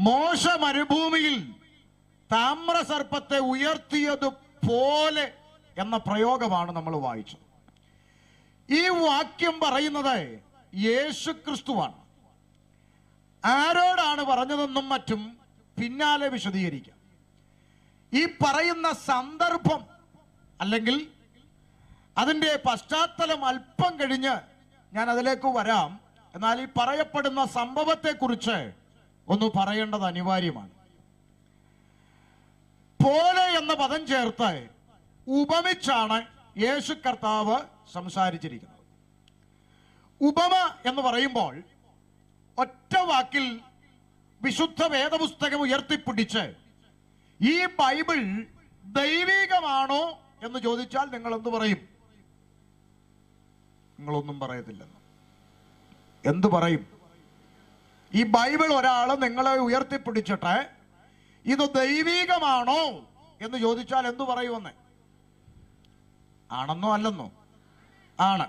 മോശ മരുഭൂമിയിൽ താമ്രസർപ്പത്തെ ഉയർത്തിയതുപോലെ എന്ന പ്രയോഗമാണ് നമ്മൾ വായിച്ചത്. ഈ വാക്യം പറയുന്നത് യേശുക്രിസ്തുവാണ്. ആരോടാണ് പറഞ്ഞതെന്നും മറ്റും പിന്നാലെ വിശദീകരിക്കാം. ഈ പറയുന്ന സന്ദർഭം അല്ലെങ്കിൽ അതിൻ്റെ പശ്ചാത്തലം അല്പം കഴിഞ്ഞ് ഞാൻ അതിലേക്ക് വരാം. എന്നാൽ ഈ പറയപ്പെടുന്ന സംഭവത്തെക്കുറിച്ച് ഒന്ന് പറയേണ്ടത് അനിവാര്യമാണ്. പോലെ എന്ന പദം ചേർത്ത് ഉപമിച്ചാണ് യേശു കർത്താവ് സംസാരിച്ചിരിക്കുന്നത്. ഉപമ എന്ന് പറയുമ്പോൾ ഒറ്റ വാക്കിൽ വിശുദ്ധ വേദപുസ്തകം ഉയർത്തിപ്പിടിച്ച് ഈ ബൈബിൾ ദൈവികമാണോ എന്ന് ചോദിച്ചാൽ നിങ്ങൾ എന്ത് പറയും? നിങ്ങളൊന്നും പറയത്തില്ലെന്ന്. എന്തു പറയും? ഈ ബൈബിൾ ഒരാൾ നിങ്ങളെ ഉയർത്തിപ്പിടിച്ചിട്ട് ഇത് ദൈവികമാണോ എന്ന് ചോദിച്ചാൽ എന്തു പറയുമെന്ന്? ആണെന്നോ അല്ലെന്നോ? ആണ്.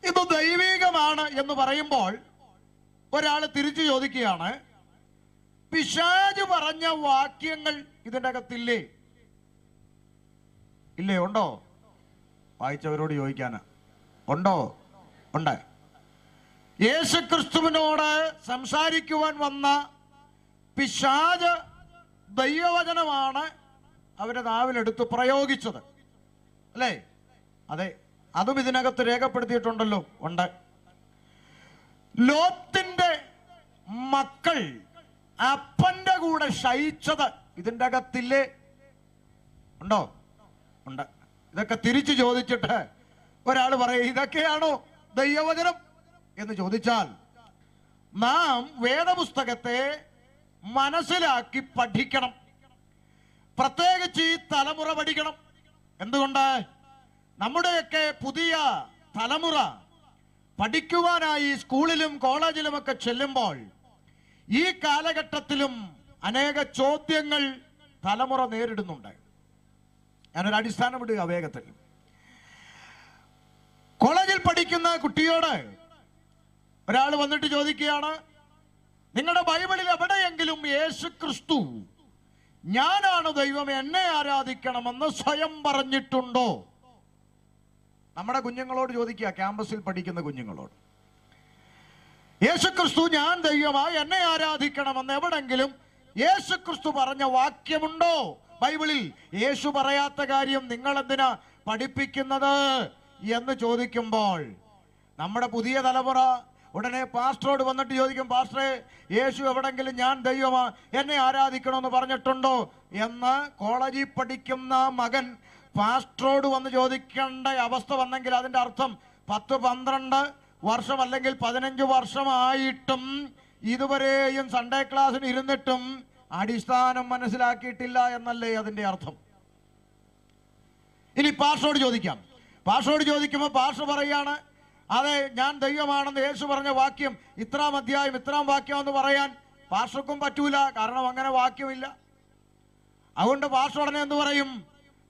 ഇത് ദൈവികമാണ് എന്ന് പറയുമ്പോൾ ഒരാൾ തിരിച്ചു ചോദിക്കുകയാണ്, പിശാച് പറഞ്ഞ വാക്യങ്ങൾ ഇതിൻ്റെ അകത്തില്ലേ? ഇല്ലേ? ഉണ്ടോ? വായിച്ചവരോട് ചോദിക്കാനാ. ഉണ്ടോ? ഉണ്ട്. യേശുക്രിസ്തുവിനോട് സംസാരിക്കുവാൻ വന്ന പിശാച് ദൈവവചനമാണ് അവരുടെ നാവിലെടുത്ത് പ്രയോഗിച്ചത്, അല്ലേ? അതെ, അതും ഇതിനകത്ത് രേഖപ്പെടുത്തിയിട്ടുണ്ടല്ലോ. ഉണ്ട്. ലോത്തിന്റെ മക്കൾ അപ്പന്റെ കൂടെ ശയിച്ചത് ഇതിൻ്റെ അകത്തില്ലേ? ഉണ്ടോ? ഉണ്ട്. ഇതൊക്കെ തിരിച്ചു ചോദിച്ചിട്ട് ഒരാൾ പറയും, ഇതൊക്കെയാണോ ദൈവവചനം എന്ന് ചോദിച്ചാൽ നാം വേദപുസ്തകത്തെ മനസ്സിലാക്കി പഠിക്കണം. പ്രത്യേകിച്ച് ഈ തലമുറ പഠിക്കണം. എന്തുകൊണ്ട്? നമ്മുടെയൊക്കെ പുതിയ തലമുറ പഠിക്കുവാനായി സ്കൂളിലും കോളേജിലുമൊക്കെ ചെല്ലുമ്പോൾ ഈ കാലഘട്ടത്തിലും അനേക ചോദ്യങ്ങൾ തലമുറ നേരിടുന്നുണ്ട്. ഞാനൊരു അടിസ്ഥാനം ഇടുക വേഗത്തിൽ. കോളേജിൽ പഠിക്കുന്ന കുട്ടിയോട് ഒരാൾ വന്നിട്ട് ചോദിക്കുകയാണ്, നിങ്ങളുടെ ബൈബിളിൽ എവിടെയെങ്കിലും യേശുക്രിസ്തു ഞാനാണ് ദൈവം, എന്നെ ആരാധിക്കണമെന്ന് സ്വയം പറഞ്ഞിട്ടുണ്ടോ? നമ്മുടെ കുഞ്ഞുങ്ങളോട് ചോദിക്കുക, ക്യാമ്പസിൽ പഠിക്കുന്ന കുഞ്ഞുങ്ങളോട്. യേശുക്രിസ്തു ഞാൻ ദൈവമായി എന്നെ ആരാധിക്കണമെന്ന് എവിടെങ്കിലും യേശുക്രിസ്തു പറഞ്ഞ വാക്യമുണ്ടോ ബൈബിളിൽ? യേശു പറയാത്ത കാര്യം നിങ്ങൾ എന്തിനാ പഠിപ്പിക്കുന്നത് എന്ന് ചോദിക്കുമ്പോൾ നമ്മുടെ പുതിയ തലമുറ ഉടനെ പാസ്റ്ററോട് വന്നിട്ട് ചോദിക്കും, പാസ്റ്ററെ, യേശു എവിടെങ്കിലും ഞാൻ ദൈവമാ എന്നെ ആരാധിക്കണമെന്ന് പറഞ്ഞിട്ടുണ്ടോ എന്ന് കോളേജിൽ പഠിക്കുന്ന മകൻ പാസ്റ്ററോട് വന്ന് ചോദിക്കേണ്ട അവസ്ഥ വന്നെങ്കിൽ അതിൻ്റെ അർത്ഥം 10-12 വർഷം അല്ലെങ്കിൽ 15 വർഷമായിട്ടും ഇതുവരെയും സൺഡേ ക്ലാസ്സിന് ഇരുന്നിട്ടും അടിസ്ഥാനം മനസ്സിലാക്കിയിട്ടില്ല എന്നല്ലേ അതിൻ്റെ അർത്ഥം. ഇനി പാസ്റ്ററോട് ചോദിക്കാം. പാസ്റ്ററോട് ചോദിക്കുമ്പോൾ പാസ്റ്റർ പറയാണ്, അതെ ഞാൻ ദൈവമാണെന്ന് യേശു പറഞ്ഞ വാക്യം ഇത്രാം അധ്യായം ഇത്രാം വാക്യം എന്ന് പറയാൻ പാസ്റ്റർക്കും പറ്റൂല, കാരണം അങ്ങനെ വാക്യമില്ല. അതുകൊണ്ട് പാസ്റ്റർ ഉടനെ എന്ത് പറയും?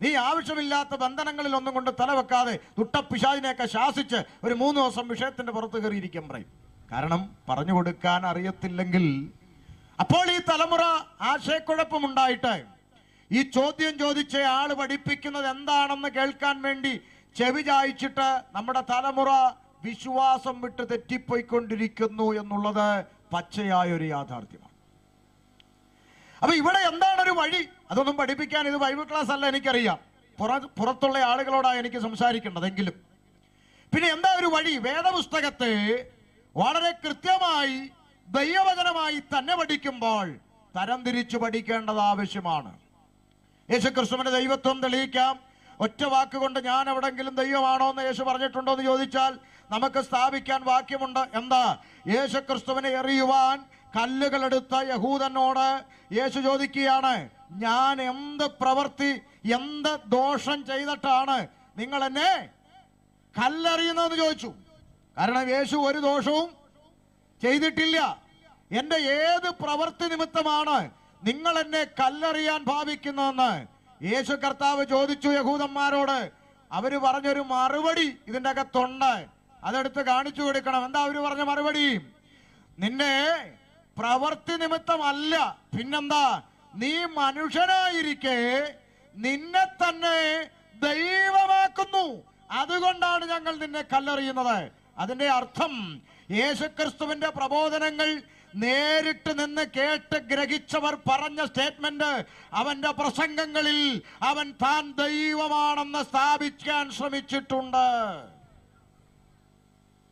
നീ ആവശ്യമില്ലാത്ത ബന്ധനങ്ങളിൽ ഒന്നും കൊണ്ട് തലവെക്കാതെ തുട്ടപ്പിശാചിനെയൊക്കെ ശാസിച്ച് ഒരു 3 ദിവസം വിഷയത്തിന്റെ പുറത്ത് കയറിയിരിക്കാൻ പറയും. കാരണം പറഞ്ഞു കൊടുക്കാൻ അറിയത്തില്ലെങ്കിൽ അപ്പോൾ ഈ തലമുറ ആശയക്കുഴപ്പമുണ്ടായിട്ട് ഈ ചോദ്യം ചോദിച്ച ആള് പഠിപ്പിക്കുന്നത് എന്താണെന്ന് കേൾക്കാൻ വേണ്ടി ചെവി ചായ്ച്ചിട്ട് നമ്മുടെ തലമുറ വിശ്വാസം വിട്ട് തെറ്റിപ്പോയിക്കൊണ്ടിരിക്കുന്നു എന്നുള്ളത് പച്ചയായ ഒരു യാഥാർത്ഥ്യമാണ്. അപ്പൊ ഇവിടെ എന്താണ് ഒരു വഴി? അതൊന്നും പഠിപ്പിക്കാൻ ഇത് ബൈബിൾ ക്ലാസ് അല്ല, എനിക്കറിയാം. പുറത്തുള്ള ആളുകളോടാണ് എനിക്ക് സംസാരിക്കേണ്ടതെങ്കിലും പിന്നെ എന്താ ഒരു വഴി? വേദപുസ്തകത്തെ വളരെ കൃത്യമായി ദൈവവചനമായി തന്നെ പഠിക്കുമ്പോൾ തരംതിരിച്ചു പഠിക്കേണ്ടത് ആവശ്യമാണ്. യേശുക്രിസ്തുവിന്റെ ദൈവത്വം തെളിയിക്കാം. ഒറ്റ വാക്കുകൊണ്ട് ഞാൻ എവിടെങ്കിലും ദൈവമാണോ എന്ന് യേശു പറഞ്ഞിട്ടുണ്ടോ എന്ന് ചോദിച്ചാൽ നമുക്ക് സ്ഥാപിക്കാൻ വാക്യമുണ്ട്. എന്താ? യേശുക്രിസ്തുവിനെ എറിയുവാൻ കല്ലുകളെടുത്ത യഹൂദനോട് യേശു ചോദിക്കുകയാണ്, ഞാൻ എന്ത് പ്രവൃത്തി എന്ത് ദോഷം ചെയ്തിട്ടാണ് നിങ്ങൾ എന്നെ കല്ലെറിയുന്നതെന്ന് ചോദിച്ചു. കാരണം യേശു ഒരു ദോഷവും ചെയ്തിട്ടില്ല. എന്റെ ഏത് പ്രവൃത്തി നിമിത്തമാണ് നിങ്ങൾ എന്നെ കല്ലെറിയാൻ ഭാവിക്കുന്നതെന്ന് യേശു കർത്താവ് ചോദിച്ചു യഹൂദന്മാരോട്. അവര് പറഞ്ഞൊരു മറുപടി ഇതിൻ്റെ അകത്തുണ്ട്, അതെടുത്ത് കാണിച്ചു കൊടുക്കണം. എന്താ അവര് പറഞ്ഞ മറുപടി? നിന്നെ പ്രവൃത്തി നിമിത്തമല്ല. പിന്നെന്താ? നീ മനുഷ്യനായിരിക്കെ നിന്നെ തന്നെ ദൈവമാക്കുന്നു, അതുകൊണ്ടാണ് ഞങ്ങൾ നിന്നെ കല്ലെറിയുന്നത്. അതിന്റെ അർത്ഥം യേശുക്രിസ്തുവിന്റെ പ്രബോധനങ്ങൾ നേരിട്ട് നിന്ന് കേട്ട് ഗ്രഹിച്ചവർ പറഞ്ഞ സ്റ്റേറ്റ്മെന്റ്, അവന്റെ പ്രസംഗങ്ങളിൽ അവൻ താൻ ദൈവമാണെന്ന് സ്ഥാപിക്കാൻ ശ്രമിച്ചിട്ടുണ്ട്.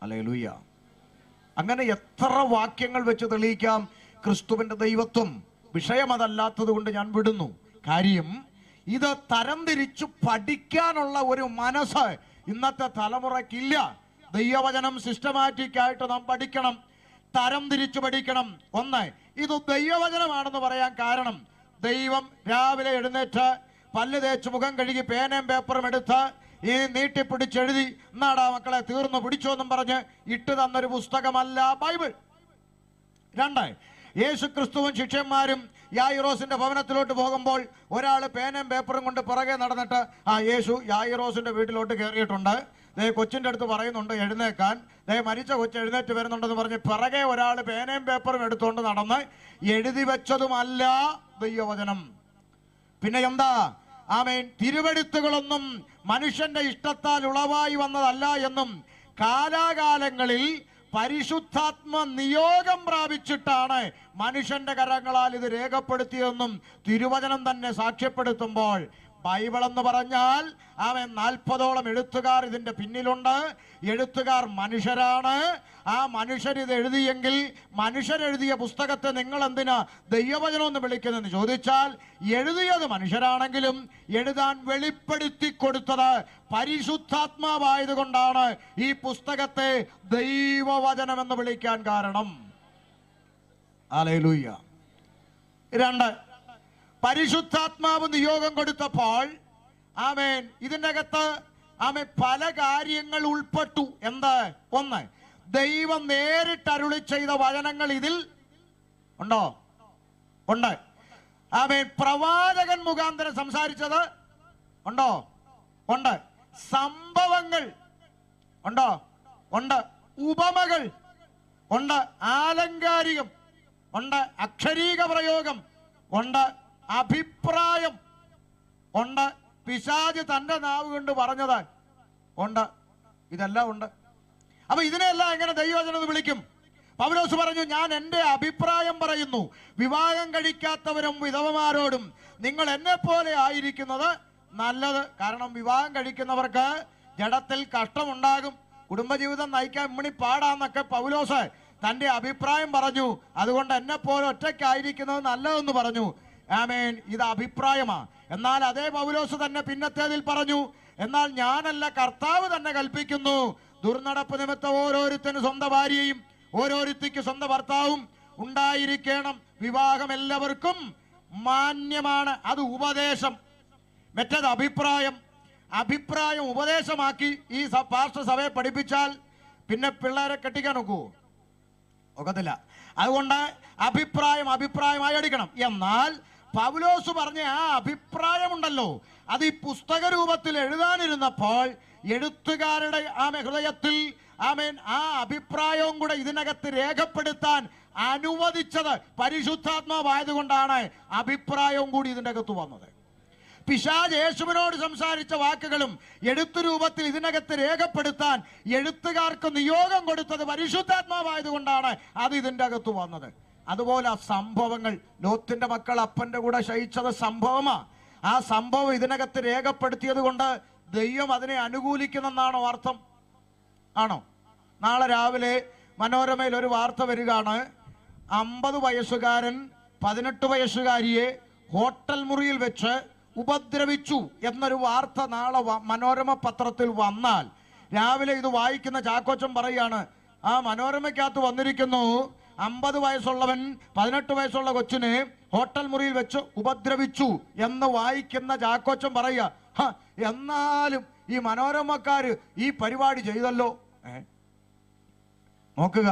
ഹല്ലേലൂയ. അങ്ങനെ എത്ര വാക്യങ്ങൾ വെച്ച് തെളിയിക്കാം ക്രിസ്തുവിന്റെ ദൈവത്വം. വിഷയം അതല്ലാത്തത് കൊണ്ട് ഞാൻ വിടുന്നു. കാര്യം ഇത് തരംതിരിച്ചു പഠിക്കാനുള്ള ഒരു മനസ്സ് ഇന്നത്തെ തലമുറയ്ക്കില്ല. ദൈവവചനം സിസ്റ്റമാറ്റിക് ആയിട്ട് നാം പഠിക്കണം, തരം തിരിച്ചു പഠിക്കണം. ഒന്ന്, ഇത് ദൈവവചനമാണെന്ന് പറയാൻ കാരണം, ദൈവം രാവിലെ എഴുന്നേറ്റ് പല്ല് തേച്ച് മുഖം കഴുകി പേനയും പേപ്പറും എടുത്ത് ഈ നീട്ടിപ്പിടിച്ചെഴുതി എന്നാടാ മക്കളെ തീർന്നു പിടിച്ചോ എന്നും പറഞ്ഞ് ഇട്ട് തന്നൊരു പുസ്തകമല്ല ബൈബിൾ. രണ്ട്, യേശു ക്രിസ്തുവും ശിഷ്യന്മാരും യായിറോസിന്റെ ഭവനത്തിലോട്ട് പോകുമ്പോൾ ഒരാൾ പേനയും പേപ്പറും കൊണ്ട് പുറകെ നടന്നിട്ട് യേശു യായിറോസിന്റെ വീട്ടിലോട്ട് കയറിയിട്ടുണ്ട്, കൊച്ചിന്റെ അടുത്ത് പറയുന്നുണ്ട് എഴുന്നേക്കാൻ, മരിച്ച കൊച്ചു എഴുന്നേറ്റ് വരുന്നുണ്ടെന്ന് പറഞ്ഞ് പിറകെ ഒരാൾ പേനയും പേപ്പറും എടുത്തുകൊണ്ട് നടന്ന് എഴുതി വെച്ചതുമല്ല ദൈവവചനം. പിന്നെ എന്താ? ആമേൻ. തിരുവെഴുത്തുകളൊന്നും മനുഷ്യന്റെ ഇഷ്ടത്താൽ ഉളവായി വന്നതല്ല എന്നും കാലാകാലങ്ങളിൽ പരിശുദ്ധാത്മ നിയോഗം പ്രാപിച്ചിട്ടാണ് മനുഷ്യന്റെ കരങ്ങളാൽ ഇത് രേഖപ്പെടുത്തിയതെന്നും തിരുവചനം തന്നെ സാക്ഷ്യപ്പെടുത്തുമ്പോൾ, ബൈബിൾ എന്ന് പറഞ്ഞാൽ അവൻ 40ഓളം എഴുത്തുകാർ ഇതിന്റെ പിന്നിലുണ്ട്. എഴുത്തുകാർ മനുഷ്യരാണ്. ആ മനുഷ്യർ ഇത് എഴുതിയെങ്കിൽ മനുഷ്യരെഴുതിയ പുസ്തകത്തെ നിങ്ങൾ എന്തിനാ ദൈവവചനം എന്ന് വിളിക്കുന്നതെന്ന് ചോദിച്ചാൽ, എഴുതിയത് മനുഷ്യരാണെങ്കിലും എഴുതാൻ വെളിപ്പെടുത്തി കൊടുത്തത് പരിശുദ്ധാത്മാവായതുകൊണ്ടാണ് ഈ പുസ്തകത്തെ ദൈവവചനം എന്ന് വിളിക്കാൻ കാരണം. ഹല്ലേലൂയ. രണ്ട്, പരിശുദ്ധാത്മാവ് നിയോഗം കൊടുത്തപ്പോൾ ആമേൻ ഇതിൻ്റെ അകത്ത് ആമേൻ പല കാര്യങ്ങൾ ഉൾപ്പെട്ടു. എന്ത്? ഒന്ന്, ദൈവം നേരിട്ട് അരുളി ചെയ്ത വചനങ്ങൾ ഇതിൽ ഉണ്ടോ? ഉണ്ട്. ആമേൻ. പ്രവാചകൻ മുഖാന്തരം സംസാരിച്ചത് ഉണ്ടോ? ഉണ്ട്. സംഭവങ്ങൾ ഉണ്ടോ? ഉണ്ട്. ഉപമകൾ ഉണ്ട്. ആലങ്കാരികം ഉണ്ട്. അക്ഷരീക പ്രയോഗം ഉണ്ട്. അഭിപ്രായം ഉണ്ട്. പിശാച് തന്റെ നാവ് കൊണ്ട് പറഞ്ഞത് ഉണ്ട്. ഇതെല്ലാം ഉണ്ട്. അപ്പൊ ഇതിനെല്ലാം എങ്ങനെ ദൈവവചനം എന്ന് വിളിക്കും? പൗലോസ് പറഞ്ഞു, ഞാൻ എൻ്റെ അഭിപ്രായം പറയുന്നു, വിവാഹം കഴിക്കാത്തവരും വിധവമാരോടും നിങ്ങൾ എന്നെ പോലെ ആയിരിക്കുന്നത് നല്ലത്. കാരണം വിവാഹം കഴിക്കുന്നവർക്ക് ജഡത്തിൽ കഷ്ടമുണ്ടാകും, കുടുംബജീവിതം നയിക്കാൻ ഇമ്മണി പാടാന്നൊക്കെ പൗലോസ് തന്റെ അഭിപ്രായം പറഞ്ഞു. അതുകൊണ്ട് എന്നെ പോലെ ഒറ്റയ്ക്കായിരിക്കുന്നത് നല്ലതെന്ന് പറഞ്ഞു. ആമേൻ. ഇത് അഭിപ്രായമാ. എന്നാൽ അതേ പൗലോസ് തന്നെ പിന്നത്തേതിൽ പറഞ്ഞു, എന്നാൽ ഞാനല്ല, കർത്താവ് തന്നെ കൽപ്പിക്കുന്നു, ദുർനടപ്പ് നിമിത്തം ഓരോരുത്തരും സ്വന്തം ഭാര്യയും ഓരോരുത്തിക്ക് സ്വന്തം ഭർത്താവും ഉണ്ടായിരിക്കണം. വിവാഹം എല്ലാവർക്കും മാന്യമാണ്. അത് ഉപദേശം. മറ്റേത് അഭിപ്രായം. അഭിപ്രായം ഉപദേശമാക്കി ഈ പാസ്റ്റർ സഭയെ പഠിപ്പിച്ചാൽ പിന്നെ പിള്ളേരെ കെട്ടിക്കാൻ ഒക്കത്തില്ല. അതുകൊണ്ട് അഭിപ്രായമായി എടുക്കണം. എന്നാൽ പൗലോസ് പറഞ്ഞ ആ അഭിപ്രായമുണ്ടല്ലോ, അത് ഈ പുസ്തക രൂപത്തിൽ എഴുതാനിരുന്നപ്പോൾ എഴുത്തുകാരുടെ ഹൃദയത്തിൽ ആമേൻ ആ അഭിപ്രായവും കൂടെ ഇതിനകത്ത് രേഖപ്പെടുത്താൻ അനുവദിച്ചത് പരിശുദ്ധാത്മാവായതുകൊണ്ടാണ് അഭിപ്രായവും കൂടി ഇതിൻ്റെ അകത്ത് വന്നത്. പിശാച് യേശുവിനോട് സംസാരിച്ച വാക്കുകളും എഴുത്തു രൂപത്തിൽ ഇതിനകത്ത് രേഖപ്പെടുത്താൻ എഴുത്തുകാർക്ക് നിയോഗം കൊടുത്തത് പരിശുദ്ധാത്മാവായതുകൊണ്ടാണ് അത് ഇതിൻ്റെ അകത്ത് വന്നത്. അതുപോലെ ആ സംഭവങ്ങൾ, ലോത്തിന്റെ മക്കൾ അപ്പന്റെ കൂടെ ശയിച്ചത് സംഭവമാ. ആ സംഭവം ഇതിനകത്ത് രേഖപ്പെടുത്തിയത് കൊണ്ട് ദൈവം അതിനെ അനുകൂലിക്കുന്നെന്നാണോ അർത്ഥം? ആണോ? നാളെ രാവിലെ മനോരമയിൽ ഒരു വാർത്ത വരികയാണ്, 50 വയസ്സുകാരൻ 18 വയസ്സുകാരിയെ ഹോട്ടൽ മുറിയിൽ വെച്ച് ഉപദ്രവിച്ചു എന്നൊരു വാർത്ത നാളെ മനോരമ പത്രത്തിൽ വന്നാൽ രാവിലെ ഇത് വായിക്കുന്ന ചാക്കോച്ചൻ പറയാണ്, ആ മനോരമയ്ക്കകത്ത് വന്നിരിക്കുന്നു, 50 വയസ്സുള്ളവൻ 18 വയസ്സുള്ള കൊച്ചിനെ ഹോട്ടൽ മുറിയിൽ വെച്ച് ഉപദ്രവിച്ചു എന്ന് വായിക്കുന്ന ചാക്കോച്ചൻ പറയുക, എന്നാലും ഈ മനോരമക്കാര് ഈ പരിപാടി ചെയ്തല്ലോ. നോക്കുക,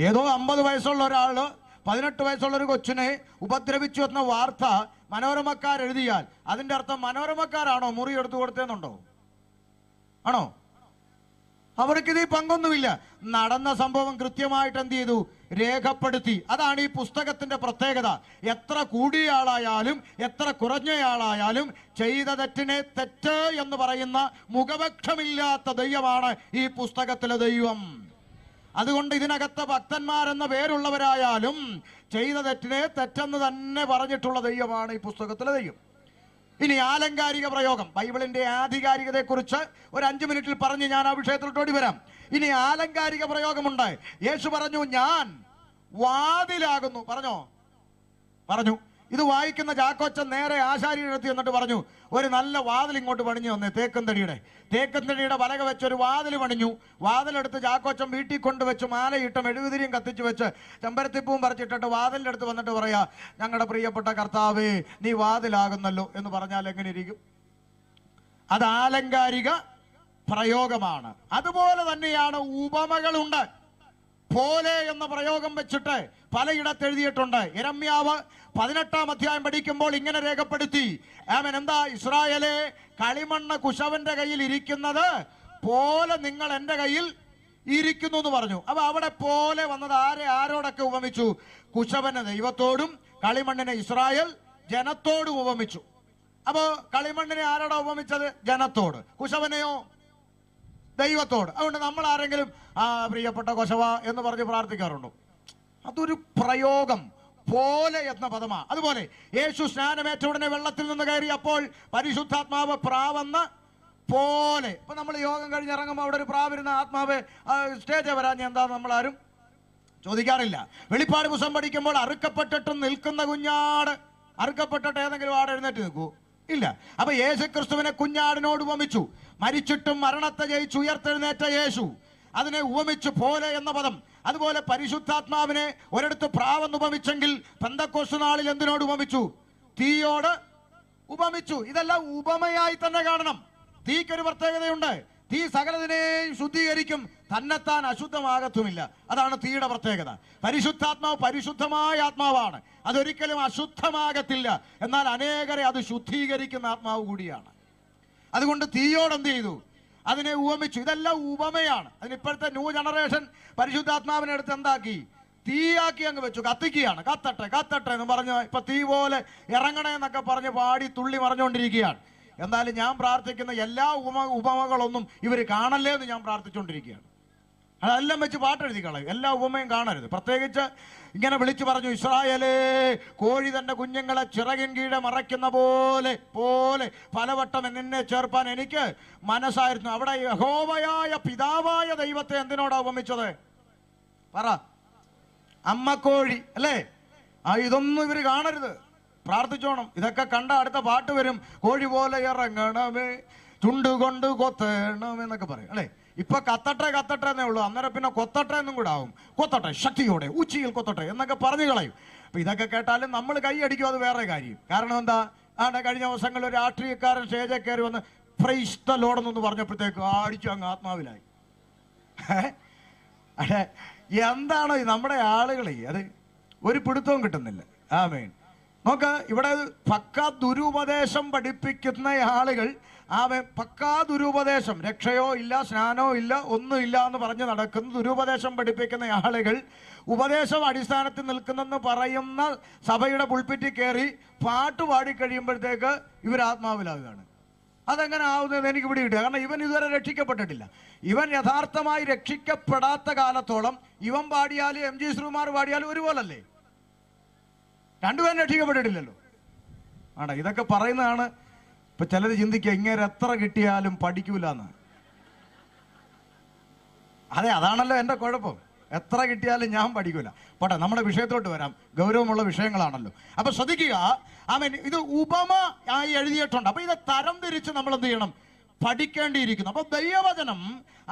ഏതോ 50 വയസ്സുള്ള ഒരാള് 18 വയസ്സുള്ള ഒരു കൊച്ചിനെ ഉപദ്രവിച്ചു എന്ന വാർത്ത മനോരമക്കാരെഴുതിയാൽ അതിന്റെ അർത്ഥം മനോരമക്കാരാണോ മുറി എടുത്തു കൊടുത്തേന്നുണ്ടോ? ആണോ? അവർക്കിത് പങ്കൊന്നുമില്ല. നടന്ന സംഭവം കൃത്യമായിട്ട് എന്ത് ചെയ്തു? രേഖപ്പെടുത്തി. അതാണ് ഈ പുസ്തകത്തിന്റെ പ്രത്യേകത. എത്ര കൂടിയ ആളായാലും എത്ര കുറഞ്ഞയാളായാലും ചെയ്ത തെറ്റിനെ തെറ്റ് എന്ന് പറയുന്ന മുഖപക്ഷമില്ലാത്ത ദൈവമാണ് ഈ പുസ്തകത്തിലെ ദൈവം. അതുകൊണ്ട് ഇതിനകത്ത് ഭക്തന്മാരെന്ന പേരുള്ളവരായാലും ചെയ്ത തെറ്റിനെ തെറ്റെന്ന് തന്നെ പറഞ്ഞിട്ടുള്ള ദൈവമാണ് ഈ പുസ്തകത്തിലെ ദൈവം. ഇനി ആലങ്കാരിക പ്രയോഗം, ബൈബിളിന്റെ ആധികാരികതയെക്കുറിച്ച് ഒരു 5 മിനിറ്റിൽ പറഞ്ഞ് ഞാൻ ആ വിഷയത്തിലോട്ട് വരാം. ഇനി ആലങ്കാരിക പ്രയോഗമുണ്ട്. യേശു പറഞ്ഞു, ഞാൻ വാതിലാകുന്നു. പറഞ്ഞു. ഇത് വായിക്കുന്ന ചാക്കോച്ചൻ നേരെ ആശാരിയുടെ അടുത്ത് എന്നിട്ട് പറഞ്ഞു, ഒരു നല്ല വാതിൽ ഇങ്ങോട്ട് പണിഞ്ഞു വന്നേ. തേക്കന്തടിയുടെ പലക വെച്ച് ഒരു വാതിൽ പണിഞ്ഞു. വാതിലെടുത്ത് ചാക്കോച്ചൻ വീട്ടിൽ കൊണ്ടുവച്ച് മാലയിട്ട് മെഴുകുതിരിയും കത്തിച്ചു വെച്ച് ചെമ്പരത്തിപ്പൂവും പറിച്ചിട്ടിട്ട് വാതിലിൻ്റെ അടുത്ത് വന്നിട്ട് പറയാ, ഞങ്ങളുടെ പ്രിയപ്പെട്ട കർത്താവേ, നീ വാതിലാകുന്നല്ലോ എന്ന് പറഞ്ഞാൽ എങ്ങനെ ഇരിക്കും? അത് ആലങ്കാരിക പ്രയോഗമാണ്. അതുപോലെ തന്നെയാണ് ഉപമകളുണ്ട്. പോലെ എന്ന പ്രയോഗം വെച്ചിട്ട് പലയിടത്ത് എഴുതിയിട്ടുണ്ട്. യിരെമ്യാവ് 18-ാം അധ്യായം പഠിക്കുമ്പോൾ ഇങ്ങനെ രേഖപ്പെടുത്തി. ആമേൻ. എന്താ? ഇസ്രായേലേ, കളിമണ്ണ് കുശവന്റെ കയ്യിൽ ഇരിക്കുന്നത് പോലെ നിങ്ങൾ എൻ്റെ കയ്യിൽ ഇരിക്കുന്നു എന്ന് പറഞ്ഞു. അപ്പൊ അവിടെ പോലെ വന്നത് ആരോടൊക്കെ ഉപമിച്ചു? കുശവനെ ദൈവത്തോടും കളിമണ്ണിനെ ഇസ്രായേൽ ജനത്തോടും ഉപമിച്ചു. അപ്പോ കളിമണ്ണിനെ ആരോടാ ഉപമിച്ചത്? ജനത്തോട്. കുശവനെയോ? ദൈവത്തോട്. അതുകൊണ്ട് നമ്മൾ ആരെങ്കിലും പ്രിയപ്പെട്ട കുശവ എന്ന് പറഞ്ഞ് പ്രാർത്ഥിക്കാറുണ്ടോ? അതൊരു പ്രയോഗം. പോലെ എന്ന പദമാണ്. അതുപോലെ യേശു സ്നാനമേറ്റ ഉടനെ വെള്ളത്തിൽ നിന്ന് കയറി, അപ്പോൾ പരിശുദ്ധാത്മാവ് പ്രാവെന്ന പോലെ. ഇപ്പൊ നമ്മൾ യോഗം കഴിഞ്ഞിറങ്ങുമ്പോൾ അവിടെ ഒരു പ്രാവിരുന്ന ആത്മാവ് സ്റ്റേജ് വരാൻ എന്താ നമ്മൾ ആരും ചോദിക്കാറില്ല. വെളിപ്പാട് പുസ്തകം പഠിക്കുമ്പോൾ അറുക്കപ്പെട്ടിട്ടും നിൽക്കുന്ന കുഞ്ഞാട്, അറുക്കപ്പെട്ടിട്ട് ഏതെങ്കിലും ആട് എഴുന്നേറ്റ് നിൽക്കൂ? ഇല്ല. അപ്പൊ യേശു ക്രിസ്തുവിനെ കുഞ്ഞാടിനോട് ഉപമിച്ചു. മരിച്ചിട്ടും മരണത്തെ ജയിച്ച് ഉയർത്തെഴുന്നേറ്റ യേശു, അതിനെ ഉപമിച്ചു പോലെ എന്ന പദം. അതുപോലെ പരിശുദ്ധാത്മാവിനെ ഒരിടത്ത് പ്രാവെന്ന് ഉപമിച്ചെങ്കിൽ പെന്തക്കോസ്ത് നാളിൽ എന്തിനോട് ഉപമിച്ചു? തീയോട് ഉപമിച്ചു. ഇതെല്ലാം ഉപമയായി തന്നെ കാണണം. തീക്കൊരു പ്രത്യേകതയുണ്ട്. തീ സകലതിനെയും ശുദ്ധീകരിക്കും, തന്നെത്താൻ അശുദ്ധമാകത്തുമില്ല. അതാണ് തീയുടെ പ്രത്യേകത. പരിശുദ്ധാത്മാവ് പരിശുദ്ധമായ ആത്മാവാണ്, അതൊരിക്കലും അശുദ്ധമാകത്തില്ല. എന്നാൽ അനേകരെ അത് ശുദ്ധീകരിക്കുന്ന ആത്മാവ് കൂടിയാണ്. അതുകൊണ്ട് തീയോട് എന്ത് ചെയ്തു? അതിനെ ഉപമിച്ചു. ഇതെല്ലാം ഉപമയാണ്. അതിനിപ്പോഴത്തെ ന്യൂ ജനറേഷൻ പരിശുദ്ധാത്മാവിനെ എടുത്ത് എന്താക്കി? തീയാക്കി അങ്ങ് വെച്ചു. കത്തിക്കുകയാണ്. കത്തട്ടെ എന്ന് പറഞ്ഞ് ഇപ്പൊ തീ പോലെ ഇറങ്ങണേ എന്നൊക്കെ പറഞ്ഞ് പാടി തുള്ളി മറിഞ്ഞുകൊണ്ടിരിക്കുകയാണ്. എന്നാലും ഞാൻ പ്രാർത്ഥിക്കുന്ന എല്ലാ ഉപമകളൊന്നും ഇവർ കാണല്ലേ എന്ന് ഞാൻ പ്രാർത്ഥിച്ചുകൊണ്ടിരിക്കുകയാണ്. അതെല്ലാം വെച്ച് പാട്ടെഴുതി കളയും. എല്ലാ ഉപമയും കാണരുത്. പ്രത്യേകിച്ച് ഇങ്ങനെ വിളിച്ചു പറഞ്ഞു, ഇസ്രായേലേ, കോഴി തന്റെ കുഞ്ഞുങ്ങളെ ചിറകിൻ കീഴെ മറയ്ക്കുന്ന പോലെ പലവട്ടം നിന്നെ ചേർപ്പാൻ എനിക്ക് മനസ്സായിരുന്നു. അവിടെ യഹോവയായ പിതാവായ ദൈവത്തെ എന്തിനോടാ ഉപമിച്ചത്? പറ. അമ്മക്കോഴി അല്ലേ? ഇതൊന്നും ഇവർ കാണരുത്. പ്രാർത്ഥിച്ചോണം. ഇതൊക്കെ കണ്ട അടുത്ത പാട്ട് വരും, കോഴി പോലെ ഇറങ്ങണമേ, ചുണ്ടുകൊണ്ട് കൊത്തണമെന്നൊക്കെ പറയും അല്ലേ? ഇപ്പൊ കത്തട്ടെ എന്നേ ഉള്ളൂ. അന്നേരം പിന്നെ കൊത്തട്ടെ എന്നും കൂടെ ആവും. കൊത്തട്ടെ, ശക്തിയോടെ ഉച്ചിയിൽ കൊത്തട്ടെ എന്നൊക്കെ പറഞ്ഞു കളയും. അപ്പൊ ഇതൊക്കെ കേട്ടാലും നമ്മൾ കൈയടിക്കും, അത് വേറെ കാര്യം. കാരണം എന്താ? കഴിഞ്ഞ ദിവസങ്ങളിൽ ഒരു രാഷ്ട്രീയക്കാരൻ സ്റ്റേജിൽ കയറി വന്ന് പ്രൈസ് ദി ലോർഡ് എന്ന് പറഞ്ഞപ്പോഴത്തേക്ക് അടിച്ചു അങ്ങ് ആത്മാവിലായി. അതെ, എന്താണോ നമ്മുടെ ആളുകളെ, അത് ഒരു പിടുത്തവും കിട്ടുന്നില്ല. ആമേൻ. നോക്ക്, ഇവിടെ പക്കാ ദുരുപദേശം പഠിപ്പിക്കുന്ന ആളുകൾ, പക്കാ ദുരുപദേശം, രക്ഷയോ ഇല്ല, സ്നാനോ ഇല്ല, ഒന്നുമില്ല എന്ന് പറഞ്ഞ് നടക്കുന്ന ദുരുപദേശം പഠിപ്പിക്കുന്ന ആളുകൾ ഉപദേശം അടിസ്ഥാനത്തിൽ നിൽക്കുന്നെന്ന് പറയുന്ന സഭയുടെ പുൾപിറ്റിൽ കയറി പാട്ട് പാടിക്കഴിയുമ്പോഴത്തേക്ക് ഇവർ ആത്മാവിലാവുകയാണ്. അതെങ്ങനെ ആവുന്നത് എനിക്ക് ഇവിടെ കിട്ടുക. കാരണം ഇവൻ ഇതുവരെ രക്ഷിക്കപ്പെട്ടിട്ടില്ല. ഇവൻ യഥാർത്ഥമായി രക്ഷിക്കപ്പെടാത്ത കാലത്തോളം ഇവൻ പാടിയാലും MG ശ്രീകുമാർ പാടിയാലും ഒരുപോലല്ലേ? രണ്ടുപേരും രക്ഷിക്കപ്പെട്ടിട്ടില്ലല്ലോ. ഇതൊക്കെ പറയുന്നതാണ്. ഇപ്പൊ ചിലർ ചിന്തിക്കുക, ഇങ്ങനെ എത്ര കിട്ടിയാലും പഠിക്കൂല എന്ന്. അതെ, അതാണല്ലോ എൻ്റെ കുഴപ്പം. എത്ര കിട്ടിയാലും ഞാൻ പഠിക്കൂല. പോട്ടെ, നമ്മുടെ വിഷയത്തോട്ട് വരാം. ഗൗരവമുള്ള വിഷയങ്ങളാണല്ലോ. അപ്പൊ ശ്രദ്ധിക്കുക, ഇത് ഉപമ ആയി എഴുതിയിട്ടുണ്ട്. അപ്പൊ ഇത് തരം തിരിച്ച് നമ്മൾ എന്ത് ചെയ്യണം? പഠിക്കേണ്ടിയിരിക്കുന്നു. അപ്പൊ ദൈവവചനം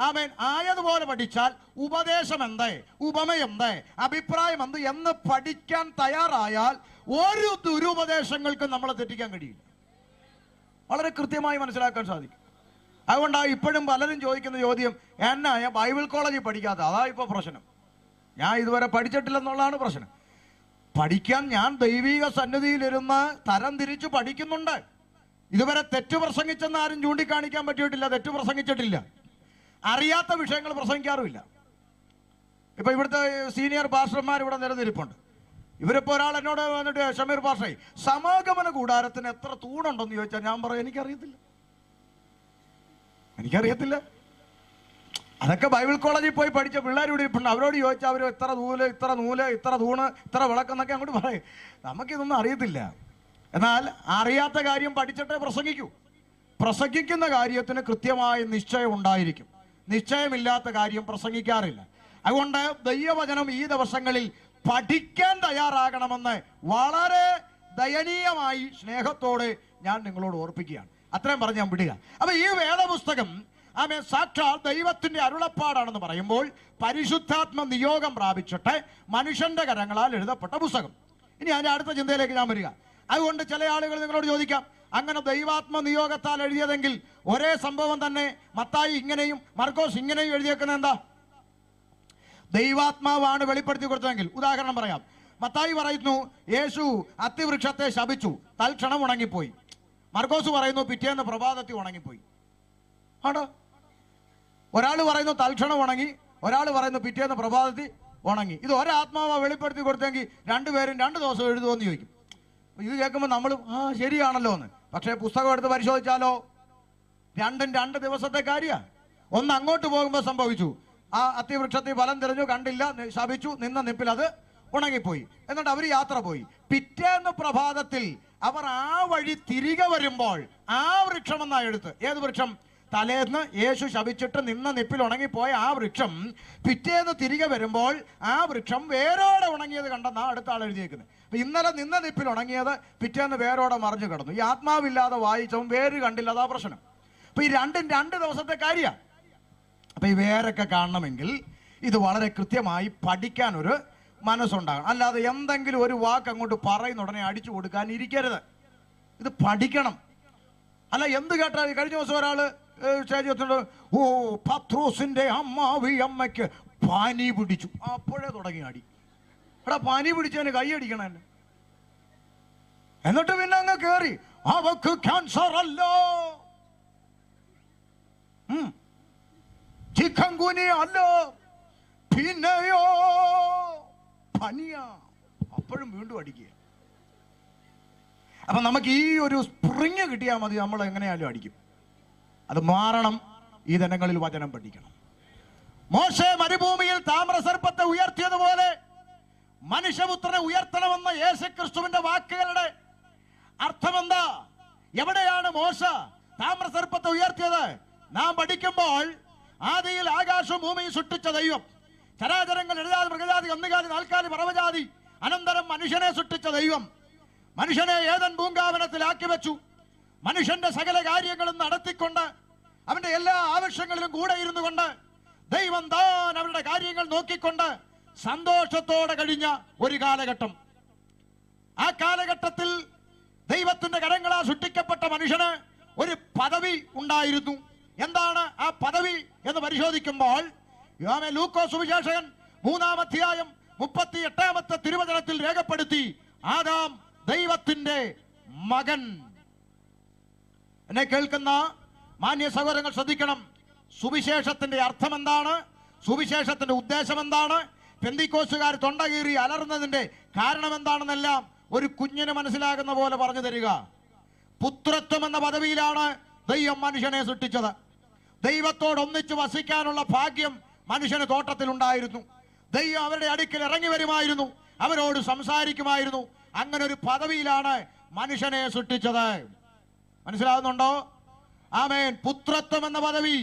ആയതുപോലെ പഠിച്ചാൽ ഉപദേശം എന്തേ, ഉപമ എന്തേ, അഭിപ്രായം എന്ത് എന്ന് പഠിക്കാൻ തയ്യാറായാൽ ഒരു ദുരുപദേശങ്ങൾക്കും നമ്മളെ തെറ്റിക്കാൻ കഴിയില്ല. വളരെ കൃത്യമായി മനസ്സിലാക്കാൻ സാധിക്കും. അതുകൊണ്ടാണ് ഇപ്പോഴും പലരും ചോദിക്കുന്ന ചോദ്യം, എന്നാ ഞാൻ ബൈബിൾ കോളേജിൽ പഠിക്കാത്ത? അതാ ഇപ്പൊ പ്രശ്നം. ഞാൻ ഇതുവരെ പഠിച്ചിട്ടില്ലെന്നുള്ളതാണ് പ്രശ്നം. പഠിക്കാൻ ഞാൻ ദൈവിക സന്നിധിയിലിരുന്ന് തരം തിരിച്ചു പഠിക്കുന്നുണ്ട്. ഇതുവരെ തെറ്റു പ്രസംഗിച്ചെന്ന് ആരും ചൂണ്ടിക്കാണിക്കാൻ പറ്റിയിട്ടില്ല. തെറ്റു പ്രസംഗിച്ചിട്ടില്ല. അറിയാത്ത വിഷയങ്ങൾ പ്രസംഗിക്കാറുമില്ല. ഇപ്പൊ ഇവിടുത്തെ സീനിയർ പാസ്റ്റർമാർ ഇവിടെ നിരന്നിരിപ്പുണ്ട്. ഇവരിപ്പോ ഒരാൾ എന്നോട് വന്നിട്ട്, ഷമീർ പാസ്റ്ററെ, സമാഗമന കൂടാരത്തിന് എത്ര തൂണുണ്ടെന്ന് ചോദിച്ചാൽ ഞാൻ പറയും എനിക്കറിയത്തില്ല. അതൊക്കെ ബൈബിൾ കോളേജിൽ പോയി പഠിച്ച പിള്ളേർ ഇവിടെ ഇരിപ്പുണ്ട്. അവരോട് ചോദിച്ചാൽ അവർ ഇത്ര നൂല്, ഇത്ര തൂണ്, ഇത്ര വിളക്കെന്നൊക്കെ അങ്ങോട്ട് പറയും. നമുക്കിതൊന്നും അറിയത്തില്ല. എന്നാൽ അറിയാത്ത കാര്യം പഠിച്ചിട്ടേ പ്രസംഗിക്കൂ. പ്രസംഗിക്കുന്ന കാര്യത്തിന് കൃത്യമായ നിശ്ചയം ഉണ്ടായിരിക്കും. നിശ്ചയമില്ലാത്ത കാര്യം പ്രസംഗിക്കാറില്ല. അതുകൊണ്ട് ദൈവവചനം ഈ ദിവസങ്ങളിൽ പഠിക്കാൻ തയ്യാറാകണമെന്ന് വളരെ ദയനീയമായി സ്നേഹത്തോടെ ഞാൻ നിങ്ങളോട് ഓർപ്പിക്കുകയാണ്. അത്രയും പറഞ്ഞ് ഞാൻ വിടുക. അപ്പൊ ഈ വേദപുസ്തകം സാക്ഷാൽ ദൈവത്തിന്റെ അരുളപ്പാടാണെന്ന് പറയുമ്പോൾ പരിശുദ്ധാത്മ നിയോഗം പ്രാപിച്ചിട്ട് മനുഷ്യന്റെ കരങ്ങളാൽ എഴുതപ്പെട്ട പുസ്തകം. ഇനി അതിന്റെ അടുത്ത ചിന്തയിലേക്ക് ഞാൻ വരിക. അതുകൊണ്ട് ചില ആളുകൾ നിങ്ങളോട് ചോദിക്കാം, അങ്ങനെ ദൈവാത്മ നിയോഗത്താൽ എഴുതിയതെങ്കിൽ ഒരേ സംഭവം തന്നെ മത്തായി ഇങ്ങനെയും മർക്കോസ് ഇങ്ങനെയും എഴുതിയേക്കുന്നത് എന്താ? ദൈവാത്മാവാണ് വെളിപ്പെടുത്തി കൊടുത്തതെങ്കിൽ. ഉദാഹരണം പറയാം. മത്തായി പറയുന്നു യേശു അത്തിവൃക്ഷത്തെ ശപിച്ചു, തൽക്ഷണം ഉണങ്ങിപ്പോയി. മർക്കോസ് പറയുന്നു പിറ്റേന്ന് പ്രഭാതത്തിൽ ഉണങ്ങിപ്പോയി. ആണോ? ഒരാൾ പറയുന്നു തൽക്ഷണം ഉണങ്ങി, ഒരാൾ പറയുന്നു പിറ്റേന്ന് പ്രഭാതത്തിൽ ഉണങ്ങി. ഇത് ഒരാത്മാവാ വെളിപ്പെടുത്തി കൊടുത്തെങ്കിൽ രണ്ടുപേരും 2 ദിവസം എഴുതുമെന്ന് ചോദിക്കും. ഇത് കേൾക്കുമ്പോൾ നമ്മൾ ശരിയാണല്ലോ എന്ന്. പക്ഷേ പുസ്തകം എടുത്ത് പരിശോധിച്ചാലോ രണ്ടും 2 ദിവസത്തെ കാര്യമാണ്. ഒന്ന് അങ്ങോട്ട് പോകുമ്പോൾ സംഭവിച്ചു, ആ അത്തിവൃക്ഷത്തിൽ ഫലം തിരഞ്ഞു, കണ്ടില്ല, ശപിച്ചു, നിന്ന നിപ്പിൽ അത് ഉണങ്ങിപ്പോയി. എന്നിട്ട് അവർ യാത്ര പോയി. പിറ്റേന്ന് പ്രഭാതത്തിൽ അവർ ആ വഴി തിരികെ വരുമ്പോൾ ആ വൃക്ഷമെന്നാ എഴുത്ത്. ഏത് വൃക്ഷം? തലേന്ന് യേശു ശപിച്ചിട്ട് നിന്ന നിപ്പിൽ ഉണങ്ങിപ്പോയ ആ വൃക്ഷം പിറ്റേന്ന് തിരികെ വരുമ്പോൾ ആ വൃക്ഷം വേരോടെ ഉണങ്ങിയത് കണ്ടെന്നാ അടുത്ത ആൾ എഴുതിയേക്കുന്നത്. അപ്പൊ ഇന്നലെ നിന്ന നിപ്പിൽ ഉണങ്ങിയത് പിറ്റേന്ന് വേരോടെ മറിഞ്ഞു കിടന്നു. ഈ ആത്മാവില്ലാതെ വായിച്ചവും വേര് കണ്ടില്ല, അതാ പ്രശ്നം. അപ്പൊ ഈ രണ്ടും 2 ദിവസത്തെ കാര്യമാണ്. അപ്പൊ ഈ വേരൊക്കെ കാണണമെങ്കിൽ ഇത് വളരെ കൃത്യമായി പഠിക്കാൻ ഒരു മനസ്സുണ്ടാകണം. അല്ലാതെ എന്തെങ്കിലും ഒരു വാക്ക് അങ്ങോട്ട് പറയുന്ന ഉടനെ അടിച്ചു കൊടുക്കാൻ ഇരിക്കരുത്. ഇത് പഠിക്കണം. അല്ല എന്ത് കേട്ടാൽ, കഴിഞ്ഞ ദിവസം ഒരാള് സ്റ്റേജ് വെച്ചിട്ട്, ഓ പത്രോസിന്റെ അമ്മയ്ക്ക് പനി പിടിച്ചു. അപ്പോഴേ തുടങ്ങി അടി. എടാ, പനി പിടിച്ചതിന് കൈ അടിക്കണം എന്നെ. എന്നിട്ട് പിന്നെ അങ്ങ് കേറി, അവക്ക് ക്യാൻസർ അല്ല, ചിക്കൻ ഗുനിയ അല്ല, പിന്നെയോ പനിയാ. അപ്പോഴും വീണ്ടും അടിക്കുക. അപ്പൊ നമുക്ക് ഈ ഒരു സ്പ്രിങ് കിട്ടിയാൽ മതി, നമ്മൾ എങ്ങനെയാലും അടിക്കും. അത് മാറണം. ഈ ദിനങ്ങളിൽ വചനം പഠിക്കണം. മോശെ മരുഭൂമിയിൽ താമ്രസർപ്പത്തെ ഉയർത്തിയതുപോലെ മനുഷ്യപുത്രനെ ഉയർത്തണമെന്ന യേശുക്രിസ്തുവിന്റെ വാക്കുകളുടെ അർത്ഥമെന്താ? എവിടെയാണ് മോശ താമ്രസർപ്പത്തെ ഉയർത്തിയത്? നാം പഠിക്കുമ്പോൾ ആദിയിൽ ആകാശവും ഭൂമിയും സൃഷ്ടിച്ച ദൈവം, ചരാചരങ്ങൾ, എഴുതാതി, മൃഗജാതി, കന്നുകാലി, നാൽക്കാലി, പറവജാതി, അനന്തരം മനുഷ്യനെ സൃഷ്ടിച്ച ദൈവം മനുഷ്യനെ ഏദൻ പൂങ്കാവനത്തിലാക്കി വെച്ചു. മനുഷ്യന്റെ സകല കാര്യങ്ങളും നടത്തിക്കൊണ്ട് അവന്റെ എല്ലാ ആവശ്യങ്ങളിലും കൂടെ ഇരുന്നു കൊണ്ട് ദൈവം താൻ അവരുടെ കാര്യങ്ങൾ നോക്കിക്കൊണ്ട് സന്തോഷത്തോടെ കഴിഞ്ഞ ഒരു കാലഘട്ടം. ആ കാലഘട്ടത്തിൽ ദൈവത്തിന്റെ കരങ്ങളാൽ സൃഷ്ടിക്കപ്പെട്ട മനുഷ്യന് ഒരു പദവി ഉണ്ടായിരുന്നു. എന്താണ് ആ പദവി എന്ന് പരിശോധിക്കുമ്പോൾ ലൂക്കോസ് സുവിശേഷകൻ 3-ാം അധ്യായം 38-ാമത്തെ തിരുവചനത്തിൽ രേഖപ്പെടുത്തി, ആദാം ദൈവത്തിന്റെ മകൻ. എന്നെ കേൾക്കുന്ന മാന്യ സഹോദരങ്ങൾ ശ്രദ്ധിക്കണം. സുവിശേഷത്തിന്റെ അർത്ഥം എന്താണ്? സുവിശേഷത്തിന്റെ ഉദ്ദേശം എന്താണ്? പെന്തിക്കോസ്തുകാർ തൊണ്ടകീറി അലറുന്നതിന്റെ കാരണം എന്താണെന്നെല്ലാം ഒരു കുഞ്ഞിന് മനസ്സിലാകുന്ന പോലെ പറഞ്ഞു തരിക. പുത്രത്വം എന്ന പദവിയിലാണ് ദൈവം മനുഷ്യനെ സൃഷ്ടിച്ചത്. ദൈവത്തോടൊന്നിച്ച് വസിക്കാനുള്ള ഭാഗ്യം മനുഷ്യന് തോട്ടത്തിൽ ഉണ്ടായിരുന്നു. ദൈവം അവരുടെ അടുക്കൽ ഇറങ്ങി വരുമായിരുന്നു, അവരോട് സംസാരിക്കുമായിരുന്നു. അങ്ങനെ ഒരു പദവിയിലാണ് മനുഷ്യനെ സൃഷ്ടിച്ചത്. മനസ്സിലാകുന്നുണ്ടോ? ആമേൻ. പുത്രത്വം എന്ന പദവി,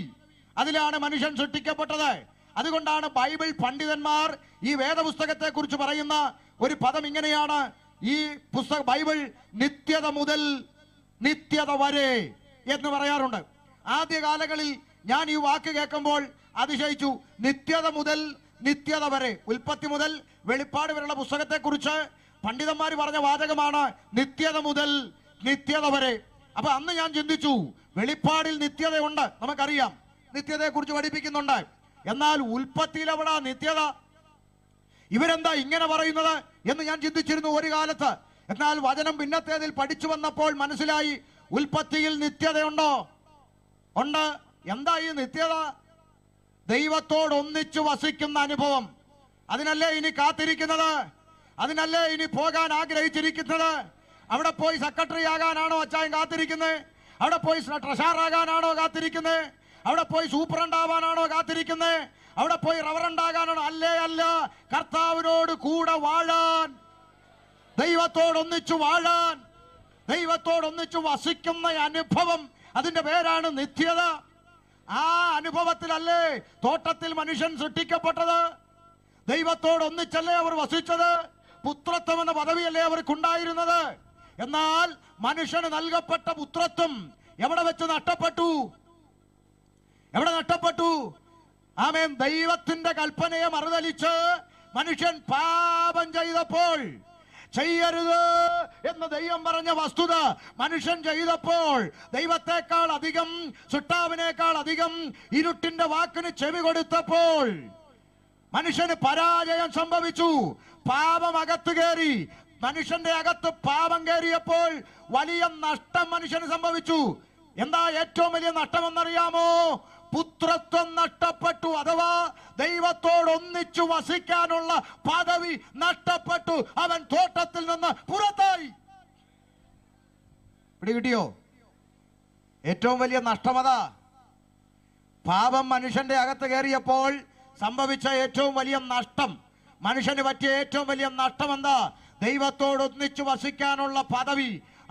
അതിലാണ് മനുഷ്യൻ സൃഷ്ടിക്കപ്പെട്ടത്. അതുകൊണ്ടാണ് ബൈബിൾ പണ്ഡിതന്മാർ ഈ വേദപുസ്തകത്തെ കുറിച്ച് പറയുന്ന ഒരു പദം ഇങ്ങനെയാണ്. ഈ ബൈബിൾ നിത്യത മുതൽ നിത്യത വരെ എന്ന് പറയാറുണ്ട്. ആദ്യകാലങ്ങളിൽ ഞാൻ ഈ വാക്ക് കേൾക്കുമ്പോൾ അതിശയിച്ചു. നിത്യത മുതൽ നിത്യത വരെ, ഉൽപ്പത്തി മുതൽ വെളിപ്പാട് വരെയുള്ള പുസ്തകത്തെ കുറിച്ച് പണ്ഡിതന്മാർ പറഞ്ഞ വാചകമാണ് നിത്യത മുതൽ നിത്യത വരെ. അപ്പൊ അന്ന് ഞാൻ ചിന്തിച്ചു, വെളിപ്പാടിൽ നിത്യതയുണ്ട്, നമുക്കറിയാം, നിത്യതയെ കുറിച്ച് പഠിപ്പിക്കുന്നുണ്ട്. എന്നാൽ ഉൽപ്പത്തിയിൽ എവിടാ നിത്യത? ഇവരെന്താ ഇങ്ങനെ പറയുന്നത് എന്ന് ഞാൻ ചിന്തിച്ചിരുന്നു ഒരു കാലത്ത്. എന്നാൽ വചനം പിന്നത്തേതിൽ പഠിച്ചു വന്നപ്പോൾ മനസ്സിലായി, ഉൽപ്പത്തിയിൽ നിത്യതയുണ്ടോ? ഉണ്ട്. എന്താ ഈ നിത്യത? ദൈവത്തോട് ഒന്നിച്ചു വസിക്കുന്ന അനുഭവം. അതിനല്ലേ ഇനി കാത്തിരിക്കുന്നത്? അതിനല്ലേ ഇനി പോകാൻ ആഗ്രഹിച്ചിരിക്കുന്നത്? അവിടെ പോയി സെക്രട്ടറി ആകാനാണോ അച്ചായൻ കാത്തിരിക്കുന്നത്? അവിടെ പോയി ട്രഷറർ ആകാനാണോ കാത്തിരിക്കുന്നത്? അവിടെ പോയി സൂപ്രണ്ട് ആവാനാണോ കാത്തിരിക്കുന്നത്? അവിടെ പോയി റവറണ്ട് ആകാനാണോ? അല്ലേ, അല്ല. കർത്താവിനോട് കൂടെ വാഴാൻ, ദൈവത്തോടൊന്നിച്ചു വാഴാൻ, ദൈവത്തോടൊന്നിച്ചു വസിക്കുന്ന അനുഭവം, അതിന്റെ പേരാണ് നിത്യത. ആ അനുഭവത്തിലല്ലേ തോട്ടത്തിൽ മനുഷ്യൻ സൃഷ്ടിക്കപ്പെട്ടത്? ദൈവത്തോടൊന്നിച്ചല്ലേ അവർ വസിച്ചത്? പുത്രത്വം എന്ന പദവിയല്ലേ അവർക്കുണ്ടായിരുന്നത്? എന്നാൽ മനുഷ്യന് നൽകപ്പെട്ട പുത്രത്വം എവിടെ വെച്ച് നഷ്ടപ്പെട്ടു? എവിടെ നഷ്ടപ്പെട്ടു? ആമേൻ. ദൈവത്തിന്റെ കൽപ്പനയെ മറുതലിച്ച് മനുഷ്യൻ പാപം ചെയ്തപ്പോൾ, ചെയ്യരുത് എന്ന് ദൈവം പറഞ്ഞ വസ്തുത മനുഷ്യൻ ചെയ്തപ്പോൾ, ദൈവത്തെക്കാൾ അധികം, സൃഷ്ടാവിനേക്കാൾ അധികം ഇരുട്ടിന്റെ വാക്കിന് ചെവി കൊടുത്തപ്പോൾ മനുഷ്യന് പരാജയം സംഭവിച്ചു. പാപം അകത്ത് കയറി. മനുഷ്യന്റെ അകത്ത് പാപം കയറിയപ്പോൾ വലിയ നഷ്ടം മനുഷ്യന് സംഭവിച്ചു. എന്താ ഏറ്റവും വലിയ നഷ്ടമെന്നറിയാമോ? പുത്രത്വം നഷ്ടപ്പെട്ടു. അഥവാ ദൈവത്തോടൊന്നിച്ചു വസിക്കാനുള്ള പദവി നഷ്ടപ്പെട്ടു. അവൻ തോട്ടത്തിൽ നിന്ന് പുറത്തായി. പിടികിട്ടിയോ? ഏറ്റവും വലിയ നഷ്ടമതാ. പാപം മനുഷ്യന്റെ അകത്ത് കയറിയപ്പോൾ സംഭവിച്ച ഏറ്റവും വലിയ നഷ്ടം, മനുഷ്യന് പറ്റിയ ഏറ്റവും വലിയ നഷ്ടം എന്താ? ദൈവത്തോടൊന്നിച്ചു വസിക്കാനുള്ള പദവി,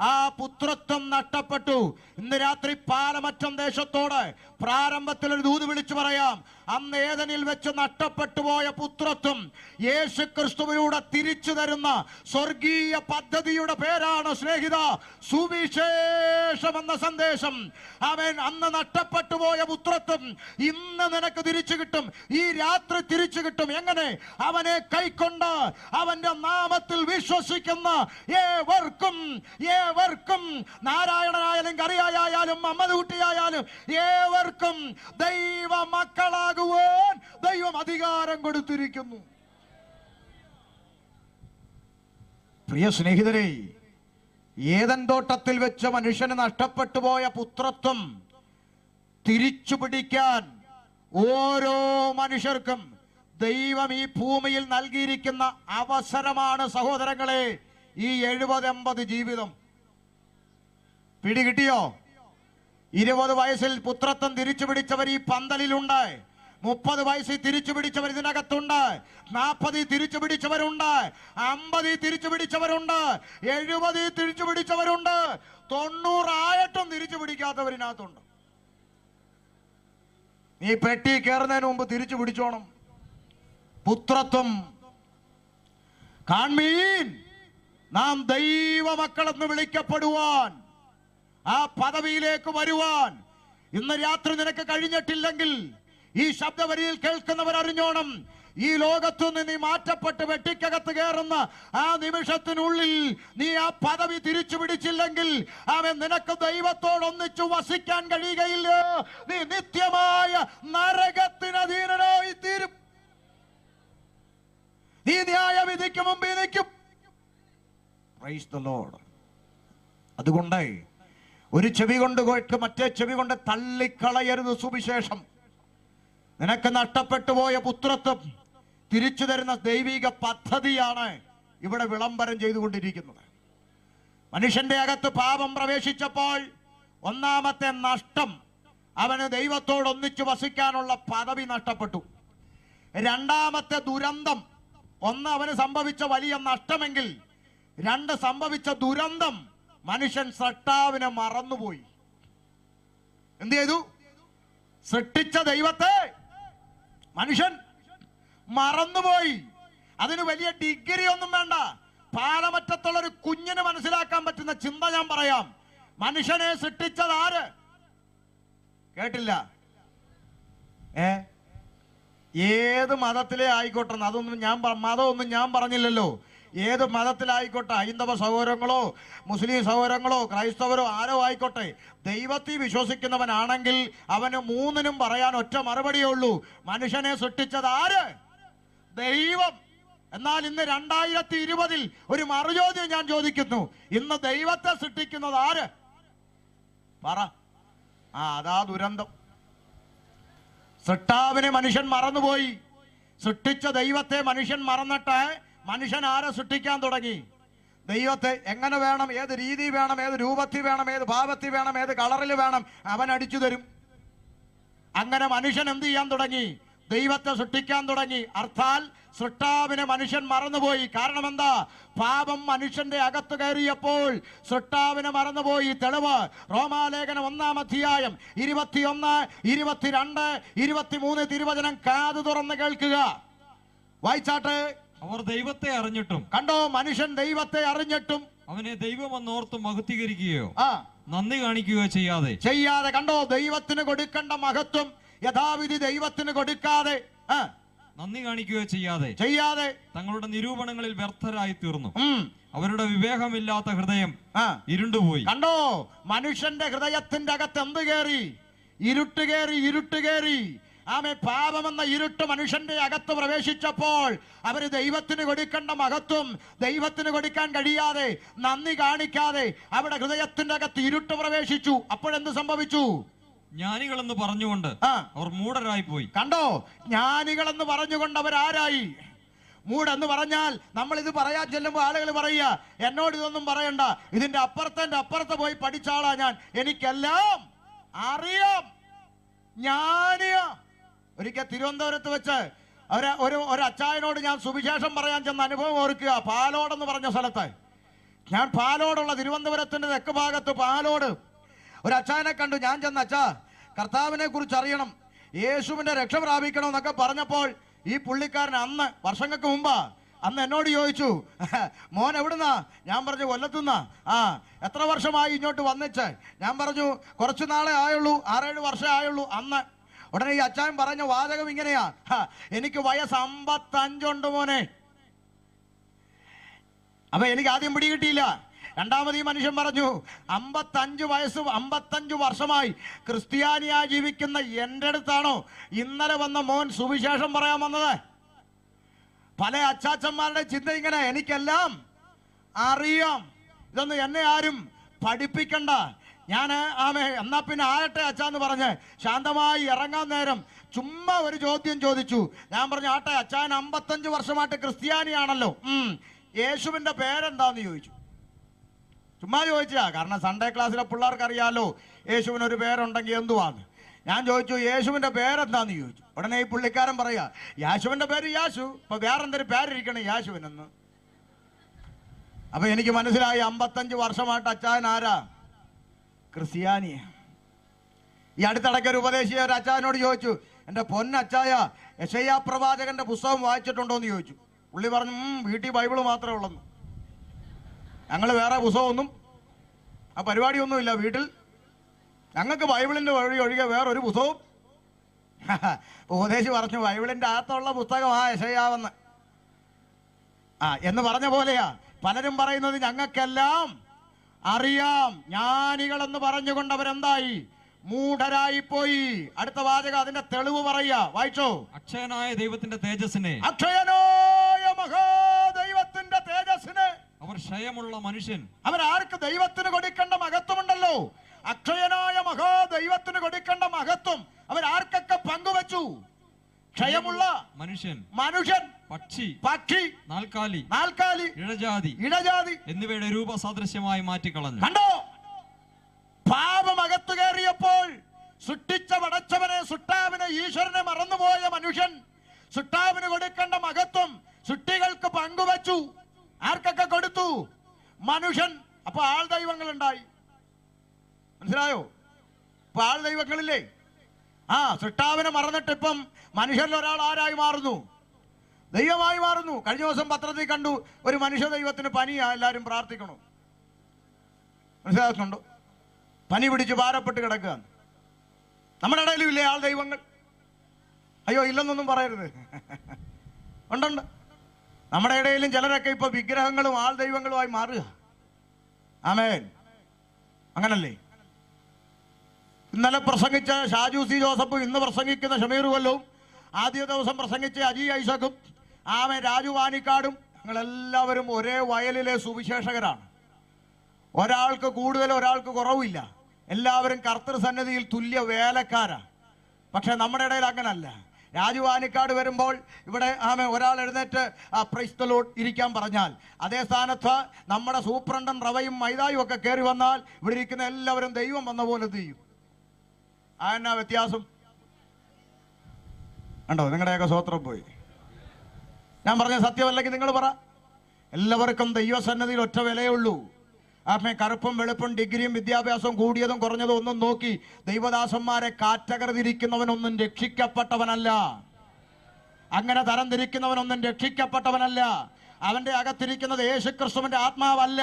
ആ പുത്രത്വം നഷ്ടപ്പെട്ടു. ഇന്ന് രാത്രി പാലമറ്റം ദേശത്തോട് പ്രാരംഭത്തിൽ ഒരു ദൂത് വിളിച്ചു പറയാം. അന്ന് ഏദനിൽ വെച്ച് നഷ്ടപ്പെട്ടു പോയ പുത്രത്വം യേശു ക്രിസ്തുവിലൂടെ തിരിച്ചു തരുന്ന സ്വർഗീയ പദ്ധതിയുടെ പേരാണ് സ്നേഹിത സുവിശേഷം എന്ന സന്ദേശം. അവൻ അന്ന് നഷ്ടപ്പെട്ടു പോയ പുത്രത്വം ഇന്ന് നിനക്ക് തിരിച്ചു കിട്ടും. ഈ രാത്രി തിരിച്ചു കിട്ടും. എങ്ങനെ? അവനെ കൈക്കൊണ്ട് അവന്റെ നാമത്തിൽ വിശ്വസിക്കുന്ന ഏവർക്കും, നാരായണനായാലും കറിയായാലും അമ്മദൂട്ടിയായാലും ഏവർക്കും ദൈവ മക്കളാകുവാൻ ദൈവം അധികാരം കൊടുത്തിരിക്കുന്നു. പ്രിയ സ്നേഹിതരെ, ഏദൻ തോട്ടത്തിൽ വെച്ച് മനുഷ്യന് നഷ്ടപ്പെട്ടു പോയ പുത്രത്വം തിരിച്ചു പിടിക്കാൻ ഓരോ മനുഷ്യർക്കും ദൈവം ഈ ഭൂമിയിൽ നൽകിയിരിക്കുന്ന അവസരമാണ് സഹോദരങ്ങളെ ഈ 70-80 ജീവിതം. പിടികിട്ടിയോ? 20 വയസ്സിൽ പുത്രത്വം തിരിച്ചു പിടിച്ചവർ ഈ പന്തലിലുണ്ട്. 30 വയസ്സിൽ തിരിച്ചു പിടിച്ചവർ ഇതിനകത്തുണ്ട്. 40 തിരിച്ചു പിടിച്ചവരുണ്ട്. 50 തിരിച്ചു പിടിച്ചവരുണ്ട്. 70 തിരിച്ചു പിടിച്ചവരുണ്ട്. 90 ആയിട്ടും തിരിച്ചു പിടിക്കാത്തവരിനകത്തുണ്ട്. നീ പെട്ടി കയറുന്നതിന് മുമ്പ് തിരിച്ചു പിടിച്ചോണം. പുത്രത്വം കാൺമീൻ, നാം ദൈവമക്കളെന്ന് വിളിക്കപ്പെടുവാൻ, ആ പദവിയിലേക്ക് വരുവാൻ ഇന്ന് രാത്രി നിനക്ക് കഴിഞ്ഞിട്ടില്ലെങ്കിൽ ഈ ശബ്ദവരിയിൽ കേൾക്കുന്നവർ അറിഞ്ഞോണം. ഈ ലോകത്തു നിന്ന് നീ മാറ്റപ്പെട്ട് വെട്ടിക്കകത്ത് കയറുന്ന ആ നിമിഷത്തിനുള്ളിൽ നീ ആ പദവി തിരിച്ചു പിടിച്ചില്ലെങ്കിൽ അവൻ നിനക്ക് ദൈവത്തോടൊന്നിച്ചു വസിക്കാൻ കഴിയുകയില്ല. നീ നിത്യമായ നരകത്തിന് അധീനനായി തീരും. നീ ന്യായവിധിക്ക് മുമ്പിൽ നിൽക്കും. Praise the Lord. അതുകൊണ്ട് ഒരു ചെവി കൊണ്ട് കേട്ട് മറ്റേ ചെവി കൊണ്ട് തള്ളിക്കളയരുത് സുവിശേഷം. നിനക്ക് നഷ്ടപ്പെട്ടു പോയ പുത്രത്വം തിരിച്ചു തരുന്ന ദൈവിക പദ്ധതിയാണ് ഇവിടെ വിളംബരം ചെയ്തുകൊണ്ടിരിക്കുന്നത്. മനുഷ്യന്റെ അകത്ത് പാപം പ്രവേശിച്ചപ്പോൾ ഒന്നാമത്തെ നഷ്ടം, അവന് ദൈവത്തോടൊന്നിച്ചു വസിക്കാനുള്ള പദവി നഷ്ടപ്പെട്ടു. രണ്ടാമത്തെ ദുരന്തം, ഒന്ന് അവന് സംഭവിച്ച വലിയ നഷ്ടമെങ്കിൽ രണ്ട് സംഭവിച്ച ദുരന്തം, മനുഷ്യൻ സൃഷ്ടാവിനെ മറന്നുപോയി. എന്ത് ചെയ്തു? സൃഷ്ടിച്ച ദൈവത്തെ മനുഷ്യൻ മറന്നുപോയി. അതിന് വലിയ ഡിഗ്രി ഒന്നും വേണ്ട. പാലമറ്റത്തുള്ള ഒരു കുഞ്ഞിന് മനസ്സിലാക്കാൻ പറ്റുന്ന ചിന്ത ഞാൻ പറയാം. മനുഷ്യനെ സൃഷ്ടിച്ചത് ആര്? കേട്ടില്ല? ഏത് മതത്തിലെ ആയിക്കോട്ടെ, മതമൊന്നും ഞാൻ പറഞ്ഞില്ലല്ലോ. ഏത് മതത്തിലായിക്കോട്ടെ, ഹൈന്ദവ സഹോദരങ്ങളോ മുസ്ലിം സഹോദരങ്ങളോ ക്രൈസ്തവരോ ആരോ ആയിക്കോട്ടെ, ദൈവത്തിൽ വിശ്വസിക്കുന്നവനാണെങ്കിൽ അവന് മൂന്നിനും പറയാൻ ഒറ്റ മറുപടിയേ ഉള്ളൂ. മനുഷ്യനെ സൃഷ്ടിച്ചത് ആര്? ദൈവം. എന്നാൽ ഇന്ന് 2020 ഒരു മറുചോദ്യം ഞാൻ ചോദിക്കുന്നു. ഇന്ന് ദൈവത്തെ സൃഷ്ടിക്കുന്നത് ആര്? പറ. അതാ ദുരന്തം. സൃഷ്ടാവിനെ മനുഷ്യൻ മറന്നുപോയി. സൃഷ്ടിച്ച ദൈവത്തെ മനുഷ്യൻ മറന്നിട്ട് മനുഷ്യൻ ആരെ സൃഷ്ടിക്കാൻ തുടങ്ങി? ദൈവത്തെ എങ്ങനെ വേണം, ഏത് രീതി വേണം, ഏത് രൂപത്തിൽ വേണം, ഏത് ഭാവത്തിൽ വേണം, ഏത് കളറിൽ വേണം, അവൻ അടിച്ചു തരും. അങ്ങനെ മനുഷ്യൻ എന്ത് ചെയ്യാൻ തുടങ്ങി? ദൈവത്തെ സൃഷ്ടിക്കാൻ തുടങ്ങി. അർത്ഥാൽ സൃഷ്ടാവിനെ മനുഷ്യൻ മറന്നുപോയി. കാരണം എന്താ? പാപം മനുഷ്യന്റെ അകത്ത് കയറിയപ്പോൾ സൃഷ്ടാവിനെ മറന്നുപോയി. തെളിവ് റോമാലേഖനം 1-ാം അധ്യായം 21, 22, 23 തിരുവചനം കാതു തുറന്ന് കേൾക്കുക. വായിച്ചാട്ട്. അവർ ദൈവത്തെ അറിഞ്ഞിട്ടും, കണ്ടോ, മനുഷ്യൻ ദൈവത്തെ അറിഞ്ഞിട്ടും അവനെ ദൈവമെന്നോർത്ത് മഹത്വീകരിക്കുകയോ നന്ദി കാണിക്കുകയോ ചെയ്യാതെ കണ്ടോ, ദൈവത്തിന് കൊടുക്കേണ്ട മഹത്വം യഥാവിധി ദൈവത്തിന് കൊടുക്കാതെ നന്ദി കാണിക്കുകയോ ചെയ്യാതെ തങ്ങളുടെ നിരൂപണങ്ങളിൽ വ്യർത്ഥരായി തീർന്നു. അവരുടെ വിവേകമില്ലാത്ത ഹൃദയം ഇരുണ്ടുപോയി. കണ്ടോ, മനുഷ്യന്റെ ഹൃദയത്തിന്റെ അകത്ത് എന്ത് കയറി? ഇരുട്ട് കയറി. ആമേ, പാപമെന്ന ഇരുട്ട് മനുഷ്യന്റെ അകത്ത് പ്രവേശിച്ചപ്പോൾ അവര് ദൈവത്തിന് കൊടുക്കേണ്ട മഹത്വം ദൈവത്തിന് കൊടുക്കാൻ കഴിയാതെ, നന്ദി കാണിക്കാതെ അവിടെ ഹൃദയത്തിന്റെ അകത്ത് ഇരുട്ട് പ്രവേശിച്ചു. അപ്പോഴെന്ത് സംഭവിച്ചു? ജ്ഞാനികളെന്ന് പറഞ്ഞുകൊണ്ട് അവർ മൂഢരായി പോയി. കണ്ടോ, ജ്ഞാനികളെന്ന് പറഞ്ഞുകൊണ്ട് അവരാരായി? മൂടെന്ന് പറഞ്ഞാൽ നമ്മൾ ഇത് പറയാൻ ചെല്ലുമ്പോൾ ആളുകൾ പറയുക, എന്നോട് ഇതൊന്നും പറയണ്ട, ഇതിന്റെ അപ്പുറത്തെ പോയി പഠിച്ചാളാ ഞാൻ, എനിക്കെല്ലാം അറിയാം, ജ്ഞാനിയാ. ഒരിക്കൽ തിരുവനന്തപുരത്ത് വെച്ച് ഒരു അച്ചായനോട് ഞാൻ സുവിശേഷം പറയാൻ ചെന്ന അനുഭവം ഓർക്കുക. പാലോടെന്ന് പറഞ്ഞ സ്ഥലത്ത്, ഞാൻ പാലോടുള്ള തിരുവനന്തപുരത്തിന്റെ തെക്ക് ഭാഗത്ത് പാലോട് ഒരു അച്ചായനെ കണ്ടു. ഞാൻ ചെന്ന, അച്ഛാ, കർത്താവിനെ കുറിച്ച് അറിയണം, യേശുവിന്റെ രക്ഷ പ്രാപിക്കണം എന്നൊക്കെ പറഞ്ഞപ്പോൾ ഈ പുള്ളിക്കാരൻ അന്ന് വർഷങ്ങൾക്ക് മുമ്പാ അന്ന് എന്നോട് ചോദിച്ചു, മോൻ എവിടുന്നാ? ഞാൻ പറഞ്ഞു, കൊല്ലത്തുനിന്നാ. എത്ര വർഷമായി ഇങ്ങോട്ട് വന്നിച്ച്? ഞാൻ പറഞ്ഞു, കുറച്ചു നാളെ ആയുള്ളൂ, 6-7 വർഷം ആയുള്ളൂ. അന്ന് ഉടനെ ഈ അച്ചായൻ പറഞ്ഞ വാചകം ഇങ്ങനെയാ, എനിക്ക് വയസ്സ് 55 ഉണ്ട് മോനെ. അപ്പൊ എനിക്ക് ആദ്യം പിടികിട്ടിയില്ല. രണ്ടാമത് ഈ മനുഷ്യൻ പറഞ്ഞു, 55 വയസ്സ് 55 വർഷമായി ക്രിസ്ത്യാനിയായി ജീവിക്കുന്ന എൻ്റെ അടുത്താണോ ഇന്നലെ വന്ന മോൻ സുവിശേഷം പറയാൻ വന്നത്? പല അച്ചാച്ചന്മാരുടെ ചിന്ത ഇങ്ങനെ, എനിക്കെല്ലാം അറിയാം, ഇതൊന്നും എന്നെ ആരും പഠിപ്പിക്കണ്ട, ഞാൻ എന്നാ പിന്നെ ആയട്ടെ അച്ഛാന്ന് പറഞ്ഞ് ശാന്തമായി ഇറങ്ങാൻ നേരം ചുമ്മാ ഒരു ചോദ്യം ചോദിച്ചു. ഞാൻ പറഞ്ഞു, ആട്ടെ, അച്ഛൻ 55 വർഷമായിട്ട് ക്രിസ്ത്യാനിയാണല്ലോ, യേശുവിന്റെ പേരെന്താന്ന് ചോദിച്ചു. ചുമ്മാ ചോദിച്ചാ, കാരണം സൺഡേ ക്ലാസ്സിലെ പിള്ളേർക്ക് അറിയാലോ യേശുവിനൊരു പേരുണ്ടെങ്കിൽ എന്തുവാന്ന്. ഞാൻ ചോദിച്ചു, യേശുവിന്റെ പേരെന്താന്ന് ചോദിച്ചു. ഉടനെ ഈ പുള്ളിക്കാരൻ പറയാ, യേശുവിന്റെ പേര് യേശു, ഇപ്പൊ വേറെന്തൊരു പേരിരിക്കണം യേശുവിനെന്ന്. അപ്പൊ എനിക്ക് മനസ്സിലായി, 55 വർഷമായിട്ട് അച്ചായൻ ആരാ? ക്രിസ്ത്യാനി. ഈ അടുത്തിടയ്ക്ക് ഒരു ഉപദേശിയ ഒരു അച്ചായനോട് ചോദിച്ചു, എൻ്റെ പൊന്നച്ചായ, യെശയ്യാ പ്രവാചകന്റെ പുസ്തകം വായിച്ചിട്ടുണ്ടോ എന്ന് ചോദിച്ചു. പുള്ളി പറഞ്ഞു, വീട്ടിൽ ബൈബിള് മാത്രമേ ഉള്ളെന്ന്, ഞങ്ങൾ വേറെ പുസ്തകമൊന്നും ആ പരിപാടിയൊന്നുമില്ല വീട്ടിൽ, ഞങ്ങൾക്ക് ബൈബിളിൻ്റെ വഴി ഒഴികെ വേറൊരു പുസ്തകവും. ഉപദേശി പറഞ്ഞു, ബൈബിളിൻ്റെ അകത്തുള്ള പുസ്തകമാ യെശയ്യാവെന്ന്. എന്ന് പറഞ്ഞ പോലെയാ പലരും പറയുന്നത്, ഞങ്ങൾക്കെല്ലാം അറിയാം, ജ്ഞാനികളെന്ന് പറഞ്ഞുകൊണ്ട് അവരെന്തായി? മൂഢരായി പോയി. അടുത്ത വാചകം അതിന്റെ തെളിവ് പറയാ, വായിച്ചോ. അക്ഷയനായ ദൈവത്തിന്റെ തേജസ്സിനെ, അക്ഷയനായ മഹാദൈവത്തിന്റെ തേജസ്സിനെ, അവർ ക്ഷയമുള്ള മനുഷ്യൻ, അവരാർക്ക് ദൈവത്തിന് കൊടുക്കേണ്ട മഹത്വമുണ്ടല്ലോ, അക്ഷയനായ മഹാദൈവത്തിന് കൊടുക്കേണ്ട മഹത്വം അവരാർക്കൊക്കെ പങ്കുവച്ചു? ക്ഷയമുള്ള മനുഷ്യൻ, പക്ഷി, നാൽക്കാലി, ഇഴജാതി എന്നിവയുടെ രൂപസാദൃശ്യമായി മാറ്റിക്കളഞ്ഞു. കണ്ടോ, പാപം അകത്തു കയറിയപ്പോൾ സൃഷ്ടിച്ച പടച്ചവനെ, സൃഷ്ടാവിനെ, ഈശ്വരനെ മറന്നുപോയ മനുഷ്യൻ സൃഷ്ടാവിന് കൊടുക്കേണ്ട മഹത്വം സൃഷ്ടികൾക്ക് പങ്കുവച്ചു. ആർക്കൊക്കെ കൊടുത്തു? മനുഷ്യൻ. അപ്പൊ ആൾ ദൈവങ്ങൾ ഉണ്ടായി. മനസ്സിലായോ? ഇപ്പൊ ആൾ ദൈവങ്ങളില്ലേ? സൃഷ്ടാവിനെ മറന്നിട്ട് ഇപ്പം മനുഷ്യരിൽ ഒരാൾ ആരായി മാറുന്നു? ദൈവമായി മാറുന്നു. കഴിഞ്ഞ ദിവസം പത്രത്തിൽ കണ്ടു, ഒരു മനുഷ്യ ദൈവത്തിന് പനിയാ, എല്ലാവരും പ്രാർത്ഥിക്കണു. മനസ്സിലാക്കുന്നുണ്ടോ? പനി പിടിച്ച് ഭാരപ്പെട്ട് കിടക്കുക. നമ്മുടെ ഇടയിലും ഇല്ലേ ആൾ ദൈവങ്ങൾ? അയ്യോ, ഇല്ലെന്നൊന്നും പറയരുത്. ഉണ്ടുണ്ട്. നമ്മുടെ ഇടയിലും ചിലരൊക്കെ ഇപ്പൊ വിഗ്രഹങ്ങളും ആൾ ദൈവങ്ങളുമായി മാറുക. ആമേൻ. അങ്ങനല്ലേ? ഇന്നലെ പ്രസംഗിച്ച ഷാജു സി ജോസഫും ഇന്ന് പ്രസംഗിക്കുന്ന ഷമീർ കൊല്ലവും ആദ്യ ദിവസം പ്രസംഗിച്ച അജി ഐസക്കും രാജു വാനിക്കാടും ഞങ്ങളെല്ലാവരും ഒരേ വയലിലെ സുവിശേഷകരാണ്. ഒരാൾക്ക് കൂടുതൽ, ഒരാൾക്ക് കുറവില്ല. എല്ലാവരും കർത്തൃസന്നിധിയിൽ തുല്യ വേലക്കാരാ. പക്ഷെ നമ്മുടെ ഇടയിൽ അങ്ങനല്ല. രാജു ആനിക്കാട് വരുമ്പോൾ ഇവിടെ ഒരാൾ എഴുന്നേറ്റ് പ്രൈസ് ദി ലോർഡ് ഇരിക്കാൻ പറഞ്ഞാൽ, അതേ സ്ഥാനത്ത് നമ്മുടെ സൂപ്രണ്ടൻ റവയും മൈദായും ഒക്കെ കയറി വന്നാൽ ഇവിടെ ഇരിക്കുന്ന എല്ലാവരും ദൈവം വന്ന പോലെ ചെയ്യും. അതെന്നാ വ്യത്യാസം കണ്ടോ? നിങ്ങളുടെയൊക്കെ സ്വോത്രം പോയി. ഞാൻ പറഞ്ഞ സത്യമല്ലെങ്കിൽ നിങ്ങൾ പറ. എല്ലാവർക്കും ദൈവസന്നദ്ധിയിൽ ഒറ്റ വിലയുള്ളൂ. കറുപ്പും വെളുപ്പും ഡിഗ്രിയും വിദ്യാഭ്യാസവും കൂടിയതും കുറഞ്ഞതും ഒന്നും നോക്കി ദൈവദാസന്മാരെ കാറ്റഗറി തിരിക്കുന്നവനൊന്നും രക്ഷിക്കപ്പെട്ടവനല്ല. അങ്ങനെ തരം തിരിക്കുന്നവനൊന്നും രക്ഷിക്കപ്പെട്ടവനല്ല. അവന്റെ അകത്തിരിക്കുന്നത് യേശുക്രിസ്തുവിന്റെ ആത്മാവല്ല.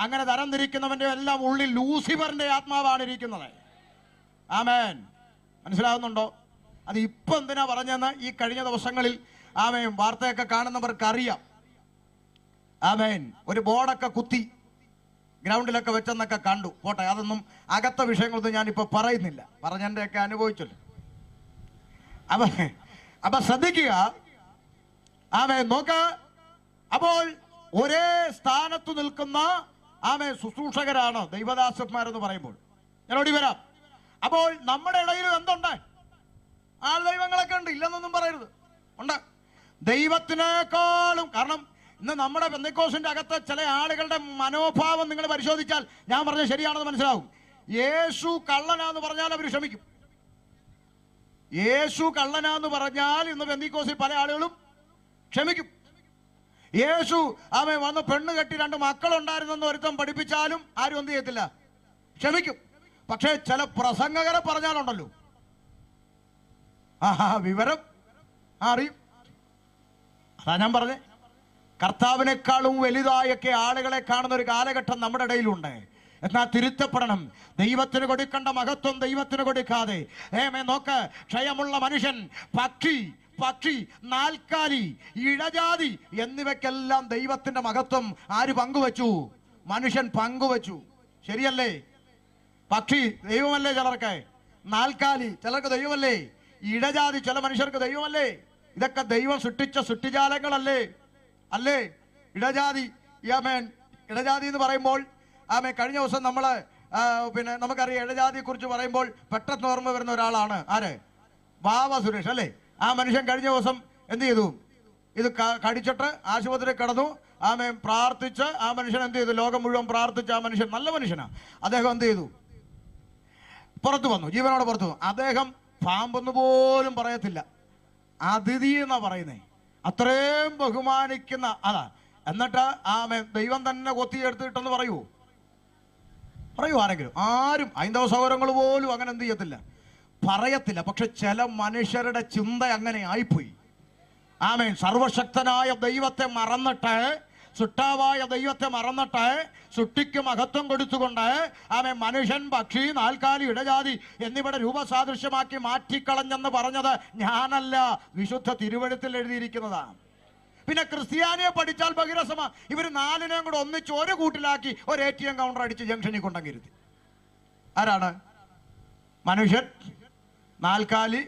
അങ്ങനെ തരം തിരിക്കുന്നവന്റെ എല്ലാം ഉള്ളിൽ ലൂസിഫറിന്റെ ആത്മാവാണ് ഇരിക്കുന്നത്. ആമേൻ. മനസ്സിലാവുന്നുണ്ടോ? അത് ഇപ്പൊ എന്തിനാ പറഞ്ഞെന്ന് ഈ കഴിഞ്ഞ ദിവസങ്ങളിൽ വാർത്തയൊക്കെ കാണുന്നവർക്ക് അറിയാം. ഒരു ബോർഡൊക്കെ കുത്തി ഗ്രൗണ്ടിലൊക്കെ വെച്ചെന്നൊക്കെ കണ്ടു. പോട്ടെ, അതൊന്നും അകത്ത വിഷയങ്ങളൊന്നും ഞാനിപ്പോൾ പറയുന്നില്ല. പറഞ്ഞതിൻ്റെയൊക്കെ അനുഭവിച്ചല്ലോ. അപ്പൊ ശ്രദ്ധിക്കുക. നോക്ക, അപ്പോൾ ഒരേ സ്ഥാനത്ത് നിൽക്കുന്ന ശുശ്രൂഷകരാണ് ദൈവദാസന്മാരെന്ന് പറയുമ്പോൾ ഞാൻ ഓടി വരാം. അപ്പോൾ നമ്മുടെ ഇടയിലും എന്തുണ്ട്? ആൾ ദൈവങ്ങളൊക്കെ ഉണ്ട്, ഇല്ലെന്നൊന്നും പറയരുത്, ഉണ്ട്. ദൈവത്തിനേക്കാളും, കാരണം ഇന്ന് നമ്മുടെ പെന്തക്കോസ്തിന്റെ അകത്ത് ചില ആളുകളുടെ മനോഭാവം നിങ്ങൾ പരിശോധിച്ചാൽ ഞാൻ പറഞ്ഞത് ശരിയാണെന്ന് മനസ്സിലാവും. യേശു കള്ളനാന്ന് പറഞ്ഞാൽ അവർ ക്ഷമിക്കും. യേശു കള്ളനാന്ന് പറഞ്ഞാൽ ഇന്ന് പെന്തക്കോസ്തിൽ പല ആളുകളും ക്ഷമിക്കും. യേശു വന്ന് പെണ്ണ് കെട്ടി 2 മക്കളുണ്ടായിരുന്നെന്ന് ഒരുത്തം പഠിപ്പിച്ചാലും ആരും എന്ത് ചെയ്യത്തില്ല, ക്ഷമിക്കും. പക്ഷേ ചില പ്രസംഗകരെ പറഞ്ഞാലുണ്ടല്ലോ, വിവരം അറിയും. അതാ ഞാൻ പറഞ്ഞേ, കർത്താവിനേക്കാളും വലുതായൊക്കെ ആളുകളെ കാണുന്ന ഒരു കാലഘട്ടം നമ്മുടെ ഇടയിലുണ്ട്. എന്നാൽ തിരുത്തപ്പെടണം. ദൈവത്തിന് കൊടുക്കേണ്ട മഹത്വം ദൈവത്തിന് കൊടുക്കാതെ നോക്ക്, ക്ഷയമുള്ള മനുഷ്യൻ, പക്ഷി, നാൽക്കാലി, ഇഴജാതി എന്നിവയ്ക്കെല്ലാം ദൈവത്തിന്റെ മഹത്വം ആര് പങ്കുവച്ചു? മനുഷ്യൻ പങ്കുവച്ചു. ശരിയല്ലേ? പക്ഷി ദൈവമല്ലേ ചിലർക്ക്, നാൽക്കാലി ചിലർക്ക് ദൈവമല്ലേ, ഇടജാതി ചില മനുഷ്യർക്ക് ദൈവമല്ലേ? ഇതൊക്കെ ദൈവം സൃഷ്ടിച്ച സൃഷ്ടിജാലങ്ങളല്ലേ? അല്ലേ? ഇടജാതി ഇടജാതി എന്ന് പറയുമ്പോൾ കഴിഞ്ഞ ദിവസം നമ്മൾ നമുക്കറിയാം, ഇടജാതിയെ കുറിച്ച് പറയുമ്പോൾ പെട്ടെന്ന് ഓർമ്മ വരുന്ന ഒരാളാണ് ആര്? ബാബ സുരേഷ് അല്ലേ? ആ മനുഷ്യൻ കഴിഞ്ഞ ദിവസം എന്ത് ചെയ്തു? ഇത് കടിച്ചിട്ട് ആശുപത്രി കിടന്നു. പ്രാർത്ഥിച്ച് ആ മനുഷ്യൻ എന്ത് ചെയ്തു? ലോകം മുഴുവൻ പ്രാർത്ഥിച്ച ആ മനുഷ്യൻ, നല്ല മനുഷ്യനാ, അദ്ദേഹം എന്ത് ചെയ്തു? പുറത്തു വന്നു, ജീവനോടെ പുറത്തു വന്നു. അദ്ദേഹം പാമ്പെന്ന് പോലും പറയത്തില്ല, അതിഥി എന്നാ പറയുന്നേ. അത്രയും ബഹുമാനിക്കുന്ന അതാ. എന്നിട്ട് ദൈവം തന്നെ കൊത്തിയെടുത്തിട്ടെന്ന് പറയൂ ആരെങ്കിലും? ആരും ഹൈന്ദവ സഹോദരങ്ങൾ പോലും അങ്ങനെ എന്ത് ചെയ്യത്തില്ല, പറയത്തില്ല. പക്ഷെ ചില മനുഷ്യരുടെ ചിന്ത അങ്ങനെ ആയിപ്പോയി. സർവശക്തനായ ദൈവത്തെ മറന്നിട്ട്, സുട്ടാവായ ദൈവത്തെ മറന്നിട്ട്, സുട്ടിക്ക് മഹത്വം കൊടുത്തുകൊണ്ട് മനുഷ്യൻ, പക്ഷി, നാൽക്കാലി, ഇടജാതി എന്നിവയുടെ രൂപസാദൃശ്യമാക്കി മാറ്റിക്കളഞ്ഞെന്ന് പറഞ്ഞത് ഞാനല്ല, വിശുദ്ധ തിരുവെഴുത്തിൽ എഴുതിയിരിക്കുന്നതാണ്. പിന്നെ ക്രിസ്ത്യാനിയെ പഠിച്ചാൽ ബഹിരസമാ. ഇവർ 4നെയും കൂടെ ഒന്നിച്ച് ഒരു കൂട്ടിലാക്കി ഒരു ATM കൗണ്ടർ അടിച്ച് ജംഗ്ഷനിൽ കൊണ്ടങ്ങിരുത്തി. ആരാണ്? മനുഷ്യൻ, നാൽക്കാലി,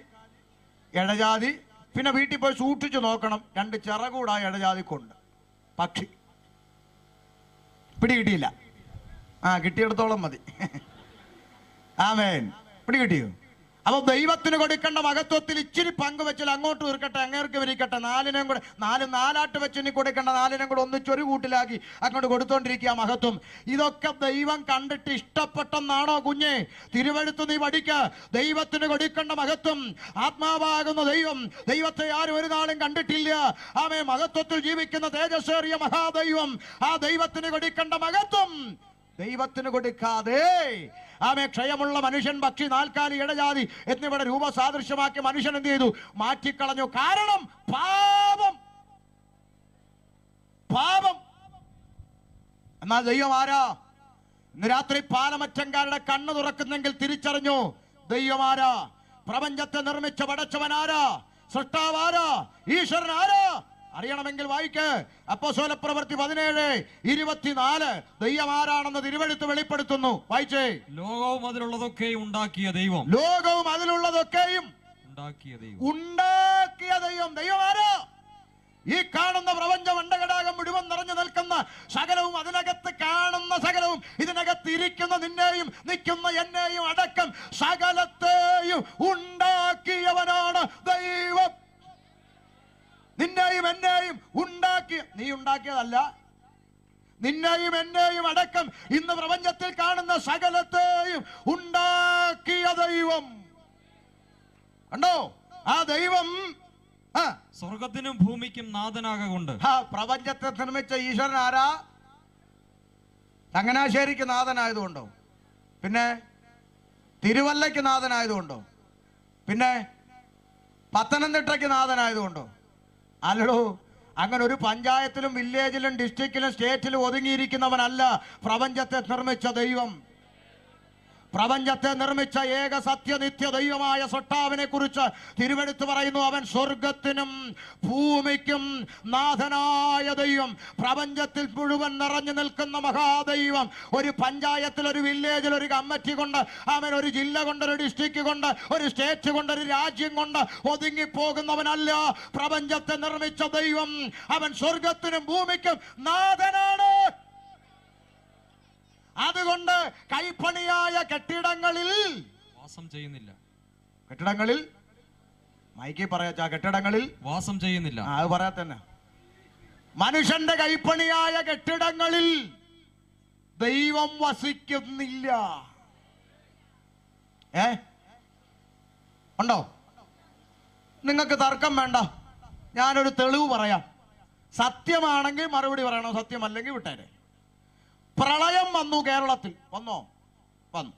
ഇടജാതി. പിന്നെ വീട്ടിൽ പോയി സൂക്ഷിച്ചു നോക്കണം, 2 ചിറകൂടായ ഇടജാതിക്കുണ്ട്. പക്ഷി പിടികിട്ടിയില്ല. കിട്ടിയെടുത്തോളം മതി. പിടി കിട്ടിയോ? അപ്പൊ ദൈവത്തിന് കൊടുക്കേണ്ട മഹത്വത്തിൽ ഇച്ചിരി പങ്കുവെച്ചാൽ അങ്ങോട്ട് തീർക്കട്ടെ, അങ്ങേർക്ക് വിരിക്കട്ടെ. 4നെയും കൂടെ 4 വെച്ച് ഇനി കൊടുക്കേണ്ട 4നെയും കൂടെ ഒന്നിച്ചൊരു കൂട്ടിലാക്കി അങ്ങോട്ട് കൊടുത്തോണ്ടിരിക്കുക മഹത്വം. ഇതൊക്കെ ദൈവം കണ്ടിട്ട് ഇഷ്ടപ്പെട്ടെന്നാണോ കുഞ്ഞെ? തിരുവെഴുത്ത് നീ പഠിക്ക. ദൈവത്തിന് കൊടുക്കേണ്ട മഹത്വം, ആത്മാവാകുന്ന ദൈവം, ദൈവത്തെ ആരും ഒരു നാളും കണ്ടിട്ടില്ല. മഹത്വത്തിൽ ജീവിക്കുന്ന തേജസ്സേറിയ മഹാദൈവം, ആ ദൈവത്തിന് കൊടുക്കേണ്ട മഹത്വം ദൈവത്തിന് കൊടുക്കാതെ ക്ഷയമുള്ള മനുഷ്യൻ, പക്ഷി, നാൽക്കാലി, ഇടജാതി എന്നിവയുടെ രൂപസാദൃശ്യമാക്കി മനുഷ്യൻ എന്ത് ചെയ്തു? മാറ്റിക്കളഞ്ഞു. കാരണം പാപം. എന്നാൽ ദൈവം ആരാ? ഇന്ന് രാത്രി പാലമറ്റംകാരുടെ കണ്ണ് തുറക്കുന്നെങ്കിൽ തിരിച്ചറിഞ്ഞു, ദൈവം ആരാ? പ്രപഞ്ചത്തെ നിർമ്മിച്ച പടച്ചവനാരാ? സൃഷ്ടാവാരാ? ഈശ്വരൻ ആരാ? അറിയണമെങ്കിൽ വായിക്ക്. അപ്പോസ്തലപ്രവൃത്തി 17:24 ദൈവം ആരാണെന്ന് തിരുവെഴുത്ത് വെളിപ്പെടുത്തുന്നു. വായിച്ചേ. ലോകവും അതിലുള്ളതൊക്കെയും ഉണ്ടാക്കിയ ദൈവം. ഉണ്ടാക്കിയ ദൈവം. ദൈവം ആരാ? ഈ കാണുന്ന പ്രപഞ്ചം അണ്ടകടാകം മുഴുവൻ നിറഞ്ഞു നിൽക്കുന്ന സകലവും, അതിനകത്ത് കാണുന്ന സകലവും, ഇതിനകത്ത് ഇരിക്കുന്ന നിന്നെയും നിൽക്കുന്ന എന്നെയും അടക്കം സകലത്തെയും ഉണ്ടാക്കിയവനാണ് ദൈവം. നിന്നെയും എന്നെയും ഉണ്ടാക്കിയ, നീ ഉണ്ടാക്കിയതല്ല, നിന്നെയും എന്നെയും അടക്കം ഇന്ന് പ്രപഞ്ചത്തിൽ കാണുന്ന സകലത്തെയും ഉണ്ടാക്കിയ ദൈവം. കണ്ടോ? ആ ദൈവം സ്വർഗത്തിനും ഭൂമിക്കും നാഥനാകൊണ്ട്. പ്രപഞ്ചത്തെ നിർമ്മിച്ച ഈശ്വരൻ ആരാ? ചങ്ങനാശ്ശേരിക്ക് നാഥനായതുകൊണ്ടോ? പിന്നെ തിരുവല്ലയ്ക്ക് നാഥനായതുകൊണ്ടോ? പിന്നെ പത്തനംതിട്ടയ്ക്ക് നാഥനായതുകൊണ്ടോ? അല്ലടോ, അങ്ങനെ ഒരു പഞ്ചായത്തിലും വില്ലേജിലും ഡിസ്ട്രിക്റ്റിലും സ്റ്റേറ്റിലും ഒതുങ്ങിയിരിക്കുന്നവനല്ല പ്രപഞ്ചത്തെ നിർമ്മിച്ച ദൈവം. പ്രപഞ്ചത്തെ നിർമ്മിച്ച ഏക സത്യനിത്യ ദൈവമായ സൃഷ്ടാവിനെ കുറിച്ച് തിരുവെടുത്ത് പറയുന്നു, അവൻ സ്വർഗത്തിനും ഭൂമിക്കും നാഥനായ ദൈവം. പ്രപഞ്ചത്തിൽ മുഴുവൻ നിറഞ്ഞു നിൽക്കുന്ന മഹാദൈവം. ഒരു പഞ്ചായത്തിൽ, ഒരു വില്ലേജിൽ, ഒരു കമ്മിറ്റി കൊണ്ട്, അവൻ ഒരു ജില്ല കൊണ്ട്, ഒരു ഡിസ്ട്രിക്ട് കൊണ്ട്, ഒരു സ്റ്റേറ്റ് കൊണ്ട്, ഒരു രാജ്യം കൊണ്ട് ഒതുങ്ങിപ്പോകുന്നവനല്ല പ്രപഞ്ചത്തെ നിർമ്മിച്ച ദൈവം. അവൻ സ്വർഗത്തിനും ഭൂമിക്കും നാഥനാണ്. അതുകൊണ്ട് കൈപ്പണിയായ കെട്ടിടങ്ങളിൽ വാസം ചെയ്യുന്നില്ല. കെട്ടിടങ്ങളിൽ മൈക്കി പറയാ, കെട്ടിടങ്ങളിൽ വാസം ചെയ്യുന്നില്ല. അത് പറയാ തന്നെ. മനുഷ്യന്റെ കൈപ്പണിയായ കെട്ടിടങ്ങളിൽ ദൈവം വസിക്കുന്നില്ല. ഉണ്ടോ? നിങ്ങൾക്ക് തർക്കം വേണ്ട, ഞാനൊരു തെളിവ് പറയാം. സത്യമാണെങ്കിൽ മറുപടി പറയണോ, സത്യമല്ലെങ്കിൽ വിട്ടേരെ. പ്രളയം വന്നു കേരളത്തിൽ. വന്നോ? വന്നു.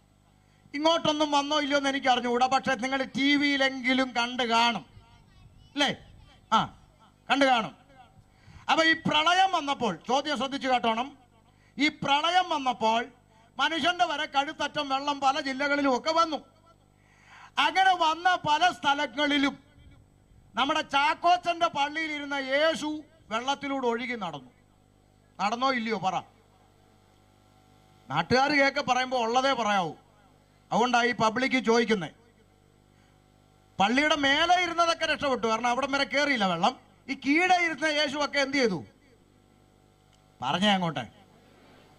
ഇങ്ങോട്ടൊന്നും വന്നോ ഇല്ലയോ എന്ന് എനിക്ക് അറിഞ്ഞുകൂടാ. പക്ഷെ നിങ്ങൾ ടി വിയിലെങ്കിലും കണ്ടു കാണും അല്ലേ? കണ്ടു കാണും. അപ്പൊ ഈ പ്രളയം വന്നപ്പോൾ, ചോദ്യം ശ്രദ്ധിച്ചു കേട്ടോണം, ഈ പ്രളയം വന്നപ്പോൾ മനുഷ്യന്റെ വരെ കഴുത്തറ്റം വെള്ളം പല ജില്ലകളിലും ഒക്കെ വന്നു. അങ്ങനെ വന്ന പല സ്ഥലങ്ങളിലും നമ്മുടെ ചാക്കോച്ചന്റെ പള്ളിയിൽ ഇരുന്ന യേശു വെള്ളത്തിലൂടെ ഒഴുകി നടന്നു. നടന്നോ ഇല്ലയോ പറ. നാട്ടുകാർ കേൾക്കെ പറയുമ്പോൾ ഉള്ളതേ പറയാവൂ. അതുകൊണ്ടാണ് ഈ പബ്ലിക്ക് ചോദിക്കുന്നത്. പള്ളിയുടെ മേലെ ഇരുന്നതൊക്കെ രക്ഷപ്പെട്ടു, കാരണം അവിടെ വരെ കയറിയില്ല വെള്ളം. ഈ കീഴെ ഇരുന്ന യേശു ഒക്കെ എന്ത് ചെയ്തു? പറഞ്ഞേ അങ്ങോട്ടെ,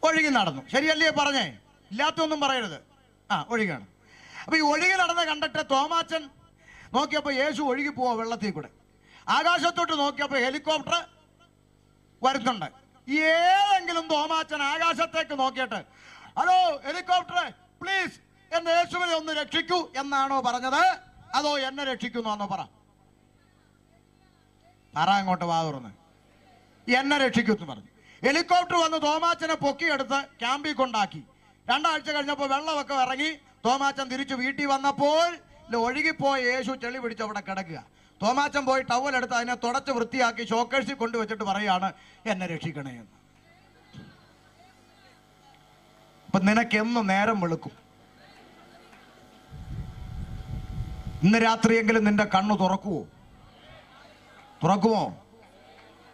ഒഴുകി നടന്നു. ശരിയല്ലേ പറഞ്ഞേ? ഇല്ലാത്തൊന്നും പറയരുത്. ഒഴുകാണ്. അപ്പൊ ഈ ഒഴുകി നടന്ന കണ്ടിട്ട് തോമാച്ചൻ നോക്കിയപ്പോ യേശു ഒഴുകി പോവാ വെള്ളത്തിൽ കൂടെ. ആകാശത്തോട്ട് നോക്കിയപ്പോ ഹെലികോപ്റ്റർ വരുന്നുണ്ട്. ഏതെങ്കിലും തോമാച്ചൻ ആകാശത്തേക്ക് നോക്കിയിട്ട്, ഹലോ ഹെലികോപ്റ്ററെ പ്ലീസ് എന്നെ യേശുവിനെ ഒന്ന് രക്ഷിക്കൂ എന്നാണോ പറഞ്ഞത്? അതോ എന്നെ രക്ഷിക്കുന്നാണോ? പറ അങ്ങോട്ട് വാ തുറന്ന്. എന്നെ രക്ഷിക്കുമെന്ന് പറഞ്ഞു. ഹെലികോപ്റ്റർ വന്ന് തോമാച്ചനെ പൊക്കിയെടുത്ത് ക്യാമ്പിൽ കൊണ്ടാക്കി. 2 ആഴ്ച കഴിഞ്ഞപ്പോൾ വെള്ളമൊക്കെ ഇറങ്ങി. തോമാച്ചൻ തിരിച്ചു വീട്ടിൽ വന്നപ്പോൾ ഒഴുകിപ്പോയ യേശു ചെളി പിടിച്ച് അവിടെ കിടക്കുക. തോമാച്ചൻ പോയി ടവലെടുത്ത് അതിനെ തുടച്ച് വൃത്തിയാക്കി ഷോക്കേഴ്സിൽ കൊണ്ടുവച്ചിട്ട് പറയുകയാണ്, എന്നെ രക്ഷിക്കണേ എന്ന്. അപ്പൊ നിനക്കെന്നും നേരം വെളുക്കും. ഇന്ന് രാത്രിയെങ്കിലും നിന്റെ കണ്ണു തുറക്കുമോ?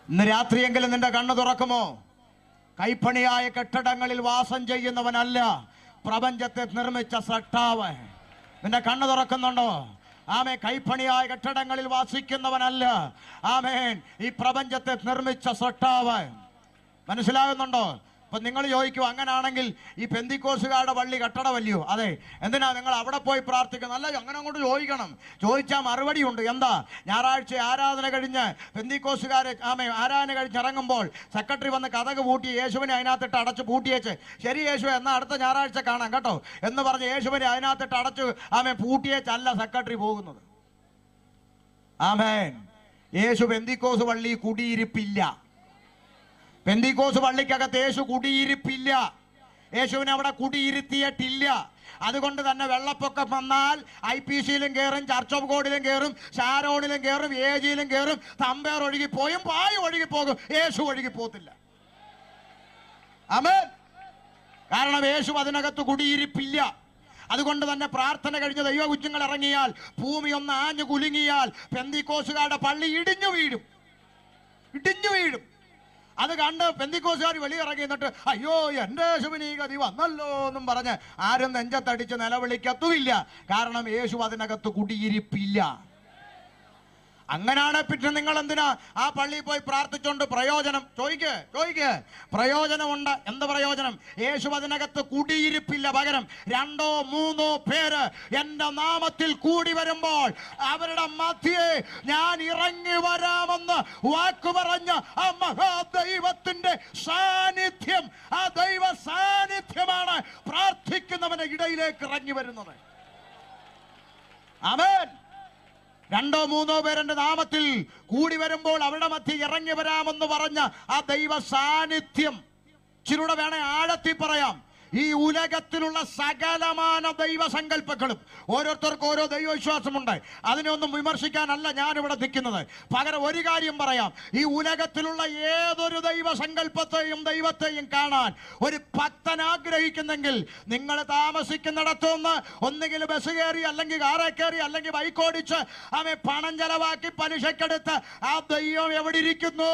ഇന്ന് രാത്രിയെങ്കിലും നിന്റെ കണ്ണ് തുറക്കുമോ? കൈപ്പണിയായ കെട്ടിടങ്ങളിൽ വാസം ചെയ്യുന്നവനല്ല പ്രപഞ്ചത്തെ നിർമ്മിച്ച സൃഷ്ടാവ്. നിന്റെ കണ്ണ് തുറക്കുന്നുണ്ടോ? ആമേൻ. കൈപ്പണിയായ കെട്ടിടങ്ങളിൽ വാസിക്കുന്നവനല്ല ആമേൻ ഈ പ്രപഞ്ചത്തെ നിർമ്മിച്ച സൃഷ്ടാവ്. മനസ്സിലാകുന്നുണ്ടോ? അപ്പൊ നിങ്ങൾ ചോദിക്കൂ, അങ്ങനാണെങ്കിൽ ഈ പെന്തിക്കോസുകാരുടെ പള്ളി കെട്ടണമല്ലയോ? അതെ. എന്തിനാ നിങ്ങൾ അവിടെ പോയി പ്രാർത്ഥിക്കുന്നത്? അല്ല, അങ്ങനെ അങ്ങോട്ട് ചോദിക്കണം. ചോദിച്ചാൽ മറുപടി ഉണ്ട്. എന്താ? ഞായറാഴ്ച ആരാധന കഴിഞ്ഞ് പെന്തിക്കോസുകാരെ ആരാധന കഴിഞ്ഞ് ഇറങ്ങുമ്പോൾ സെക്രട്ടറി വന്ന് കതക് പൂട്ടി യേശുവിനെ അതിനകത്തിട്ട് അടച്ച് പൂട്ടിയേച്ച്, ശരി യേശു എന്നാ അടുത്ത ഞായറാഴ്ച കാണാം കേട്ടോ എന്ന് പറഞ്ഞ് യേശുവിനെ അതിനകത്തിട്ട് അടച്ച് പൂട്ടിയേച്ചല്ല സെക്രട്ടറി പോകുന്നത്. ആമേൻ. യേശു പെന്തിക്കോസ് പള്ളി കുടിയിരിപ്പില്ല. പെന്തിക്കോസ് പള്ളിക്കകത്ത് യേശു കുടിയിരിപ്പില്ല. യേശുവിനെ അവിടെ കുടിയിരുത്തിയിട്ടില്ല. അതുകൊണ്ട് തന്നെ വെള്ളപ്പൊക്കം വന്നാൽ IPCയിലും കയറും, ചർച്ച് ഓഫ് ഗോഡിലും കയറും, ഷാരോണിലും കയറും, ഏജിയിലും കയറും. തമ്പേർ ഒഴുകിപ്പോയും പായ് ഒഴുകിപ്പോകും, യേശു ഒഴുകിപ്പോത്തില്ല. ആമേൻ. കാരണം യേശു അതിനകത്ത് കുടിയിരിപ്പില്ല. അതുകൊണ്ട് തന്നെ പ്രാർത്ഥന കഴിഞ്ഞ് ദൈവ കുഞ്ഞുങ്ങൾ ഇറങ്ങിയാൽ, ഭൂമി ഒന്ന് ആഞ്ഞു കുലുങ്ങിയാൽ പെന്തിക്കോസുകാരുടെ പള്ളി ഇടിഞ്ഞു വീഴും. അത് കണ്ട് പെന്തിക്കോസുകാർ വെളിയിറങ്ങി എന്നിട്ട് അയ്യോ എൻ്റെ യേശുവിന് ഈ ഗതി വന്നല്ലോ എന്നും പറഞ്ഞ് ആരും നെഞ്ചത്തടിച്ച് നിലവിളിക്കത്തുമില്ല. കാരണം യേശു അതിനകത്ത് കുടിയിരിപ്പില്ല. അങ്ങനാണ് പിന്നെ നിങ്ങൾ എന്തിനാ ആ പള്ളിയിൽ പോയി പ്രാർത്ഥിച്ചോണ്ട് പ്രയോജനം? ചോദിക്ക് പ്രയോജനമുണ്ട്. എന്ത് പ്രയോജനം? യേശു അതിനകത്ത് കുടിയിരിപ്പില്ല. പകരം 2 3 പേര് എൻ്റെ നാമത്തിൽ കൂടി വരുമ്പോൾ അവരുടെ മധ്യേ ഞാൻ ഇറങ്ങി വരാമെന്ന് വാക്കു പറഞ്ഞ ആ മഹാദൈവത്തിന്റെ സാന്നിധ്യം, ആ ദൈവ സാന്നിധ്യമാണ് പ്രാർത്ഥിക്കുന്നവന്റെ ഇടയിലേക്ക് ഇറങ്ങി വരുന്നത്. ആമേൻ. 2 3 പേരുടെ നാമത്തിൽ കൂടി വരുമ്പോൾ അവരുടെ മധ്യ ഇറങ്ങി വരാമെന്ന് പറഞ്ഞ ആ ദൈവ സാന്നിധ്യം, ചിലൂടെ വേണേ ആഴത്തിൽ പറയാം, ഈ ഉലകത്തിലുള്ള സകലമാന ദൈവസങ്കല്പങ്ങളും ഓരോരുത്തർക്കും ഓരോ ദൈവവിശ്വാസമുണ്ട്. അതിനെയൊന്നും വിമർശിക്കാനല്ല ഞാനിവിടെ നിൽക്കുന്നത്. പകരം ഒരു കാര്യം പറയാം, ഈ ഉലകത്തിലുള്ള ഏതൊരു ദൈവസങ്കല്പത്തെയും ദൈവത്തെയും കാണാൻ ഒരു ഭക്തൻ ആഗ്രഹിക്കുന്നെങ്കിൽ നിങ്ങൾ താമസിക്കുന്നിടത്തുനിന്ന് ഒന്നുകിൽ ബസ് കയറി, അല്ലെങ്കിൽ കാറെ കയറി, അല്ലെങ്കിൽ ബൈക്കോടിച്ച് അവൻ പണം ചെലവാക്കി പലിശക്കെടുത്ത് ആ ദൈവം എവിടെ ഇരിക്കുന്നു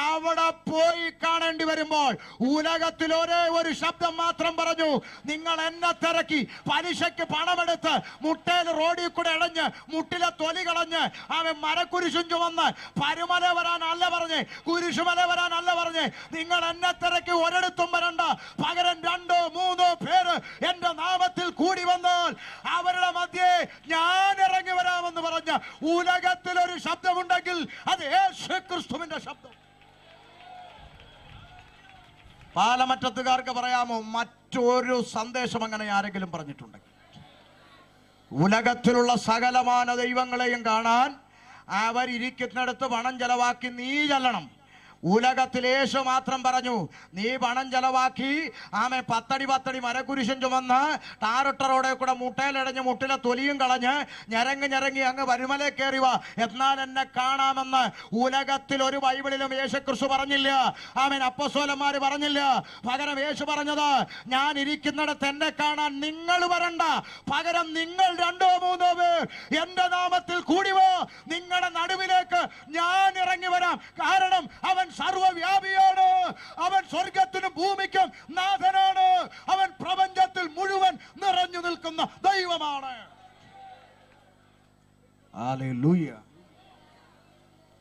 അവിടെ പോയി കാണേണ്ടി വരുമ്പോൾ ഉലകത്തിൽ ഒരേ ഒരു ശബ്ദം മാത്രം പറഞ്ഞു, നിങ്ങൾ എന്നെ തിരക്കി പലിശയ്ക്ക് പണമെടുത്ത് മുട്ടയിൽ റോഡിൽ കൂടെ ഇടഞ്ഞ് മുട്ടിലെ തൊലി കളഞ്ഞ് അവൻ മരക്കുരിശും ചുമന്ന് പരുമല വരാനല്ല പറഞ്ഞ്, കുരിശുമല വരാനല്ല പറഞ്ഞ്, നിങ്ങൾ എന്നെ തിരക്കി ഒരിടത്തും വരണ്ട. പകരം 2 3 പേര് എന്റെ നാമത്തിൽ കൂടി വന്നാൽ അവരുടെ മധ്യേ ഞാൻ ഇറങ്ങി വരാമെന്ന് പറഞ്ഞ ഉലകത്തിൽ ഒരു ശബ്ദമുണ്ടെങ്കിൽ അത് യേശുക്രിസ്തുവിന്റെ ശബ്ദം. പാലമറ്റത്തുകാർക്ക് പറയാമോ മറ്റൊരു സന്ദേശം അങ്ങനെ ആരെങ്കിലും പറഞ്ഞിട്ടുണ്ടെങ്കിൽ? ഉലകത്തിലുള്ള സകലമാന ദൈവങ്ങളെയും കാണാൻ അവരിയ്ക്കുന്നിടത്ത് പണം ചെലവാക്കി നീ ചെല്ലണം. ഉലകത്തിൽ യേശു മാത്രം പറഞ്ഞു, നീ പണം ചെലവാക്കി ആമേ 10 അടി മരക്കുരിശും ചുമന്ന് ടാറിട്ടറോടെ കൂടെ മുട്ടയിലടഞ്ഞ് മുട്ടിലെ തൊലിയും കളഞ്ഞ് ഞരങ്ങി അങ്ങ് വരുമലേ കയറി വാ, എന്നാൽ എന്നെ കാണാമെന്ന് ഉലകത്തിൽ ഒരു ബൈബിളിലും യേശുക്രിസ്തു പറഞ്ഞില്ല. ആമേൻ. അപ്പോസ്തലന്മാര് പറഞ്ഞില്ല. പകരം യേശു പറഞ്ഞത്, ഞാൻ ഇരിക്കുന്നിടത്ത് എന്നെ കാണാൻ നിങ്ങൾ വരണ്ട, പകരം നിങ്ങൾ 2 3 പേർ എന്റെ നാമത്തിൽ കൂടി വാ, നിങ്ങളുടെ നടുവിലേക്ക് ഞാൻ ഇറങ്ങി വരാം. കാരണം അവൻ സർവ്വവ്യാപിയാണ്, അവൻ സ്വർഗത്തിനും ഭൂമിക്കും നാഥനാണ്, അവൻ പ്രപഞ്ചത്തിൽ മുഴുവൻ നിറഞ്ഞു നിൽക്കുന്ന ദൈവമാണ്. ഹല്ലേലൂയ.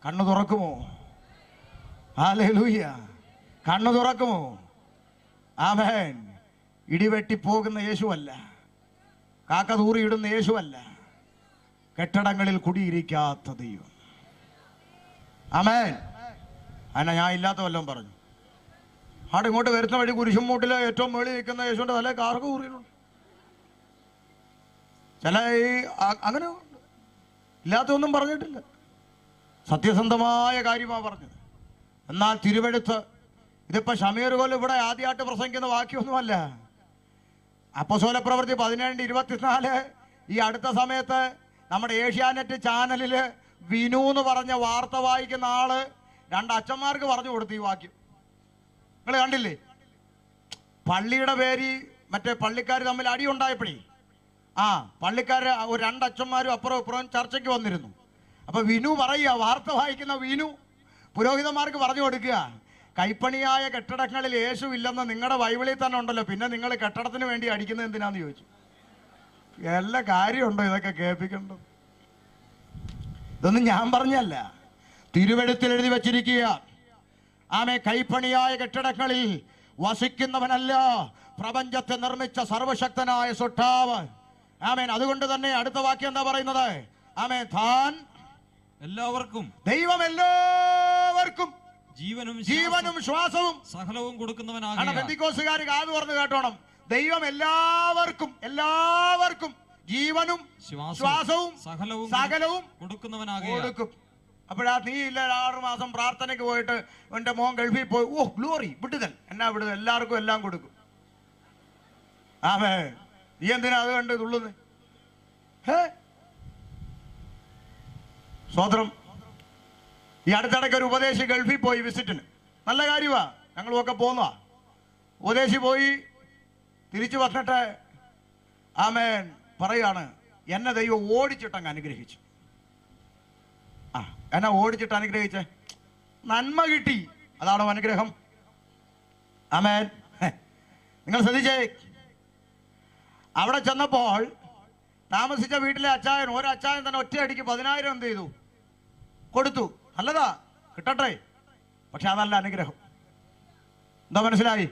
കണ്ണു തുറക്കുമോ? ഹല്ലേലൂയ. കണ്ണു തുറക്കുമോ? ആമേൻ. ഇടിവെട്ടി പോകുന്ന യേശുവല്ല, കാക്ക തൂറിയിടുന്ന യേശുവല്ല, കെട്ടിടങ്ങളിൽ കുടിയിരിക്കാത്ത ദൈവം. ആമേൻ. അല്ല, ഞാൻ ഇല്ലാത്ത വല്ലതും പറഞ്ഞു. അവിടെ ഇങ്ങോട്ട് വരുന്ന വഴി കുരിശുമൂട്ടില് ഏറ്റവും മേളിൽ നിൽക്കുന്ന യേശുവിന്റെ തല കാർക്ക് കൂറിയിട്ടുണ്ട്. ചില ഈ അങ്ങനെ ഇല്ലാത്തൊന്നും പറഞ്ഞിട്ടില്ല, സത്യസന്ധമായ കാര്യമാണ് പറഞ്ഞത്. എന്നാൽ തിരുവെടുത്ത് ഇതിപ്പോ ഷമീർ കോൽ ഇവിടെ ആദ്യമായിട്ട് പ്രസംഗിക്കുന്ന വാക്യമൊന്നുമല്ല. അപ്പോസ്തല പ്രവൃത്തി 17:24 ഈ അടുത്ത സമയത്ത് നമ്മുടെ ഏഷ്യാനെറ്റ് ചാനലില് വിനു എന്ന് പറഞ്ഞ വാർത്ത വായിക്കുന്ന ആള് 2 അച്ഛന്മാർക്ക് പറഞ്ഞു കൊടുത്തു ഈ വാക്യം. നിങ്ങൾ കണ്ടില്ലേ? പള്ളിയുടെ പേര് മറ്റേ പള്ളിക്കാർ തമ്മിൽ അടി ഉണ്ടായപ്പോഴേ പള്ളിക്കാര് 2 അച്ഛന്മാരും അപ്പുറം ഇപ്പുറം ചർച്ചയ്ക്ക് വന്നിരുന്നു. അപ്പൊ വിനു പറയുക, വാർത്ത വായിക്കുന്ന വിനു പുരോഹിതന്മാർക്ക് പറഞ്ഞു കൊടുക്കുക, കൈപ്പണിയായ കെട്ടിടങ്ങളിൽ യേശു ഇല്ലെന്ന് നിങ്ങളുടെ ബൈബിളിൽ തന്നെ ഉണ്ടല്ലോ, പിന്നെ നിങ്ങൾ കെട്ടിടത്തിന് വേണ്ടി അടിക്കുന്നത് എന്തിനാന്ന് ചോദിച്ചു. എല്ലാ കാര്യമുണ്ടോ ഇതൊക്കെ കേൾപ്പിക്കണ്ടോ? ഇതൊന്നും ഞാൻ പറഞ്ഞല്ല, തിരുവെഴുത്തിൽ എഴുതി വച്ചിരിക്കുക. ആമേ. കൈപ്പണിയായ കെട്ടിടങ്ങളിൽ വസിക്കുന്നവനല്ല, പ്രപഞ്ചത്തെ നിർമ്മിച്ച സർവശക്തനായ സൃഷ്ടാവ്. ആമേൻ. അതുകൊണ്ട് തന്നെ അടുത്ത വാക്യം എന്താ പറയുന്നത്? ആമേൻ. താൻ എല്ലാവർക്കും, ദൈവം എല്ലാവർക്കും ജീവനും ശ്വാസവും സകലവും കൊടുക്കുന്നവനാണ്. പെന്തിക്കോസുകാർ കാത് തുറന്ന് കേട്ടോണം. ദൈവം എല്ലാവർക്കും ജീവനും ശ്വാസവും സകലവും കൊടുക്കും. അപ്പോഴാ നീ ഇല്ല 6 മാസം പ്രാർത്ഥനയ്ക്ക് പോയിട്ട് എന്റെ മോൻ ഗൾഫിൽ പോയി, ഓ ഗ്ലോറി, വിടുതൽ, എന്നാ വിടുതൽ, എല്ലാവർക്കും എല്ലാം കൊടുക്കും. ആമേ. നീ എന്തിനാ അത് കണ്ട് തുള്ളുന്നത്? സ്വതന്ത്രം. ഈ അടുത്തിടയ്ക്ക് ഒരു ഉപദേശി ഗൾഫിൽ പോയി വിസിറ്റിന്. നല്ല കാര്യമാ, ഞങ്ങളുമൊക്കെ പോന്നതാ. ഉപദേശി പോയി തിരിച്ചു വന്നിട്ട് ആമേൻ പറയാണ്, എന്നെ ദൈവം ഓടിച്ചിട്ടങ്ങ് അനുഗ്രഹിച്ചു. എന്നെ ഓടിച്ചിട്ട് അനുഗ്രഹിച്ചേ, നന്മ കിട്ടി, അതാണോ അനുഗ്രഹം? ആമേൻ. നിങ്ങൾ ശ്രദ്ധിച്ചേ, അവിടെ ചെന്നപ്പോൾ താമസിച്ച വീട്ടിലെ അച്ചായൻ, ഒരു അച്ചായൻ തന്നെ ഒറ്റയടിക്ക് 10,000 എന്ത് ചെയ്തു? കൊടുത്തു. നല്ലതാ, കിട്ടട്ടെ. പക്ഷെ അതല്ല അനുഗ്രഹം. എന്താ മനസ്സിലായി?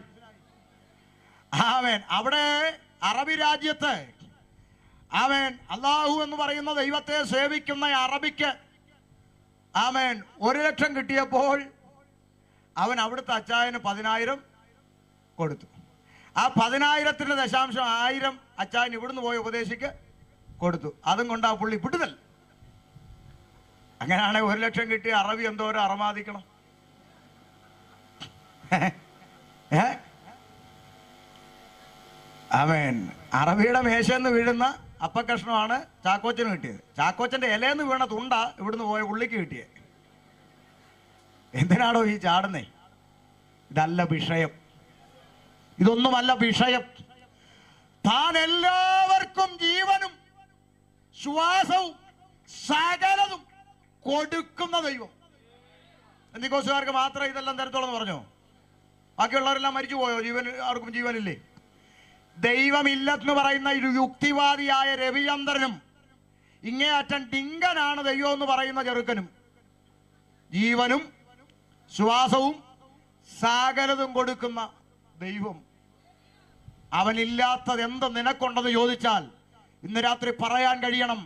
ആമേൻ. അവിടെ അറബി രാജ്യത്ത് ആമേൻ അല്ലാഹു എന്ന് പറയുന്ന ദൈവത്തെ സേവിക്കുന്ന അറബിക്ക് ആമേൻ 1,00,000 കിട്ടിയപ്പോൾ അവൻ അവിടുത്തെ അച്ചായന് 10,000 കൊടുത്തു. ആ 10,000-ന്റെ ദശാംശം 1,000 അച്ചായൻ ഇവിടുന്ന് പോയ ഉപദേശിക്ക് കൊടുത്തു. അതും കൊണ്ട് ആ പുള്ളി വിടുതൽ. അങ്ങനെയാണെങ്കിൽ 1,00,000 കിട്ടിയ അറബി എന്തോരം അറമാദിക്കണം. ആമേൻ. അറബിയുടെ മേശന്ന് വീഴുന്ന അപ്പക്കഷ്ണമാണ് ചാക്കോച്ചന് കിട്ടിയത്. ചാക്കോച്ചന്റെ ഇലയെന്ന് വീണ തുണ്ട ഇവിടുന്ന് പോയ പുള്ളിക്ക് കിട്ടിയത്. എന്തിനാണോ ഈ ചാടുന്നേ? ഇതല്ല വിഷയം, ഇതൊന്നുമല്ല വിഷയം. താൻ എല്ലാവർക്കും ജീവനും ശ്വാസവും സകലതും കൊടുക്കുന്ന ദൈവം. പെന്തിക്കോസ്തുകാർക്ക് മാത്രമേ ഇതെല്ലാം തരത്തോളെന്ന് പറഞ്ഞോ? ബാക്കിയുള്ളവരെല്ലാം മരിച്ചു പോയോ? ആർക്കും ജീവനില്ലേ? ദൈവമില്ലെന്ന് പറയുന്ന ഒരു യുക്തിവാദിയായ രവിചന്ദ്രനും ഇങ്ങേയറ്റം ഡിങ്കനാണ് ദൈവം എന്ന് പറയുന്ന ചെറുക്കനും ജീവനും ശ്വാസവും സകലതും കൊടുക്കുന്ന ദൈവം. അവനില്ലാത്തത് എന്ത് നിനക്കുണ്ടെന്ന് ചോദിച്ചാൽ ഇന്ന് രാത്രി പറയാൻ കഴിയണം,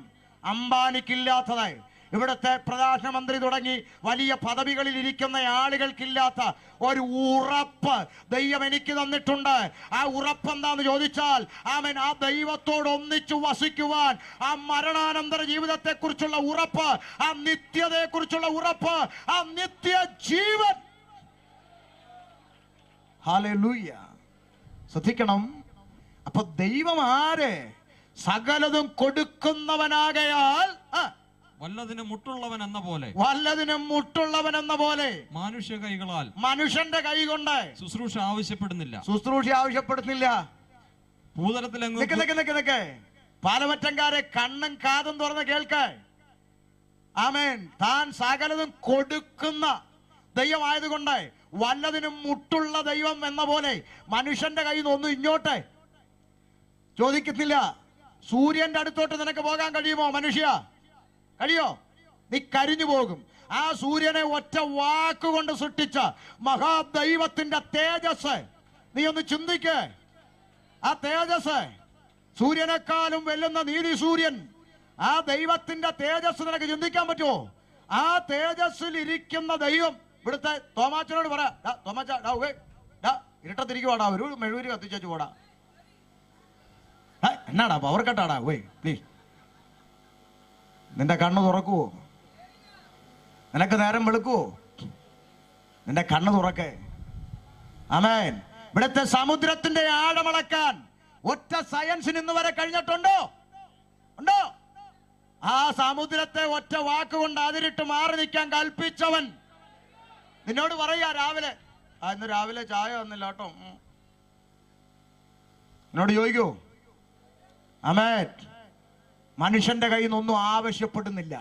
അംബാനിക്കില്ലാത്തതായി, ഇവിടുത്തെ പ്രധാനമന്ത്രി തുടങ്ങി വലിയ പദവികളിൽ ഇരിക്കുന്ന ആളുകൾക്കില്ലാത്ത ഒരു ഉറപ്പ് ദൈവം എനിക്ക് തന്നിട്ടുണ്ട്. ആ ഉറപ്പ് എന്താന്ന് ചോദിച്ചാൽ ആമേൻ, ആ ദൈവത്തോട് ഒന്നിച്ചു വസിക്കുവാൻ, ആ മരണാനന്തര ജീവിതത്തെ കുറിച്ചുള്ള ഉറപ്പ്, ആ നിത്യതയെ കുറിച്ചുള്ള ഉറപ്പ്, ആ നിത്യ ജീവൻ. ഹല്ലേലൂയ. ശ്രദ്ധിക്കണം. അപ്പൊ ദൈവം ആര്? സകലതും കൊടുക്കുന്നവനാകയാൽ വല്ലതിനും മുട്ടുള്ളവൻ എന്ന പോലെ, വല്ലതിനും മുട്ടുള്ളവൻ എന്ന പോലെ മനുഷ്യ കൈകളാൽ, മനുഷ്യന്റെ കൈ കൊണ്ട് ശുശ്രൂഷ ആവശ്യപ്പെടുന്നില്ല. ഭൂതലത്തിലെങ്ങും പാലമറ്റംകാരെ കണ്ണും കാതും തുറന്ന് കേൾക്ക്. ആമേൻ. താൻ സകലതും കൊടുക്കുന്ന ദൈവമായതുകൊണ്ട് വല്ലതിനും മുട്ടുള്ള ദൈവം എന്ന പോലെ മനുഷ്യന്റെ കയ്യിൽ നിന്ന് ഒന്നും ഇങ്ങോട്ട് ചോദിക്കുന്നില്ല. സൂര്യന്റെ അടുത്തോട്ട് നിനക്ക് പോകാൻ കഴിയുമോ മനുഷ്യ? കഴിയോ? നീ കരിഞ്ഞു പോകും. ആ സൂര്യനെ ഒറ്റ വാക്കുകൊണ്ട് സൃഷ്ടിച്ച മഹാദൈവത്തിന്റെ തേജസ് നീ ഒന്ന് ചിന്തിക്ക്. ആ തേജസ്, സൂര്യനെക്കാളും വെല്ലുന്ന നീതി സൂര്യൻ, ആ ദൈവത്തിന്റെ തേജസ് നിനക്ക് ചിന്തിക്കാൻ പറ്റുമോ? ആ തേജസ്സിൽ ഇരിക്കുന്ന ദൈവം. ഇവിടുത്തെ തോമാച്ചനോട് പറ, തോമാച്ച ഇരട്ടത്തിരിക്കുവാടാ, ഒരു മെഴുകുതിരി കത്തിച്ചു പോടാ. എന്നാടാ പവർ കട്ടാടാ, പ്ലീസ്. നിന്റെ കണ്ണ് തുറക്കുവോ? നിനക്ക് നേരം വെളുക്കുവോ? നിന്റെ കണ്ണ് തുറക്കേ. ആമേൻ. ഇവിടുത്തെ സമുദ്രത്തിന്റെ ആഴമളക്കാൻ ഒറ്റ സയൻസിന് ഇന്ന് വരെ കഴിഞ്ഞിട്ടുണ്ടോ? ഉണ്ടോ? ആ സമുദ്രത്തെ ഒറ്റ വാക്കുകൊണ്ട് അതിരിട്ട് മാറി നിൽക്കാൻ കൽപ്പിച്ചവൻ നിന്നോട് പറയാ രാവിലെ, ഇന്ന് രാവിലെ ചായ വന്നില്ല കേട്ടോ, എന്നോട് ചോദിക്കൂ. ആമേൻ. മനുഷ്യന്റെ കയ്യിൽ നിന്നൊന്നും ആവശ്യപ്പെടുന്നില്ല.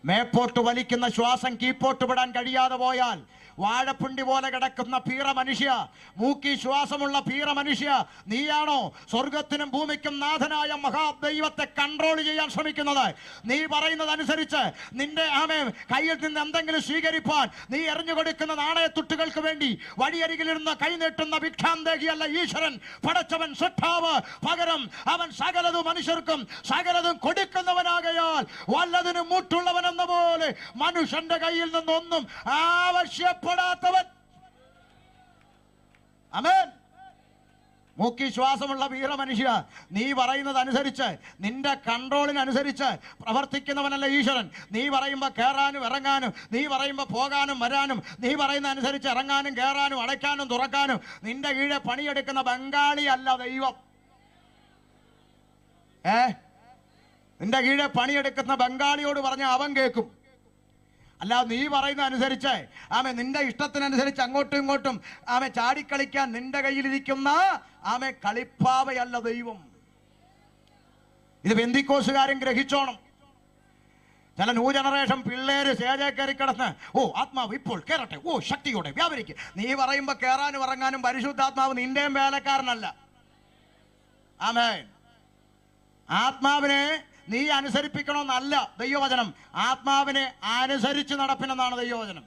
മേപ്പോട്ട് വലിക്കുന്ന ശ്വാസം കീപ്പോട്ട് വിടാൻ കഴിയാതെ പോയാൽ വാഴപ്പിണ്ടി പോലെ കിടക്കുന്ന പീറ മനുഷ്യ, മൂക്കി ശ്വാസമുള്ള പീറ മനുഷ്യ, നീയാണോ സ്വർഗത്തിനും ഭൂമിക്കും നാഥനായ മഹാദൈവത്തെ കൺട്രോൾ ചെയ്യാൻ ശ്രമിക്കുന്നത്? നീ പറയുന്നതനുസരിച്ച് നിന്റെ കയ്യിൽ നിന്ന് എന്തെങ്കിലും സ്വീകരിപ്പാൻ നീ എറിഞ്ഞു കൊടുക്കുന്ന നാണയത്തുട്ടുകൾക്ക് വേണ്ടി വഴിയരികിലിരുന്ന് കൈനീട്ടുന്ന ഭിക്ഷാന്തേകിയല്ല ഈശ്വരൻ, പടച്ചവൻ, സൃഷ്ടാവ്. പകരം അവൻ സകലതും മനുഷ്യർക്കും സകലതും കൊടുക്കുന്നവനാകയാൽ വല്ലതിനും മുട്ടുള്ളവൻ എന്ന പോലെ മനുഷ്യന്റെ കയ്യിൽ നിന്നൊന്നും ആവശ്യപ്പെടാത്തവൻ. ആമേൻ. മൂക്കി ശ്വാസമുള്ള വീര മനുഷ്യ, നീ പറയുന്നത് അനുസരിച്ച്, നിന്റെ കൺട്രോളിനനുസരിച്ച് പ്രവർത്തിക്കുന്നവനല്ല ഈശ്വരൻ. നീ പറയുമ്പോൾ കയറാനും ഇറങ്ങാനും, നീ പറയുമ്പോൾ പോകാനും വരാനും, നീ പറയുന്ന അനുസരിച്ച് ഇറങ്ങാനും കയറാനും അടയ്ക്കാനും തുറക്കാനും നിന്റെ കീഴെ പണിയെടുക്കുന്ന ബംഗാളി അല്ല ദൈവം. നിന്റെ കീഴെ പണിയെടുക്കുന്ന ബംഗാളിയോട് പറഞ്ഞ അവൻ കേൾക്കും. അല്ല, നീ പറയുന്ന അനുസരിച്ച് നിന്റെ ഇഷ്ടത്തിനനുസരിച്ച് അങ്ങോട്ടും ഇങ്ങോട്ടും ചാടിക്കളിക്കാൻ നിന്റെ കയ്യിലിരിക്കുന്ന കളിപ്പാവയല്ല ദൈവം. ഇത് പെന്തിക്കോസുകാരൻ ഗ്രഹിച്ചോണം. ചില ന്യൂ ജനറേഷൻ പിള്ളേര് സ്റ്റേജേ കയറി കിടന്ന് ആത്മാവ് ഇപ്പോൾ കയറട്ടെ, ശക്തിയോടെ വ്യാപരിക്ക്. നീ പറയുമ്പോ കയറാനും ഇറങ്ങാനും പരിശുദ്ധാത്മാവ് നിന്റെയും വേലക്കാരനല്ല. ആമേൻ. ആത്മാവിനെ നീ അനുസരിപ്പിക്കണമെന്നല്ല ദൈവവചനം. ആത്മാവിനെ അനുസരിച്ച് നടപ്പിനെന്നാണ് ദൈവവചനം.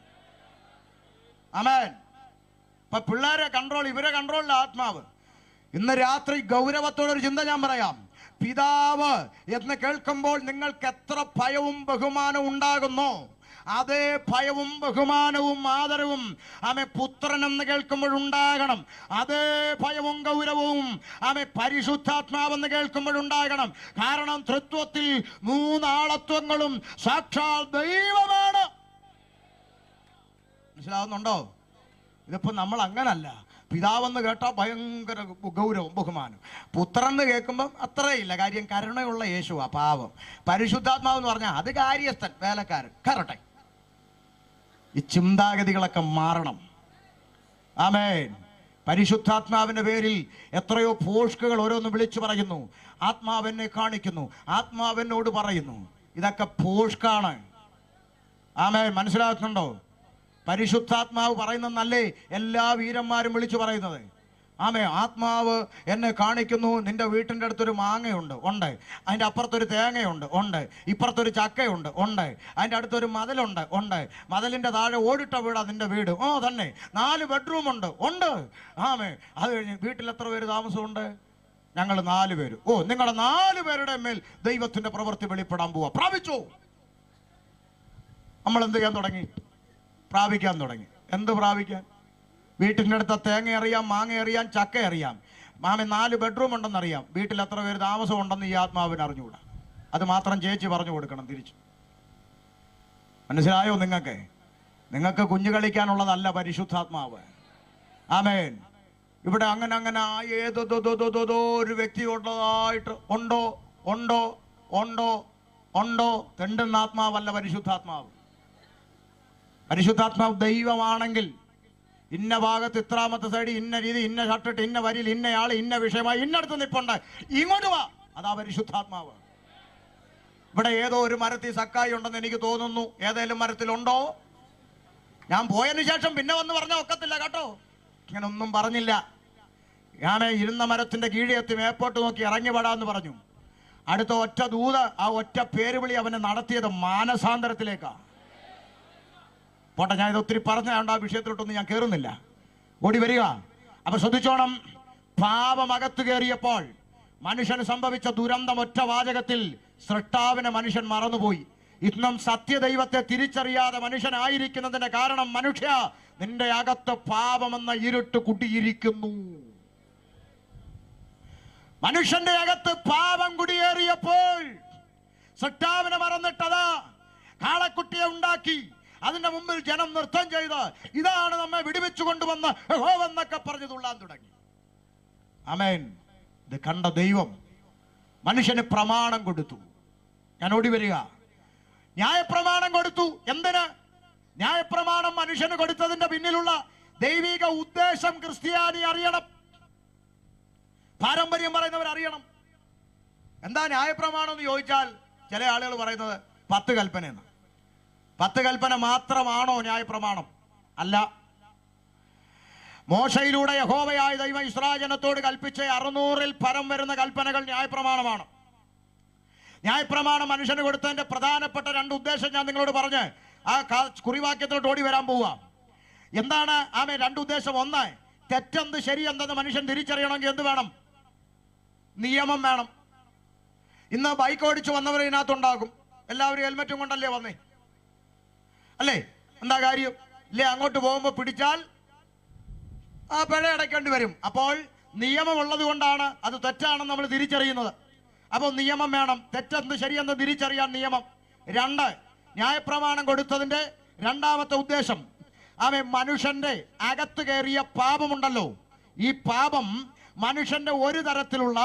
ആമേൻ. ഇപ്പൊ പിള്ളേരെ കൺട്രോൾ, ഇവരെ കൺട്രോളില്ല ആത്മാവ്. ഇന്ന് രാത്രി ഗൗരവത്തോടൊരു ചിന്ത ഞാൻ പറയാം. പിതാവ് എന്ന് കേൾക്കുമ്പോൾ നിങ്ങൾക്ക് എത്ര ഭയവും ബഹുമാനവും ഉണ്ടാകുന്നു, അതേ ഭയവും ബഹുമാനവും ആദരവും ആമേ പുത്രൻ എന്ന് കേൾക്കുമ്പോഴുണ്ടാകണം. അതേ ഭയവും ഗൗരവവും ആമേ പരിശുദ്ധാത്മാവെന്ന് കേൾക്കുമ്പോഴുണ്ടാകണം. കാരണം തൃത്വത്തിൽ മൂന്നാളത്വങ്ങളും സാക്ഷാൽ ദൈവമാണ്. മനസ്സിലാവുന്നുണ്ടോ? ഇതിപ്പോ നമ്മൾ അങ്ങനല്ല. പിതാവെന്ന് കേട്ടാൽ ഭയങ്കര ഗൗരവം ബഹുമാനം. പുത്രൻ എന്ന് കേൾക്കുമ്പം അത്രയില്ല. കാര്യം കരുണയുള്ള യേശുവാ പാവം. പരിശുദ്ധാത്മാവെന്ന് പറഞ്ഞാൽ അത് കാര്യസ്ഥൻ, വേലക്കാരൻ. കറട്ടെ, ഈ ചിന്താഗതികളൊക്കെ മാറണം. ആമേൻ. പരിശുദ്ധാത്മാവിന്റെ പേരിൽ എത്രയോ പോഷ്കുകൾ ഓരോന്ന് വിളിച്ചു പറയുന്നു. ആത്മാവെന്നെ കാണിക്കുന്നു, ആത്മാവെന്നോട് പറയുന്നു. ഇതൊക്കെ പോഷ്കാണ്. ആമേൻ. മനസ്സിലാക്കുന്നുണ്ടോ? പരിശുദ്ധാത്മാവ് പറയുന്നല്ലേ എല്ലാ വീരന്മാരും വിളിച്ചു പറയുന്നത്. ആമേ, ആത്മാവ് എന്നെ കാണിക്കുന്നു, നിന്റെ വീട്ടിൻ്റെ അടുത്തൊരു മാങ്ങയുണ്ട്, ഉണ്ട്. അതിൻ്റെ അപ്പുറത്തൊരു തേങ്ങയുണ്ട്, ഉണ്ട്. ഇപ്പുറത്തൊരു ചക്കയുണ്ട്, ഉണ്ട്. അതിൻ്റെ അടുത്തൊരു മതിലുണ്ട്, ഉണ്ട്. മതിലിൻ്റെ താഴെ ഓടിട്ട വീടാ നിന്റെ വീട്. ഓ തന്നെ. 4 ബെഡ്റൂമുണ്ട്, ഉണ്ട്. ആമേ. അത് കഴിഞ്ഞ് വീട്ടിൽ എത്ര പേര് താമസമുണ്ട്? ഞങ്ങൾ 4 പേര്. ഓ, നിങ്ങളുടെ 4 പേരുടെ മേൽ ദൈവത്തിൻ്റെ പ്രവൃത്തി വെളിപ്പെടാൻ പോവാ. പ്രാപിച്ചോ? നമ്മൾ എന്ത് ചെയ്യാൻ തുടങ്ങി? പ്രാപിക്കാൻ തുടങ്ങി. എന്ത് പ്രാപിക്കാൻ? വീട്ടിൻ്റെ അടുത്ത തേങ്ങ അറിയാം, മാങ്ങ അറിയാം, ചക്ക അറിയാം. മാമൻ 4 ബെഡ്റൂം ഉണ്ടെന്നറിയാം. വീട്ടിൽ എത്ര പേര് താമസം ഉണ്ടെന്ന് ഈ ആത്മാവിന് അറിഞ്ഞുകൂടാ. അത് മാത്രം ചേച്ചി പറഞ്ഞു കൊടുക്കണം തിരിച്ചു. മനസ്സിലായോ നിങ്ങൾക്ക്? നിങ്ങൾക്ക് കുഞ്ഞു കളിക്കാനുള്ളതല്ല പരിശുദ്ധാത്മാവ്. ആമേൻ. ഇവിടെ അങ്ങനെ ഏതോ ഒരു വ്യക്തി ഉള്ളതായിട്ട് ഉണ്ടോ? ഉണ്ടോ? ഉണ്ടോ? ഉണ്ടോ? തെണ്ടുന്ന ആത്മാവല്ല പരിശുദ്ധാത്മാവ്. പരിശുദ്ധാത്മാവ് ദൈവമാണെങ്കിൽ ഇന്ന ഭാഗത്ത് ഇത്രാമത്തെ സൈഡ് ഇന്ന രീതി, ഇന്ന ഷർട്ടിട്ട്, ഇന്ന വരിയിൽ ഇന്നയാൾ, ഇന്ന വിഷയമായി ഇന്നടുത്ത് നിൽപ്പുണ്ട്, ഇങ്ങോട്ട് വാ. അതാ പരിശുദ്ധാത്മാവ്. ഇവിടെ ഏതോ ഒരു മരത്തിൽ സക്കായി ഉണ്ടെന്ന് എനിക്ക് തോന്നുന്നു. ഏതെങ്കിലും മരത്തിലുണ്ടോ? ഞാൻ പോയതിനു ശേഷം പിന്നെ വന്ന് പറഞ്ഞാൽ ഒക്കത്തില്ല കേട്ടോ. ഇങ്ങനെ ഒന്നും പറഞ്ഞില്ല. ഞാൻ ഇരുന്ന മരത്തിന്റെ കീഴെ എത്തി മേപ്പോട്ട് നോക്കി ഇറങ്ങി പെടാന്ന് പറഞ്ഞു. അടുത്ത ഒറ്റ ദൂത്, ആ ഒറ്റ പേര് വിളി അവനെ നടത്തിയത് മാനസാന്തരത്തിലേക്കാ. പോട്ടെ, ഞാൻ ഇത് ഒത്തിരി പറഞ്ഞുകൊണ്ട് ആ വിഷയത്തിലോട്ടൊന്നും ഞാൻ കയറുന്നില്ല. ഓടി വരിക. അപ്പൊ ശ്രദ്ധിച്ചോണം. പാപമകത്ത് കയറിയപ്പോൾ മനുഷ്യന് സംഭവിച്ച ദുരന്തം ഒറ്റ വാചകത്തിൽ സൃഷ്ടാവിനെ മനുഷ്യൻ മറന്നുപോയി. ഇന്നും സത്യദൈവത്തെ തിരിച്ചറിയാതെ മനുഷ്യനായിരിക്കുന്നതിന്റെ കാരണം, മനുഷ്യ, നിന്റെ അകത്ത് പാപമെന്ന ഇരുട്ട് കുടിയിരിക്കുന്നു. മനുഷ്യന്റെ അകത്ത് പാപം കുടിയേറിയപ്പോൾ സൃഷ്ടാവിനെ മറന്നിട്ടതാ കാളക്കുട്ടിയെ ഉണ്ടാക്കി അതിന്റെ മുമ്പിൽ ജനം നൃത്തം ചെയ്ത് ഇതാണ് നമ്മെ വിടുവിച്ചു കൊണ്ടുവന്ന് യഹോവെന്നൊക്കെ പറഞ്ഞു തുള്ളാൻ തുടങ്ങി. ആമേൻ. ഇത് കണ്ട ദൈവം മനുഷ്യന് പ്രമാണം കൊടുത്തു. ഞാൻ ഓടി വരിക. ന്യായപ്രമാണം കൊടുത്തു. എന്തിന്? ന്യായപ്രമാണം മനുഷ്യന് കൊടുത്തതിന്റെ പിന്നിലുള്ള ദൈവിക ഉദ്ദേശം ക്രിസ്ത്യാനി അറിയണം. പാരമ്പര്യം പറയുന്നവർ അറിയണം. എന്താ ന്യായപ്രമാണം എന്ന് ചോദിച്ചാൽ ചില ആളുകൾ പറയുന്നത് 10 കൽപ്പന എന്ന്. 10 കൽപ്പന മാത്രമാണോ ന്യായപ്രമാണം? അല്ല. മോശയിലൂടെ യഹോവയായ ദൈവം ഇസ്രായേൽ ജനത്തോട് കൽപ്പിച്ച 600-ൽ പരം വരുന്ന കൽപ്പനകൾ ന്യായപ്രമാണമാണ്. ന്യായപ്രമാണം മനുഷ്യന് കൊടുത്തതിന്റെ പ്രധാനപ്പെട്ട 2 ഉദ്ദേശം ഞാൻ നിങ്ങളോട് പറഞ്ഞ് ആ കുറിവാക്യത്തിലോട്ട് ഓടി വരാൻ പോവാ. എന്താണ് ആമേ 2 ഉദ്ദേശം? ഒന്ന്, തെറ്റെന്ത് ശരിയെന്തെന്ന് മനുഷ്യൻ തിരിച്ചറിയണമെങ്കിൽ എന്ത് വേണം? നിയമം വേണം. ഇന്ന് ബൈക്ക് ഓടിച്ച് വന്നവർ ഇതിനകത്തുണ്ടാകും. എല്ലാവരും ഹെൽമെറ്റും കൊണ്ടല്ലേ വന്നേ? അല്ലേ? എന്താ കാര്യം? ഇല്ലേ, അങ്ങോട്ട് പോകുമ്പോൾ പിടിച്ചാൽ ആ പിഴ അടയ്ക്കേണ്ടി വരും. അപ്പോൾ നിയമമുള്ളത് കൊണ്ടാണ് അത് തെറ്റാണെന്ന് നമ്മൾ തിരിച്ചറിയുന്നത്. അപ്പോൾ നിയമം വേണം. തെറ്റെന്ത് ശരിയെന്ന് തിരിച്ചറിയാൻ നിയമം. 2, ന്യായപ്രമാണം കൊടുത്തതിന്റെ 2ാമത്തെ ഉദ്ദേശം, മനുഷ്യന്റെ അകത്ത് കയറിയ പാപമുണ്ടല്ലോ, ഈ പാപം മനുഷ്യന്റെ ഒരു തരത്തിലുള്ള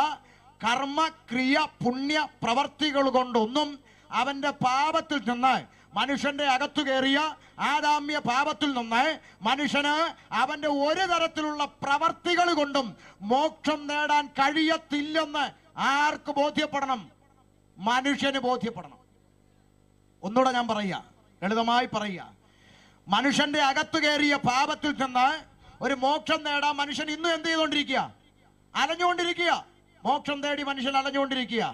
കർമ്മ, ക്രിയ, പുണ്യ പ്രവർത്തികൾ കൊണ്ടൊന്നും അവന്റെ പാപത്തിൽ നിന്ന്, മനുഷ്യന്റെ അകത്തു കയറിയ ആദാമ്യ പാപത്തിൽ നിന്ന് മനുഷ്യന് അവന്റെ ഒരു തരത്തിലുള്ള പ്രവർത്തികൾ കൊണ്ടും മോക്ഷം നേടാൻ കഴിയത്തില്ലെന്ന് ആർക്ക് ബോധ്യപ്പെടണം? മനുഷ്യന് ബോധ്യപ്പെടണം. ഒന്നുകൂടെ ഞാൻ പറയുക, ലളിതമായി പറയുക. മനുഷ്യന്റെ അകത്തു കയറിയ പാപത്തിൽ നിന്ന് ഒരു മോക്ഷം നേടാൻ മനുഷ്യൻ ഇന്നും എന്ത് ചെയ്തുകൊണ്ടിരിക്കുക? അലഞ്ഞുകൊണ്ടിരിക്കുക. മോക്ഷം തേടി മനുഷ്യൻ അലഞ്ഞുകൊണ്ടിരിക്കുക.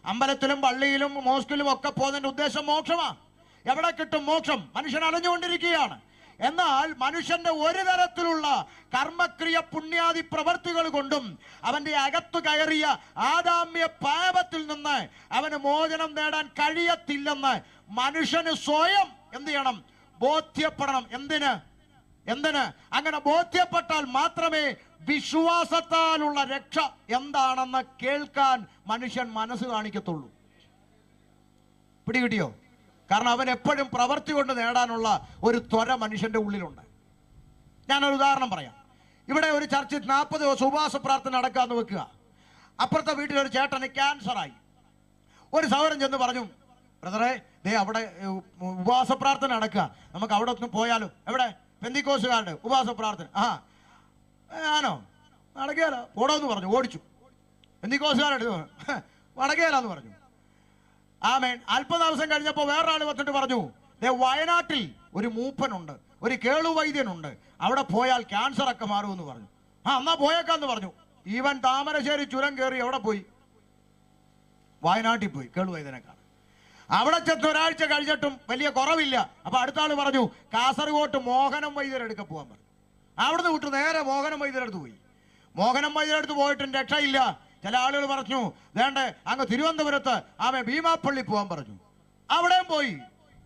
അമ്പലത്തിലും പള്ളിയിലും മോസ്കിലും ഒക്കെ പോകുന്നതിന്റെ ഉദ്ദേശം മോക്ഷമാണ്. എവിടെ കിട്ടും മോക്ഷം? മനുഷ്യൻ അലഞ്ഞുകൊണ്ടിരിക്കുകയാണ്. എന്നാൽ മനുഷ്യന്റെ ഒരു തരത്തിലുള്ള കർമ്മക്രിയ പുണ്യാദി പ്രവർത്തികൾ കൊണ്ടും അവന്റെ അകത്തു കയറിയ ആദാമ്യ പാപത്തിൽ നിന്ന് അവന് മോചനം നേടാൻ കഴിയത്തില്ലെന്ന് മനുഷ്യന് സ്വയം എന്ത് ചെയ്യണം? ബോധ്യപ്പെടണം. എന്തിന്? അങ്ങനെ ബോധ്യപ്പെട്ടാൽ മാത്രമേ വിശ്വാസത്താലുള്ള രക്ഷ എന്താണെന്ന് കേൾക്കാൻ മനുഷ്യൻ മനസ്സ് കാണിക്കത്തുള്ളൂ. പിടികിട്ടിയോ? കാരണം അവൻ എപ്പോഴും പ്രവൃത്തി കൊണ്ട് നേടാനുള്ള ഒരു ത്വര മനുഷ്യന്റെ ഉള്ളിലുണ്ട്. ഞാനൊരു ഉദാഹരണം പറയാം. ഇവിടെ ഒരു ചർച്ചിൽ 40 ദിവസം ഉപവാസ പ്രാർത്ഥന നടക്കാമെന്ന് വെക്കുക. അപ്പുറത്തെ വീട്ടിലൊരു ചേട്ടന് ക്യാൻസറായി. ഒരു സഹോദരൻ ചെന്ന് പറഞ്ഞു, ബ്രദറെ, ദേ അവിടെ ഉപവാസ പ്രാർത്ഥന നടക്കുക, നമുക്ക് അവിടെ ഒന്ന് പോയാലോ? എവിടെ? പെന്തിക്കോസുകാരുടെ ഉപവാസ പ്രാർത്ഥന. ആണോ? നടക്കുകയല്ലോ, പോടോന്ന് പറഞ്ഞു. ഓടിച്ചു. പെന്തിക്കോസുകാരുടെ നടക്കുകയല്ലാന്ന് പറഞ്ഞു. ആമേൻ. അല്പ ദിവസം കഴിഞ്ഞപ്പോൾ വേറൊരാൾ വന്നിട്ട് പറഞ്ഞു, വയനാട്ടിൽ ഒരു മൂപ്പനുണ്ട്, ഒരു കേളുവൈദ്യനുണ്ട്, അവിടെ പോയാൽ ക്യാൻസർ ഒക്കെ മാറുമെന്ന് പറഞ്ഞു. എന്നാ പോയേക്കാന്ന് പറഞ്ഞു. ഈവൻ താമരശ്ശേരി ചുരം കയറി എവിടെ പോയി? വയനാട്ടിൽ പോയി കേളുവൈദ്യനെ കാണാൻ. അവിടെ ചെന്ന് ഒരാഴ്ച കഴിഞ്ഞിട്ടും വലിയ കുറവില്ല. അപ്പൊ അടുത്ത ആള് പറഞ്ഞു, കാസർഗോട്ട് മോഹനം വൈദ്യരെടുക്ക പോകാൻ പറഞ്ഞു. അവിടുന്ന് വിട്ടു നേരെ മോഹനം വൈദ്യരെടുത്ത് പോയി. മോഹനം വൈദ്യരെടുത്ത് പോയിട്ടും രക്ഷയില്ല. ചില ആളുകൾ പറഞ്ഞു, വേണ്ടേ അങ്ങ് തിരുവനന്തപുരത്ത് ഭീമാപ്പള്ളി പോകാൻ പറഞ്ഞു. അവിടെയും പോയി.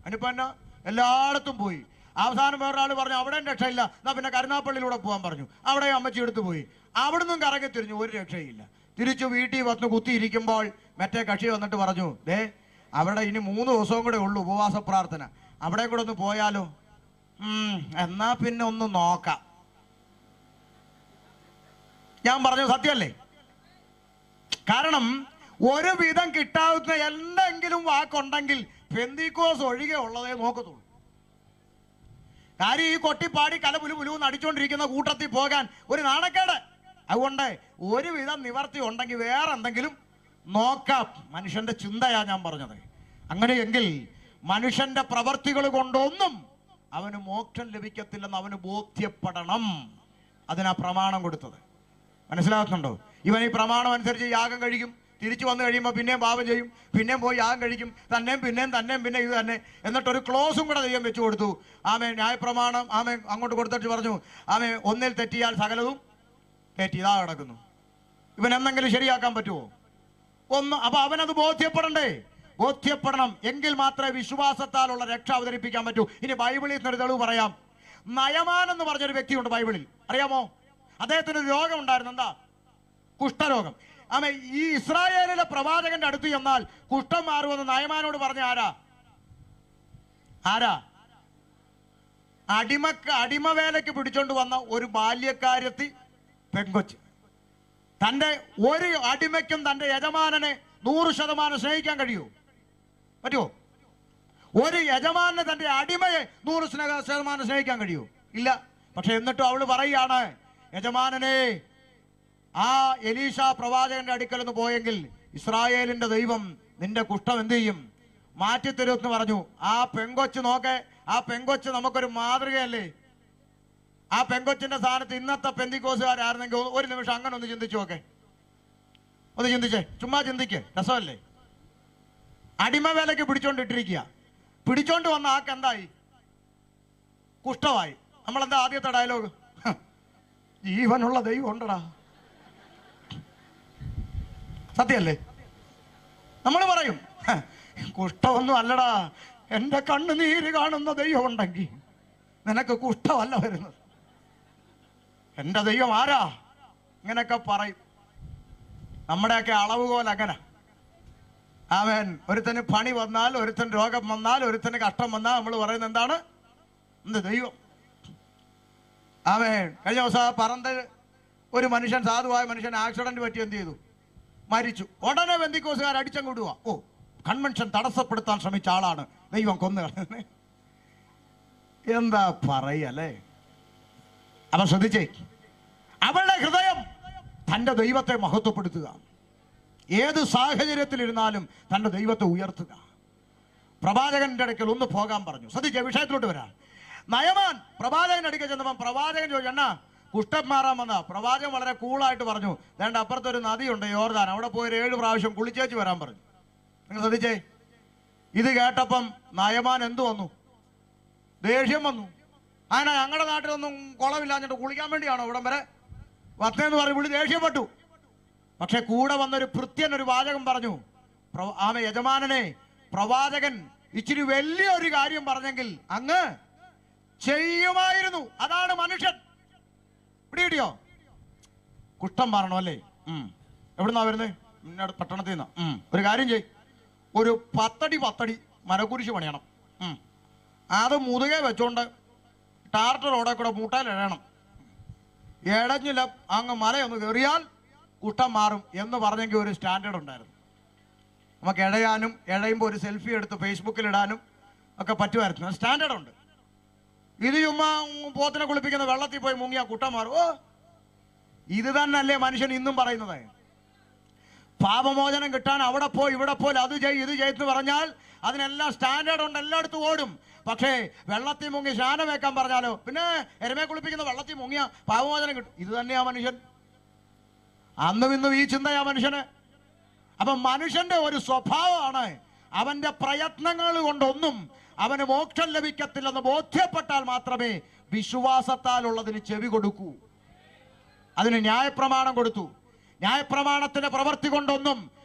അതിനിപ്പോ എന്നാ എല്ലായിടത്തും പോയി. അവസാനം വേറൊരാൾ പറഞ്ഞു, അവിടെയും രക്ഷയില്ല, എന്നാ പിന്നെ കരുനാപ്പള്ളിയിലൂടെ പോകാൻ പറഞ്ഞു. അവിടെയും അമ്മച്ചി എടുത്തു പോയി. അവിടുന്നും കറങ്ങി തിരിഞ്ഞു, ഒരു രക്ഷയില്ല. തിരിച്ചു വീട്ടിൽ വന്ന് കുത്തിയിരിക്കുമ്പോൾ മറ്റേ കക്ഷി വന്നിട്ട് പറഞ്ഞു, അവിടെ ഇനി 3 ദിവസവും കൂടെ ഉള്ളൂ ഉപവാസ പ്രാർത്ഥന, അവിടെ കൂടെ ഒന്ന് പോയാലോ? എന്നാ പിന്നെ ഒന്ന് നോക്കാം. ഞാൻ പറഞ്ഞു സത്യമല്ലേ? കാരണം ഒരു വിധം കിട്ടാവുന്ന എന്തെങ്കിലും വാക്കുണ്ടെങ്കിൽ പെന്തിക്കോസ് ഒഴികെ ഉള്ളതേ നോക്കത്തുള്ളൂ. കാര്യം ഈ കൊട്ടിപ്പാടി കലപുലുപുലൂന്ന് അടിച്ചുകൊണ്ടിരിക്കുന്ന കൂട്ടത്തിൽ പോകാൻ ഒരു നാണക്കേട്. അതുകൊണ്ട് ഒരുവിധം നിവർത്തി ഉണ്ടെങ്കിൽ വേറെ എന്തെങ്കിലും നോക്കാം. മനുഷ്യന്റെ ചിന്തയാ ഞാൻ പറഞ്ഞത്. അങ്ങനെയെങ്കിൽ മനുഷ്യന്റെ പ്രവർത്തികൾ കൊണ്ടൊന്നും അവന് മോക്ഷം ലഭിക്കത്തില്ലെന്ന് അവന് ബോധ്യപ്പെടണം. അതിനാ പ്രമാണം കൊടുത്തത്. മനസ്സിലാക്കുന്നുണ്ടോ? ഇവൻ ഈ പ്രമാണം അനുസരിച്ച് യാഗം കഴിക്കും, തിരിച്ചു വന്നു കഴിയുമ്പോൾ പിന്നെയും പാപം ചെയ്യും, പിന്നെയും പോയി യാഗം കഴിക്കും, തന്നെയും പിന്നെ ഇത് തന്നെ. എന്നിട്ടൊരു ക്ലോസും കൂടെ ദൈവം വെച്ചു കൊടുത്തു. ന്യായപ്രമാണം അങ്ങോട്ട് കൊടുത്തിട്ട് പറഞ്ഞു, ഒന്നിൽ തെറ്റിയാൽ സകലതും തെറ്റി ഇതാ കിടക്കുന്നു. ഇവൻ എന്തെങ്കിലും ശരിയാക്കാൻ പറ്റുമോ? അപ്പൊ അവനത് ബോധ്യപ്പെടണം. എങ്കിൽ മാത്രമേ വിശ്വാസത്താലുള്ള രക്ഷ അവതരിപ്പിക്കാൻ പറ്റൂ. ഇനി ബൈബിളിൽ നിന്നൊരു തെളിവ് പറയാം. നയമാൻ എന്ന് പറഞ്ഞൊരു വ്യക്തിയുണ്ട് ബൈബിളിൽ, അറിയാമോ? അദ്ദേഹത്തിന് ഒരു രോഗം ഉണ്ടായിരുന്നു. എന്താ? കുഷ്ഠരോഗം. ഈ ഇസ്രായേലിലെ പ്രവാചകന്റെ അടുത്ത് ചെന്നാൽ കുഷ്ഠം മാറുമെന്ന് നയമാനോട് പറഞ്ഞ ആരാ? അടിമവേലയ്ക്ക് പിടിച്ചോണ്ട് വന്ന ഒരു ബാല്യക്കാരത്തി പെങ്കൊച്ച്. തന്റെ ഒരു അടിമയ്ക്കും തന്റെ യജമാനനെ 100% സ്നേഹിക്കാൻ പറ്റുമോ? ഒരു യജമാനെ തന്റെ അടിമയെ 100% സ്നേഹിക്കാൻ കഴിയുമോ? ഇല്ല. പക്ഷെ എന്നിട്ടും അവള് പറയാണ്, യജമാനനെ, ആ എലീശ പ്രവാചകന്റെ അടുക്കൽ നിന്ന് പോയെങ്കിൽ ഇസ്രായേലിന്റെ ദൈവം നിന്റെ കുഷ്ഠം എന്ത് ചെയ്യും? മാറ്റിത്തരുമെന്ന് പറഞ്ഞു. ആ പെങ്കൊച്ച് നോക്കെ, ആ പെങ്കൊച്ച് നമുക്കൊരു മാതൃകയല്ലേ? ആ പെങ്കൊച്ചിന്റെ സ്ഥാനത്ത് ഇന്നത്തെ പെന്തിക്കോസുകാരായിരുന്നെങ്കിൽ ഒരു നിമിഷം അങ്ങനെ ഒന്ന് ചിന്തിച്ചു നോക്കെ. ഒന്ന് ചിന്തിച്ചേ, ചുമ്മാ ചിന്തിക്കേ, രസമല്ലേ? അടിമവേലയ്ക്ക് പിടിച്ചോണ്ട് വന്ന ആക്ക് എന്തായി? കുഷ്ഠമായി. നമ്മളെന്താ ആദ്യത്തെ ഡയലോഗ്? ജീവനുള്ള ദൈവം ഉണ്ടടാ. സത്യല്ലേ? നമ്മൾ പറയും, കുഷ്ഠമൊന്നും അല്ലടാ, എന്റെ കണ്ണുനീര് കാണുന്ന ദൈവം ഉണ്ടെങ്കിൽ നിനക്ക് കുഷ്ഠമല്ല വരുന്നത്. എന്റെ ദൈവം ആരാ? ഇങ്ങനെയൊക്കെ പറയും. നമ്മുടെയൊക്കെ അളവുകോൽ അങ്ങനെ. ഒരുത്തന് പണി വന്നാൽ, ഒരുത്തന് രോഗം വന്നാൽ, ഒരുത്തന് കഷ്ടം വന്നാൽ നമ്മൾ പറയുന്നത് എന്താണ്? എന്ത് ദൈവം. കഴിഞ്ഞ ദിവസം പറന്ത് ഒരു മനുഷ്യൻ, സാധുവായ മനുഷ്യൻ ആക്സിഡന്റ് പറ്റി എന്ത് ചെയ്തു? മരിച്ചു. ഉടനെ പെന്തിക്കോസുകാർ അടിച്ചങ്ങോട്ടുക. കൺവെൻഷൻ തടസ്സപ്പെടുത്താൻ ശ്രമിച്ച ആളാണ് ദൈവം കൊന്നു. എന്താ പറയല്ലേ? അവൻ ശ്രദ്ധിച്ചേ, അവളുടെ ഹൃദയം തന്റെ ദൈവത്തെ മഹത്വപ്പെടുത്തുക. ഏത് സാഹചര്യത്തിലിരുന്നാലും തന്റെ ദൈവത്തെ ഉയർത്തുക. പ്രവാചകന്റെ അടുക്കൽ ഒന്ന് പോകാൻ പറഞ്ഞു. ശ്രദ്ധിച്ചേ, വിഷയത്തിലോട്ട് വരാം. നയമാൻ പ്രവാചകന്റെ അടുക്കൽ ചെന്നപ്പോൾ പ്രവാചകൻ ചോദിച്ചു, എന്നാ കുഷ്ഠം മാറാൻ വന്ന? പ്രവാചകൻ വളരെ കൂളായിട്ട് പറഞ്ഞു, വേണ്ട, അപ്പുറത്തൊരു നദിയുണ്ട് യോർദാൻ, അവിടെ പോയി 7 പ്രാവശ്യം കുളിച്ചേച്ച് വരാൻ പറഞ്ഞു. നിങ്ങൾ ശ്രദ്ധിച്ചേ, ഇത് കേട്ടപ്പം നയമാൻ എന്തു വന്നു? ദേഷ്യം വന്നു. അങ്ങനെ ഞങ്ങളുടെ നാട്ടിലൊന്നും കുളമില്ലാഞ്ഞിട്ട് കുളിക്കാൻ വേണ്ടിയാണോ ഇവിടം വരെ വന്നതെന്ന് പറഞ്ഞ് വിളി ദേഷ്യപ്പെട്ടു. പക്ഷെ കൂടെ വന്നൊരു ഭൃത്യൻ ഒരു വാചകം പറഞ്ഞു. യജമാനനെ, പ്രവാചകൻ ഇച്ചിരി വലിയൊരു കാര്യം പറഞ്ഞെങ്കിൽ അങ്ങ് ചെയ്യുമായിരുന്നു. അതാണ് മനുഷ്യൻ. പിടിയോ? കുഷ്ഠം മാറണം അല്ലേ? എവിടുന്നാ വരുന്നത്? പട്ടണത്തിൽ നിന്നാ. ഒരു കാര്യം ചെയ്, ഒരു 10 അടി മരക്കുരിശ് പണിയണം. അത് മുതുകെ വെച്ചോണ്ട് ടാർട്ടർ റോഡെ കൂടെ മൂട്ടാൽ എഴയണം. എടഞ്ഞില്ല അങ്ങ് മലയൊന്ന് കയറിയാൽ കുട്ടം മാറും എന്ന് പറഞ്ഞെങ്കിൽ ഒരു സ്റ്റാൻഡേർഡ് ഉണ്ടായിരുന്നു. നമുക്ക് എഴയുമ്പോൾ ഒരു സെൽഫി എടുത്ത് ഫേസ്ബുക്കിൽ ഇടാനും ഒക്കെ പറ്റുമായിരുന്നു. സ്റ്റാൻഡേർഡ് ഉണ്ട്. ഇത് ചുമ്മാ പോത്തിനെ കുളിപ്പിക്കുന്ന വെള്ളത്തിൽ പോയി മുങ്ങിയാ കുട്ടം മാറും. ഓ, ഇത് തന്നെയല്ലേ മനുഷ്യൻ ഇന്നും പറയുന്നത്? പാപമോചനം കിട്ടാൻ അവിടെ പോയി ഇവിടെ പോയി അത് ചെയ് ഇത് ചെയ്തെന്ന് പറഞ്ഞാൽ അതിനെല്ലാം സ്റ്റാൻഡേർഡ് ഉണ്ട്, എല്ലായിടത്തും ഓടും. പക്ഷേ വെള്ളത്തിൽ മുങ്ങി സ്നാനം വെക്കാൻ പറഞ്ഞാലോ, പിന്നെ എരുമയെ കുളിപ്പിക്കുന്ന വെള്ളത്തിൽ മുങ്ങിയ പാപമോചനം കിട്ടും. ഇത് തന്നെയാ മനുഷ്യൻ. അന്നും ഇന്നും ഈ ചിന്തയാ മനുഷ്യന്. അപ്പൊ മനുഷ്യന്റെ ഒരു സ്വഭാവമാണ്, അവന്റെ പ്രയത്നങ്ങൾ കൊണ്ടൊന്നും അവന് മോക്ഷം ലഭിക്കത്തില്ലെന്ന് ബോധ്യപ്പെട്ടാൽ മാത്രമേ വിശ്വാസത്താലുള്ളതിന് ചെവി കൊടുക്കൂ. അതിന് ന്യായപ്രമാണം കൊടുത്തു. ന്യായപ്രമാണത്തിന്റെ പ്രവൃത്തി കൊണ്ടൊന്നും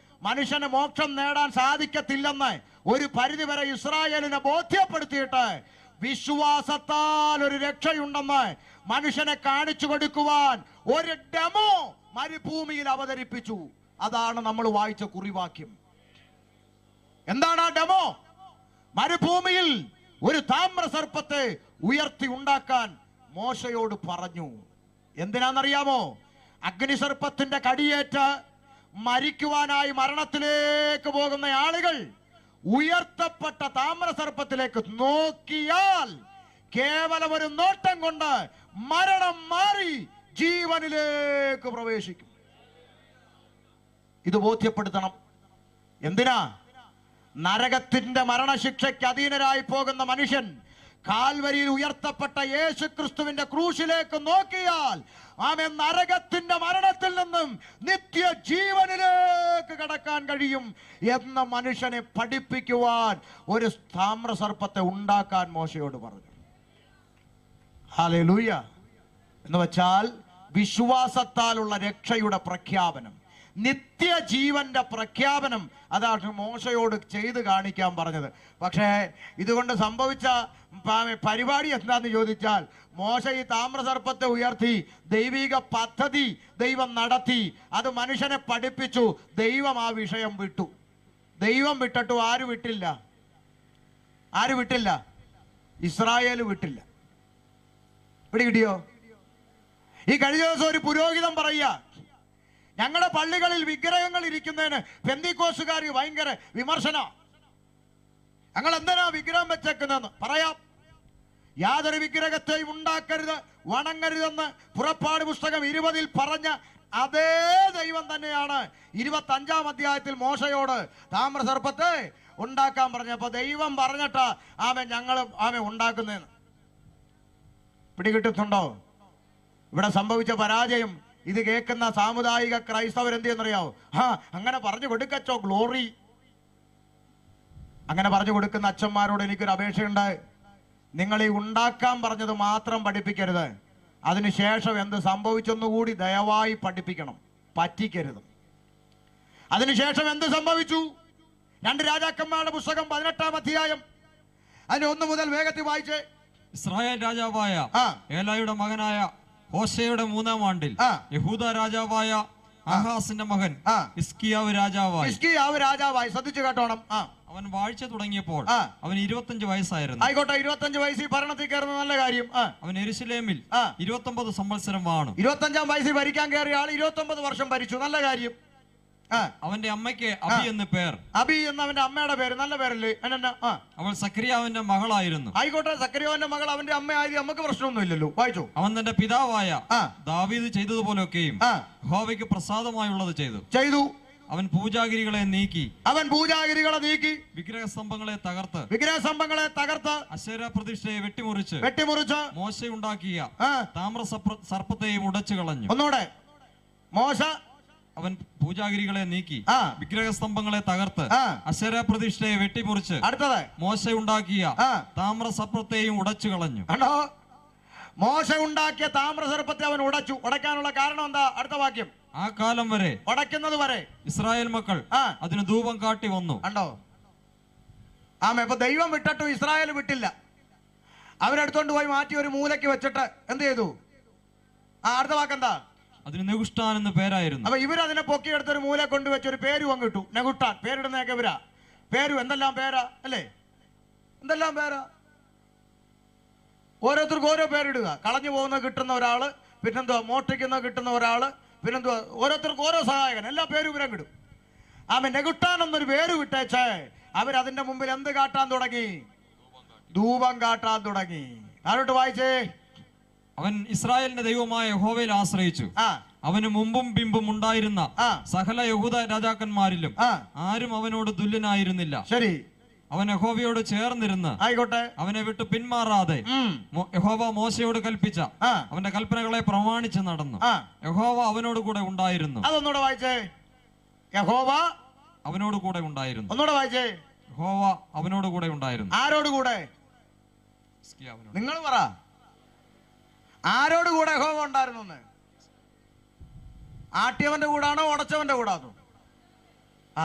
മനുഷ്യന് മോക്ഷം നേടാൻ സാധിക്കത്തില്ലെന്ന് ഒരു പരിധിവരെ ഇസ്രായേലിനെ ബോധ്യപ്പെടുത്തിയിട്ട് വിശ്വാസത്താൽ ഒരു രക്ഷയുണ്ടെന്ന് മനുഷ്യനെ കാണിച്ചു കൊടുക്കുവാൻ ഒരു ഡെമോ മരുഭൂമിയിൽ അവതരിപ്പിച്ചു. അതാണ് നമ്മൾ വായിച്ച കുറിവാക്യം. എന്താണ് ആ ഡെമോ? മരുഭൂമിയിൽ ഒരു താമ്രസർപ്പത്തെ ഉയർത്തി ഉണ്ടാക്കാൻ മോശയോട് പറഞ്ഞു. എന്തിനാണെന്നറിയാമോ? അഗ്നിസർപ്പത്തിന്റെ കടിയേറ്റ് മരിക്കുവാനായി മരണത്തിലേക്ക് പോകുന്ന ആളുകൾ ഉയർത്തപ്പെട്ട താമ്രസർപ്പത്തിലേക്ക് നോക്കിയാൽ കേവലം ഒരു നോട്ടം കൊണ്ട് മരണം മാറി ജീവനിലേക്ക് പ്രവേശിക്കും. ഇത് ബോധ്യപ്പെടുത്തണം. എന്തിനാ? നരകത്തിന്റെ മരണശിക്ഷയ്ക്ക് അധീനരായി പോകുന്ന മനുഷ്യൻ കാൽവരിയിൽ ഉയർത്തപ്പെട്ട യേശു ക്രിസ്തുവിന്റെ ക്രൂശിലേക്ക് നോക്കിയാൽ ആമേൻ നരകത്തിന്റെ മരണത്തിൽ നിന്നും നിത്യജീവനിലേക്ക് കടക്കാൻ കഴിയും എന്ന മനുഷ്യനെ പഠിപ്പിക്കുവാൻ ഒരു താമ്രസർപ്പത്തെ ഉണ്ടാക്കാൻ മോശയോട് പറഞ്ഞു. ഹല്ലേലൂയ. എന്ന് വെച്ചാൽ വിശ്വാസത്താലുള്ള രക്ഷയുടെ പ്രഖ്യാപനം, നിത്യജീവന്റെ പ്രഖ്യാപനം, അതാണ് മോശയോട് ചെയ്ത് കാണിക്കാൻ പറഞ്ഞത്. പക്ഷേ ഇതുകൊണ്ട് സംഭവിച്ച പരിപാടി എന്താന്ന് ചോദിച്ചാൽ, മോശ ഈ താമ്രസർപ്പത്തെ ഉയർത്തി ദൈവിക പദ്ധതി ദൈവം നടത്തി, അത് മനുഷ്യനെ പഠിപ്പിച്ചു. ദൈവം ആ വിഷയം വിട്ടു. ദൈവം വിട്ടിട്ടു ആര് വിട്ടില്ല? ആര് വിട്ടില്ല? ഇസ്രായേൽ വിട്ടില്ല. പിടികിട്ടിയോ? ഈ കഴിഞ്ഞ ദിവസം ഒരു പുരോഹിതൻ പറയുക, ഞങ്ങളുടെ പള്ളികളിൽ വിഗ്രഹങ്ങൾ ഇരിക്കുന്നതിന് പെന്തിക്കോസുകാർ ഭയങ്കര വിമർശന. ഞങ്ങൾ എന്തിനാ വിഗ്രഹം വെച്ചേക്കുന്നതെന്ന് പറയാം. യാതൊരു വിഗ്രഹത്തെയും ഉണ്ടാക്കരുത്, വണങ്ങരുതെന്ന് പുറപ്പാട് പുസ്തകം 20 പറഞ്ഞ അതേ ദൈവം തന്നെയാണ് 25-ാം അധ്യായത്തിൽ മോശയോട് താമ്രസർപ്പത്തെ ഉണ്ടാക്കാൻ പറഞ്ഞപ്പോ ദൈവം പറഞ്ഞിട്ടാ ഞങ്ങൾ ഉണ്ടാക്കുന്നതെന്ന്. പിടികിട്ടുന്നുണ്ടോ? ഇവിടെ സംഭവിച്ച പരാജയം ഇത് കേൾക്കുന്ന സാമുദായിക ക്രൈസ്തവരെന്ത് ചെയ്യുന്നറിയാവോ? അങ്ങനെ പറഞ്ഞു കൊടുക്കച്ചോ ഗ്ലോറി. അങ്ങനെ പറഞ്ഞു കൊടുക്കുന്ന അച്ഛന്മാരോട് എനിക്കൊരു അപേക്ഷയുണ്ട്. നിങ്ങൾ ഈ ഉണ്ടാക്കാൻ പറഞ്ഞത് മാത്രം പഠിപ്പിക്കരുത്, അതിനുശേഷം എന്ത് സംഭവിച്ചെന്നുകൂടി ദയവായി പഠിപ്പിക്കണം, പറ്റിക്കരുത്. അതിനുശേഷം എന്ത് സംഭവിച്ചു? 2 രാജാക്കന്മാരുടെ പുസ്തകം 18-ാം അധ്യായം അതിന് 1 മുതൽ വേഗത്തിൽ വായിച്ചേ. ഇസ്രായേൽ രാജാവായ ഏലായുടെ മകനായ ഹോശയുടെ 3-ാം ആണ്ടിൽ യഹൂദ രാജാവായ ആഹാസിന്റെ മകൻ ഹിസ്കിയാവ് രാജാവായി. ശ്രദ്ധിച്ചു കേട്ടോണം. അവൻ വാഴ്ച തുടങ്ങിയപ്പോൾ അവൻ 25 വയസ്സായിരുന്നു. ആയിക്കോട്ടെ, 25 വയസ്സിൽ ഭരണത്തിൽ കയറുന്ന നല്ല കാര്യം. അവൻ യെരൂശലേമിൽ 29 സംവത്സരം വാണു. 25-ാം വയസ്സിൽ ഭരിക്കാൻ കയറിയ ആൾ 29 വർഷം ഭരിച്ചു. നല്ല കാര്യം. അവന്റെ അമ്മയ്ക്ക് അബി എന്ന് പേർ. അബി എന്ന അവന്റെ അമ്മയുടെ പേര്. നല്ല പേരല്ലേ? അവൾ സക്രിയാവിന്റെ മകളായിരുന്നു. ആയിക്കോട്ടെ, സക്രിയാവിന്റെ മകൾ അവന്റെ അമ്മയായി, നമുക്ക് പ്രശ്നമൊന്നും ഇല്ലല്ലോ. വായിച്ചു. അവൻ തന്റെ പിതാവായ ദാവീദ് ചെയ്തതുപോലെയൊക്കെയും യഹോവയ്ക്ക് പ്രസാദമായുള്ളത് ചെയ്തു. അവൻ പൂജാഗിരികളെ നീക്കി വിഗ്രഹസ്തംഭങ്ങളെ തകർത്ത് അശേര പ്രതിഷ്ഠയെ വെട്ടിമുറിച്ച് മോശ ഉണ്ടാക്കിയ താമ്ര സർപ്പത്തെയും ഉടച്ചു കളഞ്ഞു. ഒന്നുകൂടെ. മോശ അവൻ പൂജാഗിരികളെ നീക്കി വിഗ്രഹസ്തംഭങ്ങളെ തകർത്ത് അശേര പ്രതിഷ്ഠയെ വെട്ടിമുറിച്ച് അടുത്തത് മോശ ഉണ്ടാക്കിയ താമ്രസർപ്പത്തെയും ഉടച്ചു കളഞ്ഞു. മോശ ഉണ്ടാക്കിയ താമ്രസർപ്പത്തെ അവൻ ഉടച്ചു. ഉടയ്ക്കാനുള്ള കാരണം എന്താ? അടുത്ത വാക്യം. ആ കാലം വരെ, ഉടയ്ക്കുന്നത് വരെ ഇസ്രായേൽ മക്കൾ അതിന് ധൂപം കാട്ടി വന്നു. കണ്ടോ? ഇപ്പൊ ദൈവം വിട്ടിട്ടു, ഇസ്രായേൽ വിട്ടില്ല. അവരെടുത്തോണ്ട് പോയി മാറ്റി ഒരു മൂലയ്ക്ക് വെച്ചിട്ട് എന്ത് ചെയ്തു? അടുത്ത വാക്കെന്താ? അതിന് നെഗുഷ്ടാൻ എന്ന് പേരായിരുന്നു. അപ്പൊ ഇവരതിനെ പൊക്കിയെടുത്ത് ഒരു മൂല കൊണ്ടുവച്ച് ഒരു പേര് പങ്കിട്ടു, നെഗുഷ്ടാൻ. പേരിടുന്നതൊക്കെ ഇവരാ. പേരും എന്തെല്ലാം പേരാ അല്ലേ? എന്തെല്ലാം പേരാ? ഓരോരുത്തർക്കും ഓരോ പേരിടുക. കളഞ്ഞു പോകുന്ന കിട്ടുന്ന ഒരാള്, പിന്നെന്തുവാ മോഷ്ടിക്കുന്ന കിട്ടുന്ന ഒരാള്, പിന്നെന്തുവാ ഓരോരുത്തർക്കും ഓരോ സഹായകൻ, എല്ലാ പേരും ഇവരെ കിടും. നെഗുഷ്ടാൻ എന്നൊരു പേര് വിട്ടേച്ചേ അവരതിന്റെ മുമ്പിൽ എന്ത് കാട്ടാൻ തുടങ്ങി? ധൂപം കാട്ടാൻ തുടങ്ങി. ആരോട്ട് വായിച്ചേ. അവൻ ഇസ്രായേലിന്റെ ദൈവമായ യഹോവയിൽ ആശ്രയിച്ചു. അവന് മുമ്പും പിമ്പും ഉണ്ടായിരുന്ന സകല യഹൂദ രാജാക്കന്മാരിലും ആരും അവനോട് തുല്യനായിരുന്നില്ല. ശരി. അവൻ യഹോവയോട് ചേർന്നിരുന്ന് ആയിക്കോട്ടെ അവനെ വിട്ട് പിന്മാറാതെ യഹോവ മോശയോട് കൽപ്പിച്ച അവന്റെ കൽപ്പനകളെ പ്രമാണിച്ച് നടന്നു. യഹോവ അവനോട് കൂടെ ഉണ്ടായിരുന്നു. അതൊന്നുകൂടെ വായിച്ചേ. യഹോവ അവനോട് കൂടെ ഉണ്ടായിരുന്നു. ഒന്നുകൂടെ വായിച്ചേ. യഹോവ അവനോട് കൂടെ ഉണ്ടായിരുന്നു. ആരോട് കൂടെ? നിങ്ങൾ പറ. ആരോട് കൂടെ യഹോവ ഉണ്ടായിരുന്നു? ആട്ടിയവന്റെ കൂടാണോ ഉടച്ചവന്റെ കൂടാണോ?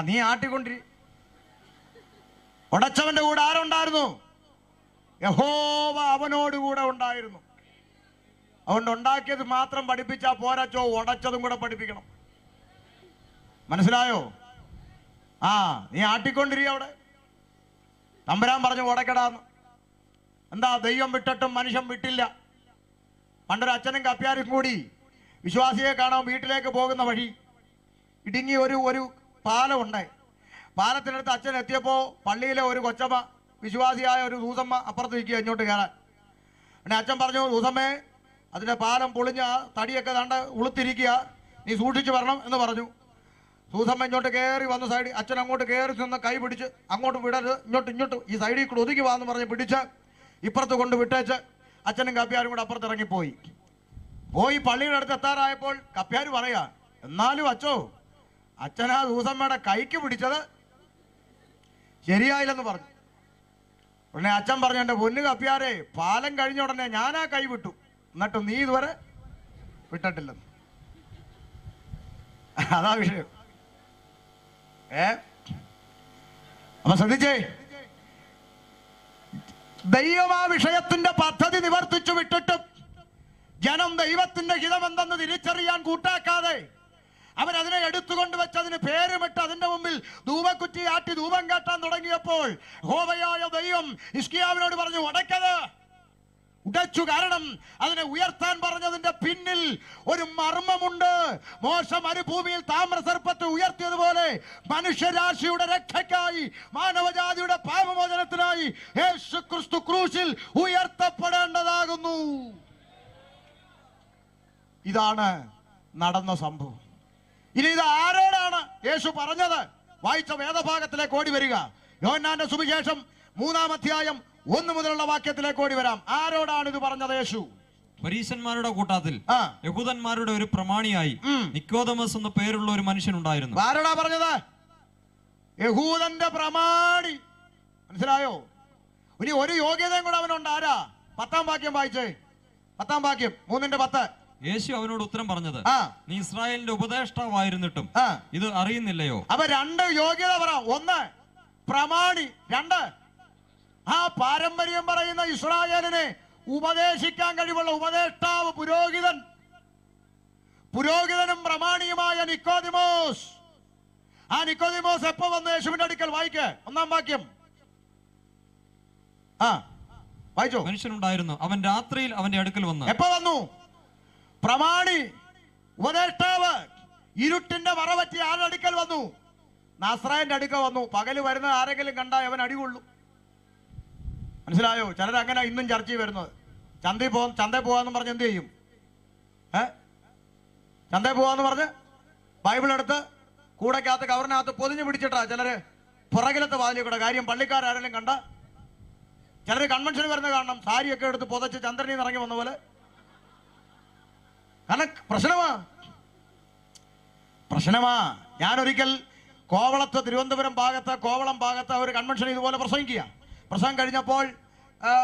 നീ ആട്ടിക്കൊണ്ടിരി. ഉടച്ചവന്റെ കൂടെ ആരുണ്ടായിരുന്നു? യഹോവ അവനോട് കൂടെ ഉണ്ടായിരുന്നു. അതുകൊണ്ട് ഉണ്ടാക്കിയത് മാത്രം പഠിപ്പിച്ചാ പോരാച്ചോ, ഉടച്ചതും കൂടെ പഠിപ്പിക്കണം. മനസ്സിലായോ? നീ ആട്ടിക്കൊണ്ടിരി. അവിടെ തമ്പുരാൻ പറഞ്ഞു ഉടക്കടാന്ന്. എന്താ? ദൈവം വിട്ടിട്ടും മനുഷ്യൻ വിട്ടില്ല. പണ്ടൊരു അച്ഛനും കപ്പ്യാരും കൂടി വിശ്വാസിയെ കാണാൻ വീട്ടിലേക്ക് പോകുന്ന വഴി ഇടുങ്ങി ഒരു പാലം ഉണ്ടായി. പാലത്തിനടുത്ത് അച്ഛൻ എത്തിയപ്പോൾ പള്ളിയിലെ ഒരു കൊച്ചമ്മ, വിശ്വാസിയായ ഒരു ദൂസമ്മ അപ്പുറത്ത് നിൽക്കുക ഇങ്ങോട്ട് കയറാൻ. പിന്നെ അച്ഛൻ പറഞ്ഞു, ദൂസമ്മേ അതിൻ്റെ പാലം പൊളിഞ്ഞ തടിയൊക്കെ ദാണ്ട് ഉളുത്തിരിക്കുക, നീ സൂക്ഷിച്ച് വരണം എന്ന് പറഞ്ഞു. ദൂസമ്മ ഇങ്ങോട്ട് കയറി വന്ന സൈഡിൽ അച്ഛൻ അങ്ങോട്ട് കയറി ചെന്ന് കൈ പിടിച്ച് അങ്ങോട്ട് വിടരുത്, ഇങ്ങോട്ട് ഈ സൈഡിൽ കൂടെ ഒതുക്കി വാന്ന് പറഞ്ഞ് പിടിച്ച് ഇപ്പുറത്ത് കൊണ്ട് വിട്ടേച്ച് അച്ഛനും കപ്പ്യാരും കൂടെ അപ്പുറത്ത് ഇറങ്ങിപ്പോയി. പള്ളിയുടെ അടുത്ത് എത്താറായപ്പോൾ കപ്പ്യാർ പറയാ, എന്നാലും അച്ഛനാ ദൂസമ്മയുടെ കൈക്ക് പിടിച്ചത് ശരിയായില്ലെന്ന് പറഞ്ഞു. ഉടനെ അച്ഛൻ പറഞ്ഞു, എൻ്റെ പൊന്നു കപ്പ്യാരെ, പാലം കഴിഞ്ഞ ഉടനെ ഞാനാ കൈ വിട്ടു, എന്നിട്ട് നീ ഇതുവരെ വിട്ടിട്ടില്ലെന്ന്. അതാ വിഷയം. അപ്പൊ ശ്രദ്ധിച്ചേ, ദൈവം ആ വിഷയത്തിന്റെ പദ്ധതി നിവർത്തിച്ചു വിട്ടിട്ടും ജനം ദൈവത്തിന്റെ ഹിതമെന്തെന്ന് തിരിച്ചറിയാൻ കൂട്ടാക്കാതെ അവരതിനെ എടുത്തുകൊണ്ട് വെച്ച് അതിന് പേരുമിട്ട് അതിന്റെ മുമ്പിൽ ധൂപക്കുറ്റി ആട്ടി ധൂപം കാട്ടാൻ തുടങ്ങിയപ്പോൾ യഹോവയായ ദൈവം ഹിസ്കിയാവിനോട് പറഞ്ഞു, ഉടയ്ക്കത്. ഉടച്ചു. കാരണം അതിനെ ഉയർത്താൻ പറഞ്ഞതിന്റെ പിന്നിൽ ഒരു മർമ്മമുണ്ട്. മോശ മരുഭൂമിയിൽ താമ്രസർപ്പത്തെ ഉയർത്തിയതുപോലെ മനുഷ്യരാശിയുടെ രക്ഷയ്ക്കായി, മാനവജാതിയുടെ പാപമോചനത്തിനായി യേശു ക്രിസ്തു ക്രൂശിൽ ഉയർത്തപ്പെടേണ്ടതാകുന്നു. ഇതാണ് നടന്ന സംഭവം. ഇനി ഇത് ആരോടാണ് യേശു പറഞ്ഞത്? വായിച്ച വേദഭാഗത്തിലേക്ക് ഓടി വരിക. യോഹന്നാന്റെ സുവിശേഷം 3-ാം അധ്യായം 1 മുതലുള്ള വാക്യത്തിലേക്ക് ഓടി വരാം. ആരോടാണ് ഇത് പറഞ്ഞത് യേശു? പരീശന്മാരുടെ കൂട്ടത്തിൽ യഹൂദന്മാരുടെ ഒരു പ്രമാണിയായി നിക്കോദമസ് എന്ന പേരുള്ള ഒരു മനുഷ്യൻ ഉണ്ടായിരുന്നു. ആരോടാ പറഞ്ഞത്? യഹൂദന്റെ പ്രമാണി. മനസ്സിലായോ? ഇനി ഒരു യോഗ്യതയും കൂടെ അവനുണ്ട്. ആരാ? 10-ാം വാക്യം വായിച്ചേ. 10-ാം വാക്യം 3:10. യേശു അവനോട് ഉത്തരം പറഞ്ഞത്, നീ ഇസ്രായേലിന്റെ ഉപദേഷ്ടാവായിരുന്നിട്ടും ഇത് അറിയുന്നില്ലയോ? അപ്പൊ 2 യോഗ്യത പറ. 1 പ്രമാണി, 2 ആ പാരമ്പര്യം പറയുന്ന ഇസ്രായേലിനെ ഉപദേശിക്കാൻ കഴിവുള്ള ഉപദേഷ്ടാവ്, പുരോഹിതനും പ്രമാണിയുമായ നിക്കോദിമോസ്. ആ നിക്കോദിമോസ് എപ്പോ വന്നു യേശുവിന്റെ അടുക്കൽ? വായിക്കേ 1-ാം വാക്യം. വായിച്ചോ. മനുഷ്യനുണ്ടായിരുന്നു, അവൻ രാത്രിയിൽ അവന്റെ അടുക്കൽ വന്നു. എപ്പോ വന്നു? പ്രമാണി, ഉപദേഷ്ടാവ്, ഇരുട്ടിന്റെ മറവറ്റി ആരുടെ അടുക്കൽ വന്നു? നാസ്രായന്റെ അടുക്കൽ വന്നു. പകല് വരുന്ന ആരെങ്കിലും കണ്ടാൽ അവൻ അടികൊള്ളു. മനസ്സിലായോ? ചിലർ അങ്ങനെ ഇന്നും ചർച്ചയിൽ വരുന്നത്. ചന്തയിൽ പോവാന്ന് പറഞ്ഞ് എന്ത് ചെയ്യും? ചന്തയിൽ പോവാന്ന് പറഞ്ഞ് ബൈബിൾ എടുത്ത് കൂടക്കകത്ത് കവറിനകത്ത് പൊതിഞ്ഞു പിടിച്ചിട്ടാ ചിലര് പുറകിലത്തെ വാതിലിൽ കൂടെ. കാര്യം പള്ളിക്കാരെങ്കിലും കണ്ട ചിലർ കൺവെൻഷൻ വരുന്ന കാണണം, സാരിയൊക്കെ എടുത്ത് പുതച്ച് ചന്ദ്രനിൽ ഇറങ്ങി വന്ന പോലെ. കാരണം പ്രശ്നമാ. ഞാനൊരിക്കൽ കോവളത്ത്, തിരുവനന്തപുരം ഭാഗത്ത്, കോവളം ഭാഗത്ത് ഒരു കൺവെൻഷൻ ഇതുപോലെ പ്രസംഗം കഴിഞ്ഞപ്പോൾ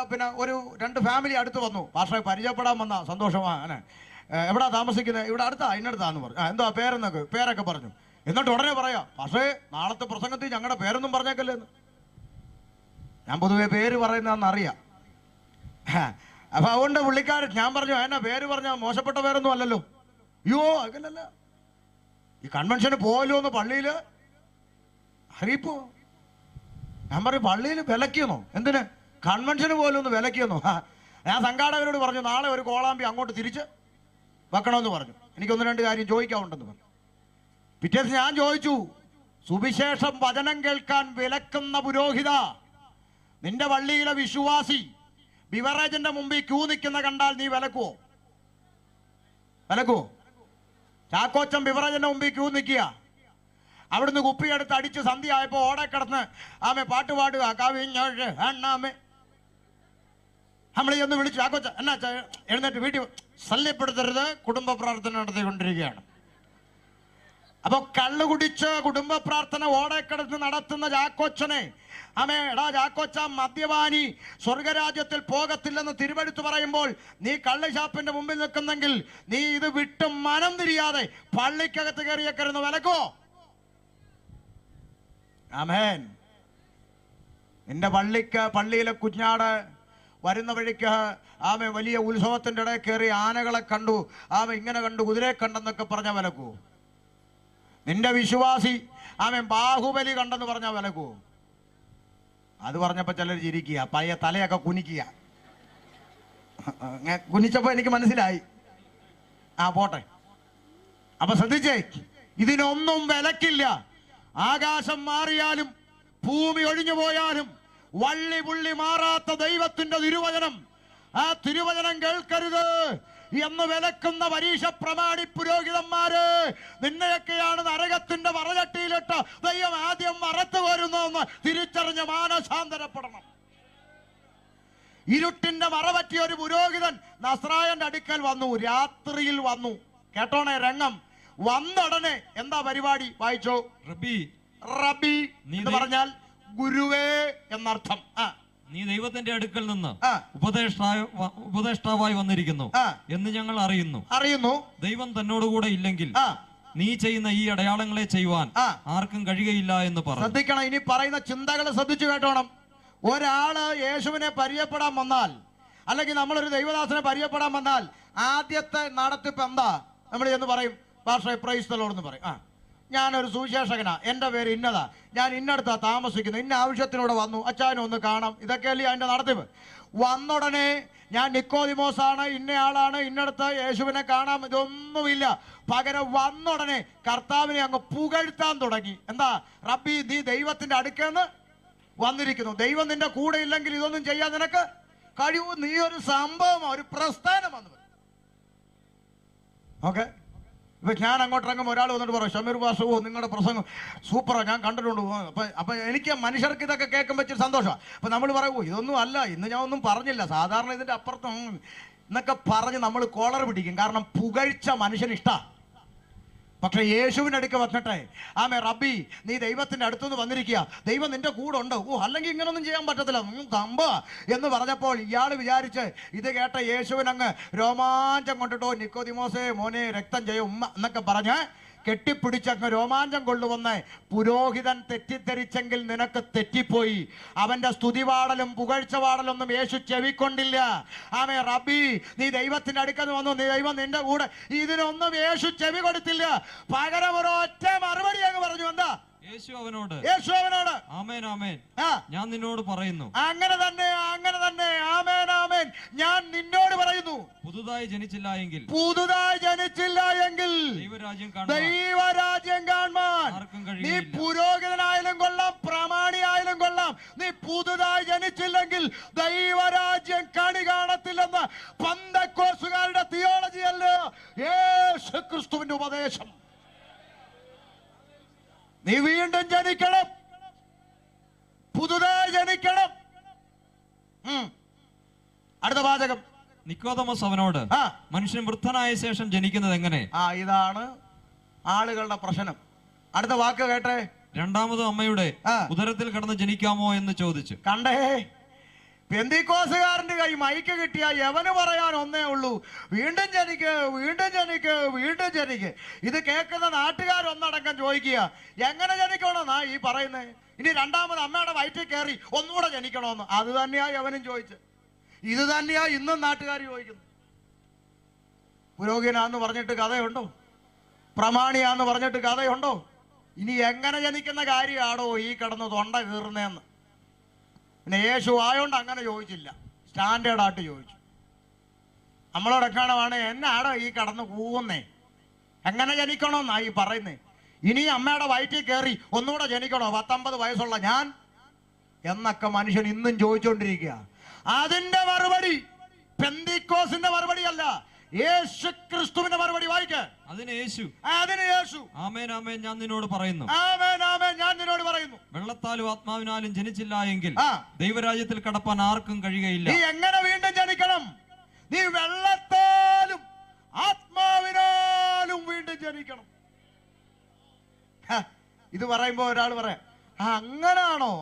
പിന്നെ ഒരു 2 ഫാമിലി അടുത്ത് വന്നു. പാസ്റ്ററെ പരിചയപ്പെടാൻ വന്ന സന്തോഷമാണ്. എവിടാ താമസിക്കുന്നത്? ഇവിടെ ഇന്നടുത്താന്ന് പറഞ്ഞു. എന്തോ പേരൊക്കെ പറഞ്ഞു. എന്നിട്ട് ഉടനെ പറയാം, പക്ഷേ നാളത്തെ പ്രസംഗത്തിൽ ഞങ്ങളുടെ പേരൊന്നും പറഞ്ഞേക്കല്ലേ എന്ന്. ഞാൻ പൊതുവെ പേര് പറയുന്നതെന്ന് അറിയാം. അപ്പൊ അതുകൊണ്ട് പുള്ളിക്കാരൻ, ഞാൻ പറഞ്ഞു എന്നാ പേര് പറഞ്ഞ മോശപ്പെട്ട പേരൊന്നും അല്ലല്ലോ. അയ്യോ അങ്ങനല്ല, ഈ കൺവെൻഷന് പോയല്ലോ എന്ന് പള്ളിയില് അറിയിപ്പോ. ഞാൻ പറയും പള്ളിയിൽ വിലക്കിയെന്നോ? എന്തിന്? കൺവെൻഷന് പോലും ഒന്ന് വിലക്കിയെന്നോ? ഞാൻ സംഘാടകരോട് പറഞ്ഞു നാളെ ഒരു കോളാമ്പി അങ്ങോട്ട് തിരിച്ച് വെക്കണമെന്ന് പറഞ്ഞു. എനിക്കൊന്ന് 2 കാര്യം ചോദിക്കാറുണ്ടെന്ന് പറഞ്ഞു. പിറ്റേന്ന് ഞാൻ ചോദിച്ചു, സുവിശേഷം വചനം കേൾക്കാൻ വിലക്കുന്ന പുരോഹിത, നിന്റെ പള്ളിയിലെ വിശ്വാസി ബിവറേജിന്റെ മുമ്പിൽ ക്യൂ നിൽക്കുന്ന കണ്ടാൽ നീ വിലക്കുവോ? ചാക്കോച്ചൻ ബിവറേജിന്റെ മുമ്പിൽ ക്യൂ നിൽക്കുക. അവിടുന്ന് കുപ്പിയെടുത്ത് അടിച്ച് സന്ധ്യ ആയപ്പോ ഓടെ കിടന്ന് ആമേ പാട്ട് പാടുക, കവിഞ്ഞോഴ് അണ്ണാമേ. നമ്മൾ ചെന്ന് വിളിച്ചു, ചാക്കോച്ച എന്നാ എഴുന്നേറ്റ് വീട്ടിൽ, ശല്യപ്പെടുത്തരുത്, കുടുംബ പ്രാർത്ഥന നടത്തിക്കൊണ്ടിരിക്കുകയാണ്. അപ്പൊ കള്ളു കുടിച്ച് കുടുംബ പ്രാർത്ഥന ഓടെ കിടന്ന് നടത്തുന്ന ചാക്കോച്ചനെ ആമേ, എടാ ചാക്കോച്ച മദ്യപാനി സ്വർഗരാജ്യത്തിൽ പോകത്തില്ലെന്ന് തിരുവെടുത്ത് പറയുമ്പോൾ നീ കള്ള് ഷാപ്പിന്റെ മുമ്പിൽ നിൽക്കുന്നെങ്കിൽ നീ ഇത് വിട്ട് മനം തിരിയാതെ പള്ളിക്കകത്ത് കയറിയേക്കരുന്ന് വിലക്കോ? ആമേൻ. നിന്റെ പള്ളിയിലെ കുഞ്ഞാട് വരുന്ന വഴിക്ക് ആമേ വലിയ ഉത്സവത്തിന്റെ ഇടയിൽ കയറി ആനകളെ കണ്ടു, ആമേ ഇങ്ങനെ കണ്ടു, കുതിരയെ കണ്ടെന്നൊക്കെ പറഞ്ഞ വിലക്കൂ? നിന്റെ വിശ്വാസി ആമേ ബാഹുബലി കണ്ടെന്ന് പറഞ്ഞ വിലക്കൂ? അത് പറഞ്ഞപ്പോ ചിലർ ചിരിക്കുക, പയ്യ തലയൊക്കെ കുനിക്കുക. കുനിച്ചപ്പോ എനിക്ക് മനസ്സിലായി. പോട്ടെ. അപ്പൊ ശ്രദ്ധിച്ചേ, ഇതിനൊന്നും വിലക്കില്ല. ആകാശം മാറിയാലും ഭൂമി ഒഴിഞ്ഞു പോയാലും വള്ളി പുള്ളി മാറാത്ത ദൈവത്തിന്റെ തിരുവചനം, ആ തിരുവചനം കേൾക്കരുത് എന്ന് വിലക്കുന്ന പരീക്ഷ പ്രമാണി പുരോഹിതന്മാര്, നിന്നെയൊക്കെയാണ് നരകത്തിന്റെ വറചട്ടിയിലിട്ട് ദൈവം ആദ്യം വറത്തു വരുന്നതെന്ന് തിരിച്ചറിഞ്ഞ് മാനസാന്തരപ്പെടണം. ഇരുട്ടിന്റെ മറപറ്റിയ ഒരു പുരോഹിതൻ നസ്രായന്റെ അടുക്കൽ വന്നു, രാത്രിയിൽ വന്നു. കേട്ടോണേ രംഗം. വന്നുടനെ എന്താ പരിപാടി? വായിച്ചോ. റബി എന്ന് പറഞ്ഞാൽ ഗുരുവേ എന്നർത്ഥം. നീ ദൈവത്തിന്റെ അടുക്കൽ നിന്ന് ഉപദേഷ്ടാവായി വന്നിരിക്കുന്നു എന്ന് ഞങ്ങൾ അറിയുന്നു. ദൈവം തന്നോടുകൂടെ ഇല്ലെങ്കിൽ നീ ചെയ്യുന്ന ഈ അടയാളങ്ങളെ ചെയ്യുവാൻ ആർക്കും കഴിയുകയില്ല എന്ന് പറഞ്ഞു. ശ്രദ്ധിക്കണം, ഇനി പറയുന്ന ചിന്തകൾ ശ്രദ്ധിച്ചു കേട്ടോണം. ഒരാള് യേശുവിനെ പരിചയപ്പെടാൻ വന്നാൽ, അല്ലെങ്കിൽ നമ്മളൊരു ദൈവദാസനെ പരിചയപ്പെടാൻ വന്നാൽ ആദ്യത്തെ നടത്തിപ്പ് എന്താ? നമ്മൾ എന്ന് പറയും, പാസ്റ്റർ പ്രൈസ് ദി ലോർഡ് എന്ന് പറയും. ഞാനൊരു സുവിശേഷകനാ, എൻ്റെ പേര് ഇന്നതാ, ഞാൻ ഇന്നടുത്താ താമസിക്കുന്നത്, ഇന്ന ആവശ്യത്തിനൂടെ വന്നു, അച്ചായനെ ഒന്ന് കാണാം. ഇതൊക്കെയല്ലേ അതിൻ്റെ നടത്തിപ്പ്. വന്നുടനെ ഞാൻ നിക്കോദിമോസാണ്, ഇന്നയാളാണ്, ഇന്നടുത്ത് യേശുവിനെ കാണാം, ഇതൊന്നുമില്ല. പകരം വന്നുടനെ കർത്താവിനെ അങ്ങ് പുകഴ്ത്താൻ തുടങ്ങി. എന്താ? റബ്ബി, നീ ദൈവത്തിന്റെ അടുക്കെന്ന് വന്നിരിക്കുന്നു, ദൈവം നിന്റെ കൂടെ ഇല്ലെങ്കിൽ ഇതൊന്നും ചെയ്യാൻ നിനക്ക് കഴിവ്, നീ ഒരു സംഭവം, ഒരു പ്രസ്ഥാനമാണ്. ഓക്കെ. ഇപ്പൊ ഞാൻ അങ്ങോട്ടിറങ്ങുമ്പോൾ ഒരാൾ വന്നിട്ട് പറയും, ഷമീർ ബാസു നിങ്ങളുടെ പ്രസംഗം സൂപ്പറാ, ഞാൻ കണ്ടിട്ടുണ്ട്. അപ്പൊ എനിക്ക് മനുഷ്യർക്ക് ഇതൊക്കെ കേൾക്കുമ്പോൾ ഇച്ചിരി സന്തോഷമാണ്. അപ്പൊ നമ്മൾ പറയൂ, ഇതൊന്നും അല്ല, ഇന്ന് ഞാൻ ഒന്നും പറഞ്ഞില്ല, സാധാരണ ഇതിന്റെ അപ്പുറത്തും എന്നൊക്കെ പറഞ്ഞ് നമ്മൾ കോളർ പിടിക്കും. കാരണം പുകഴ്ച മനുഷ്യന് ഇഷ്ടമാണ്. പക്ഷെ യേശുവിന്റെ അടുക്ക വന്നിട്ടെ ആമേ, റബ്ബി നീ ദൈവത്തിന്റെ അടുത്തുനിന്ന് വന്നിരിക്കുക, ദൈവം നിന്റെ കൂടെ ഉണ്ട്, അല്ലെങ്കിൽ ഇങ്ങനൊന്നും ചെയ്യാൻ പറ്റത്തില്ല, തമ്പ എന്ന് പറഞ്ഞപ്പോൾ ഇയാൾ വിചാരിച്ച് ഇത് കേട്ട യേശുവിനങ്ങ് രോമാഞ്ചം കൊണ്ടിട്ടോ, നിക്കോദിമോസേ മോനെ രക്തം ചെയ്യും ഉമ്മ എന്നൊക്കെ പറഞ്ഞ് കെട്ടിപ്പിടിച്ചങ്ങ് രോമാഞ്ചം കൊള്ളുവന്ന് പുരോഹിതൻ തെറ്റിദ്ധരിച്ചെങ്കിൽ നിനക്ക് തെറ്റിപ്പോയി. അവന്റെ സ്തുതിപാടലും പുകഴ്ചപാടലൊന്നും യേശു ചെവിക്കൊണ്ടില്ല. ആമേ, റബ്ബി നീ ദൈവത്തിന്റെ അടുക്കൽ വന്നു, നീ ദൈവം നിന്റെ കൂടെ, ഇതിനൊന്നും യേശു ചെവി കൊടുത്തില്ല. പകരം ഒരൊറ്റ മറുപടി അങ്ങ് പറഞ്ഞു. എന്താ? യേശു അവനോട് ആമേൻ ആമേൻ ഞാൻ നിന്നോട് പറയുന്നു. അങ്ങനെ തന്നെ ആമേൻ ആമേൻ ഞാൻ നിന്നോട് പറയുന്നു, പുതുതായി ജനിച്ചില്ല എങ്കിൽ ദൈവരാജ്യം കാണുവാൻ നീ പുരോഹിതനായാലും കൊള്ളാം, പ്രമാണിയായാലും കൊള്ളാം, നീ പുതുതായി ജനിച്ചില്ലെങ്കിൽ ദൈവരാജ്യം കണി കാണത്തില്ലെന്ന് പെന്തക്കോസ്തുകാരുടെ തിയോളജി അല്ല, യേശു ക്രിസ്തുവിന്റെ ഉപദേശം. നീ വീണ്ടും ജനിക്കണം, പുതുതായി ജനിക്കണം. അടുത്ത വാചകം. നിക്കോദമോസ് അവനോട്, മനുഷ്യൻ വൃദ്ധനായ ശേഷം ജനിക്കുന്നത് എങ്ങനെ? ഇതാണ് ആളുകളുടെ പ്രശ്നം. അടുത്ത വാക്ക് കേട്ടെ. രണ്ടാമത് അമ്മയുടെ ഉദരത്തിൽ കിടന്ന് ജനിക്കാമോ എന്ന് ചോദിച്ചു. കണ്ടേ, പെന്തിക്കോസുകാരന്റെ കൈ മൈക്ക് കിട്ടിയ യവന് പറയാൻ ഒന്നേ ഉള്ളൂ, വീണ്ടും ജനിക്ക്, വീണ്ടും ജനിക്ക്, വീണ്ടും ജനിക്ക്. ഇത് കേൾക്കുന്ന നാട്ടുകാരൊന്നടക്കം ചോദിക്കുക, എങ്ങനെ ജനിക്കണമെന്നാ ഈ പറയുന്നത്? ഇനി രണ്ടാമത് അമ്മയുടെ വയറ്റിൽ കയറി ഒന്നുകൂടെ ജനിക്കണമെന്ന്. അത് തന്നെയാ യവനും ചോദിച്ചത്. ഇത് തന്നെയാ ഇന്നും നാട്ടുകാർ ചോദിക്കുന്നത്. പുരോഹിതനാന്ന് പറഞ്ഞിട്ട് കഥയുണ്ടോ? പ്രമാണിയാന്ന് പറഞ്ഞിട്ട് കഥയുണ്ടോ? ഇനി എങ്ങനെ ജനിക്കുന്ന കാര്യമാണോ ഈ കിടന്ന് തൊണ്ട കീറുന്നതെന്ന്? പിന്നെ യേശു ആയോണ്ട് അങ്ങനെ ചോദിച്ചില്ല, സ്റ്റാൻഡേർഡായിട്ട് ചോദിച്ചു. നമ്മളോടൊക്കെയാണ് എന്നാടോ ഈ കടന്ന് കൂവുന്നേ, എങ്ങനെ ജനിക്കണമെന്നാ ഈ പറയുന്നേ? ഇനി അമ്മയുടെ വയറ്റിൽ കയറി ഒന്നുകൂടെ ജനിക്കണോ 19 വയസ്സുള്ള ഞാൻ എന്നൊക്കെ മനുഷ്യൻ ഇന്നും ചോദിച്ചുകൊണ്ടിരിക്കുക. അതിന്റെ മറുപടി പെന്തിക്കോസിന്റെ മറുപടി അല്ല, യേശു ക്രിസ്തുവിന്റെ മറുപടി വായിക്ക. അതിന് യേശു ആമേൻ ആമേൻ ഞാൻ നിന്നോട് പറയുന്നു, ആമേൻ ആമേൻ ഞാൻ നിന്നോട് പറയുന്നു, വെള്ളത്താലും ആത്മാവിനാലും ജനിച്ചില്ല എങ്കിൽ ദൈവരാജ്യത്തിൽ കടപ്പാൻ ആർക്കും കഴിയുകയില്ല. നീ എങ്ങനെ വീണ്ടും ജനിക്കണം? നീ വെള്ളത്താലും ആത്മാവിനാലും വീണ്ടും ജനിക്കണം. ഇത് പറയുമ്പോ ഒരാൾ പറയാം, അങ്ങനാണോ?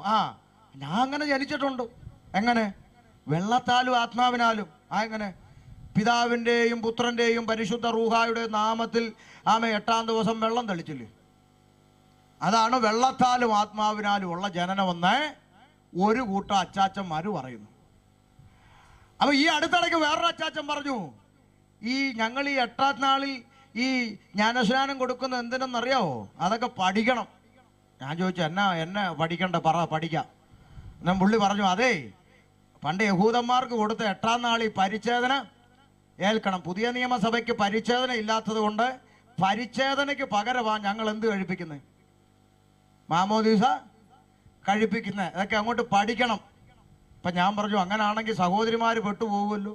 ഞാൻ അങ്ങനെ ജനിച്ചിട്ടുണ്ട്. എങ്ങനെ? വെള്ളത്താലും ആത്മാവിനാലും. എങ്ങനെ? പിതാവിന്റെയും പുത്രന്റെയും പരിശുദ്ധ റൂഹായുടെ നാമത്തിൽ 8-ാം ദിവസം വെള്ളം തെളിച്ചില്ലേ? അതാണ് വെള്ളത്താലും ആത്മാവിനാലും ഉള്ള ജനനമെന്ന് ഒരു കൂട്ടം അച്ചാച്ചന്മാര് പറയുന്നു. അപ്പൊ ഈ അടുത്തിടയ്ക്ക് വേറൊരു അച്ചാച്ചൻ പറഞ്ഞു, ഞങ്ങൾ ഈ 8-ാം നാളിൽ ഈ ജ്ഞാനസ്നാനം കൊടുക്കുന്ന എന്തിനെന്നറിയാവോ? അതൊക്കെ പഠിക്കണം. ഞാൻ ചോദിച്ചു, എന്നെ പഠിക്കണ്ട, പഠിക്കാം. എന്നാൽ പുള്ളി പറഞ്ഞു, അതേ പണ്ട് യഹൂദന്മാർക്ക് കൊടുത്ത 8-ാം നാളിൽ പരിച്ഛേദന ഏൽക്കണം. പുതിയ നിയമസഭയ്ക്ക് പരിച്ഛേദന ഇല്ലാത്തത് കൊണ്ട് പരിച്ഛേദനയ്ക്ക് പകരമാണ് ഞങ്ങൾ എന്ത് കഴിപ്പിക്കുന്നത്? മാമോദീസ കഴിപ്പിക്കുന്നത്. അതൊക്കെ അങ്ങോട്ട് പഠിക്കണം. അപ്പൊ ഞാൻ പറഞ്ഞു, അങ്ങനാണെങ്കിൽ സഹോദരിമാര് പെട്ടുപോകുമല്ലോ.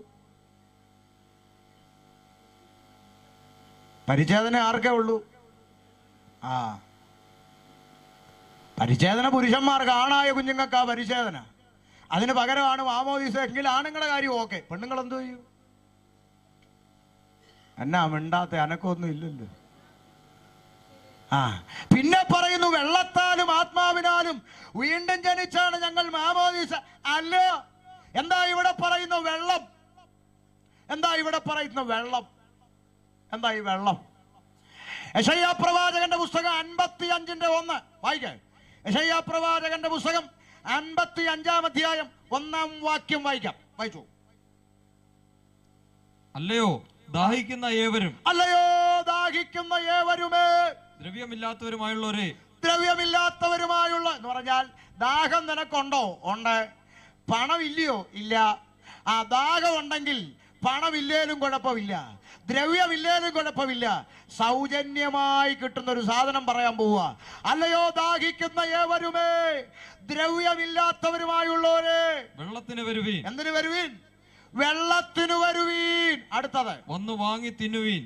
പരിച്ഛേദന ആർക്കേ ഉള്ളൂ? പരിച്ഛേദന പുരുഷന്മാർക്ക്, ആണായ കുഞ്ഞുങ്ങൾക്ക് ആ പരിച്ഛേദന. അതിന് പകരമാണ് മാമോദീസ എങ്കിൽ ആണുങ്ങളുടെ കാര്യം ഓക്കെ. പെണ്ണുങ്ങൾ എന്തു ചെയ്യും? എന്നാ മിണ്ടാത്ത അനക്കൊന്നും ഇല്ലല്ലോ. പിന്നെ പറയുന്നു, വെള്ളത്താലും ആത്മാവിനാലും വീണ്ടും ജനിച്ചാണ് ഞങ്ങൾ മാമോദീസ. അല്ല, എന്താ ഇവിടെ പറയുന്ന വെള്ളം? എന്താ ഇവിടെ പറയുന്ന വെള്ളം? എന്താ ഈ വെള്ളം? യെശയ്യാ പ്രവാചകന്റെ പുസ്തകം 55:1 വായിക്കേ. യെശയ്യാ പ്രവാചകന്റെ പുസ്തകം 55-ാം അധ്യായം 1-ാം വാക്യം വായിക്കാം. വായിച്ചു. അല്ലയോ ദാഹിക്കുന്ന ഏവരും, അല്ലയോ ദാഹിക്കുന്ന ഏവരുമേ, ദ്രവ്യമില്ലാത്തവരുമായുള്ളവരെ, ദ്രവ്യമില്ലാത്തവരുമായുള്ള എന്ന് പറഞ്ഞാൽ ദാഹം നിനക്കുണ്ടോ? ഉണ്ട്. പണമില്ലയോ? ഇല്ല. ദാഹം ഉണ്ടെങ്കിൽ പണമില്ലേലും കുഴപ്പമില്ല, ദ്രവ്യമില്ലേലും കുഴപ്പമില്ല, സൗജന്യമായി കിട്ടുന്ന ഒരു സാധനം പറയാൻ പോവുക. അല്ലയോ ദാഹിക്കുന്ന ഏവരുമേ, ദ്രവ്യമില്ലാത്തവരുമായുള്ളവരെ, വെള്ളത്തിന് വരുവീൻ. എന്തിനു വരുവീൻ? വെള്ളത്തിനു വരുവീൻ. അടുത്തത്, വന്നു വാങ്ങി തിന്നുവീൻ.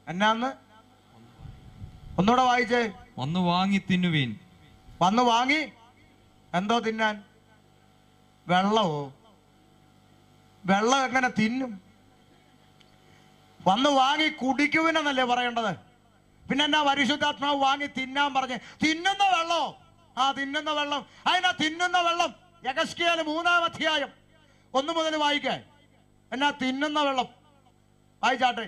എന്നാന്ന് ഒന്നുകൂടെ വായിച്ചേ. വന്നു വാങ്ങി തിന്നുവീൻ. വന്നു വാങ്ങി എന്തോ തിന്നാൻ? വെള്ളമോ? വെള്ളം എങ്ങനെ തിന്നും? വന്ന് വാങ്ങി കുടിക്കുവിനെന്നല്ലേ പറയേണ്ടത്? പിന്നെ എന്നാ പരിശുദ്ധാത്മാവ് വാങ്ങി തിന്നാൻ പറഞ്ഞ്? തിന്നുന്ന വെള്ളോ? തിന്നുന്ന വെള്ളം. അതിനാ തിന്നുന്ന വെള്ളം. യെഹെസ്കേൽ 3-ാം അധ്യായം 1 മുതൽ വായിക്കേ. എന്നാ തിന്നുന്ന വെള്ളം? വായിച്ചാട്ടെ.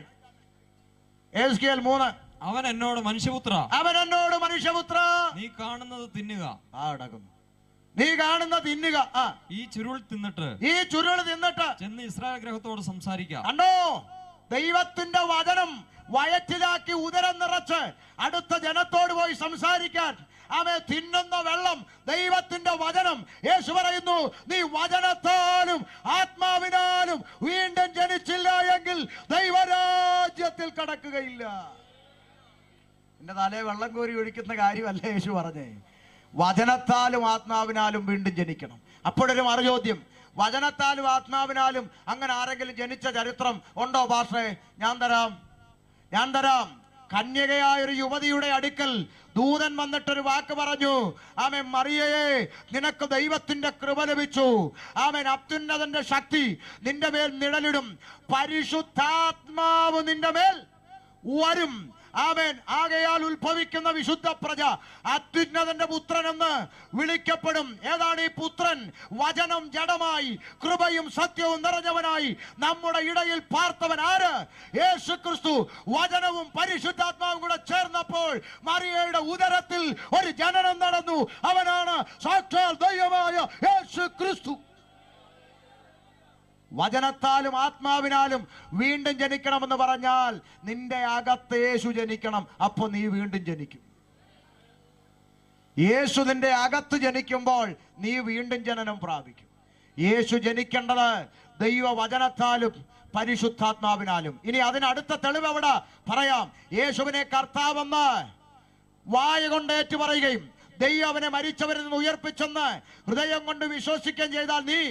യെഹെസ്കേൽ 3. അവൻ എന്നോട് മനുഷ്യപുത്ര, നീ കാണുന്നത് തിന്നുക. നീ കാണുന്ന തിന്നുക. ഈ ചുരുൾ തിന്നിട്ട് ചെന്ന് ഇസ്രായേൽ ഗ്രഹത്തോട് സംസാരിക്കാം. കണ്ടോ? ദൈവത്തിന്റെ വചനം വയറ്റിലാക്കി ഉദരം നിറച്ച് അടുത്ത ജനത്തോട് പോയി സംസാരിക്കാൻ തിന്നുന്ന വെള്ളം ദൈവത്തിന്റെ വചനം. യേശു പറയുന്നു, നീ വചനത്താലും ആത്മാവിനാലും വീണ്ടും ജനിച്ചില്ല എങ്കിൽ ദൈവരാജ്യത്തിൽ കടക്കുകയില്ല. എന്റെ തലേ വെള്ളം കോരി ഒഴിക്കുന്ന കാര്യമല്ല യേശു പറഞ്ഞേ. വചനത്താലും ആത്മാവിനാലും വീണ്ടും ജനിക്കണം. അപ്പോഴൊരു മറുചോദ്യം, വചനത്താലും ആത്മാവിനാലും അങ്ങനെ ആരെങ്കിലും ജനിച്ച ചരിത്രം ഉണ്ടോ പാസ്റ്ററെ? ഞാൻ തരാം. കന്യകയായൊരു യുവതിയുടെ അടുക്കൽ ദൂതൻ വന്നിട്ടൊരു വാക്ക് പറഞ്ഞു. മറിയയെ, നിനക്ക് ദൈവത്തിന്റെ കൃപ ലഭിച്ചു. അത്യുന്നതന്റെ ശക്തി നിന്റെ മേൽ നിഴലിടും. പരിശുദ്ധാത്മാവ് നിന്റെ മേൽ വരും. ആമേൻ. ആകയാൽ ഉത്ഭവിക്കുന്ന വിശുദ്ധ പ്രജ അത്യുന്നതന്റെ പുത്രൻ എന്ന് വിളിക്കപ്പെടും. ഏതാണ് ഈ പുത്രൻ? വചനം ജഡമായി കൃപയും സത്യവും നിറഞ്ഞവനായി നമ്മുടെ ഇടയിൽ പാർത്തവൻ. ആര്? യേശു ക്രിസ്തു. വചനവും പരിശുദ്ധാത്മാവും കൂടെ ചേർന്നപ്പോൾ മറിയയുടെ ഉദരത്തിൽ ഒരു ജനനം നടന്നു. അവനാണ് സാക്ഷാൽ ദൈവമായ യേശു ക്രിസ്തു. വചനത്താലും ആത്മാവിനാലും വീണ്ടും ജനിക്കണമെന്ന് പറഞ്ഞാൽ നിന്റെ അകത്ത് യേശു ജനിക്കണം. അപ്പൊ നീ വീണ്ടും ജനിക്കും. യേശു നിന്റെ അകത്ത് ജനിക്കുമ്പോൾ നീ വീണ്ടും ജനനം പ്രാപിക്കും. യേശു ജനിക്കേണ്ടത് ദൈവവചനത്താലും പരിശുദ്ധാത്മാവിനാലും. ഇനി അതിനടുത്ത തെളിവ് എവിടെ പറയാം? യേശുവിനെ കർത്താവെന്ന് വായ കൊണ്ട് ഏറ്റുപറയുകയും ദൈവം അവനെ മരിച്ചവരിൽ നിന്ന് ഉയർപ്പിച്ചെന്ന് ഹൃദയം കൊണ്ട് വിശ്വസിക്കുകയും ചെയ്താൽ നീ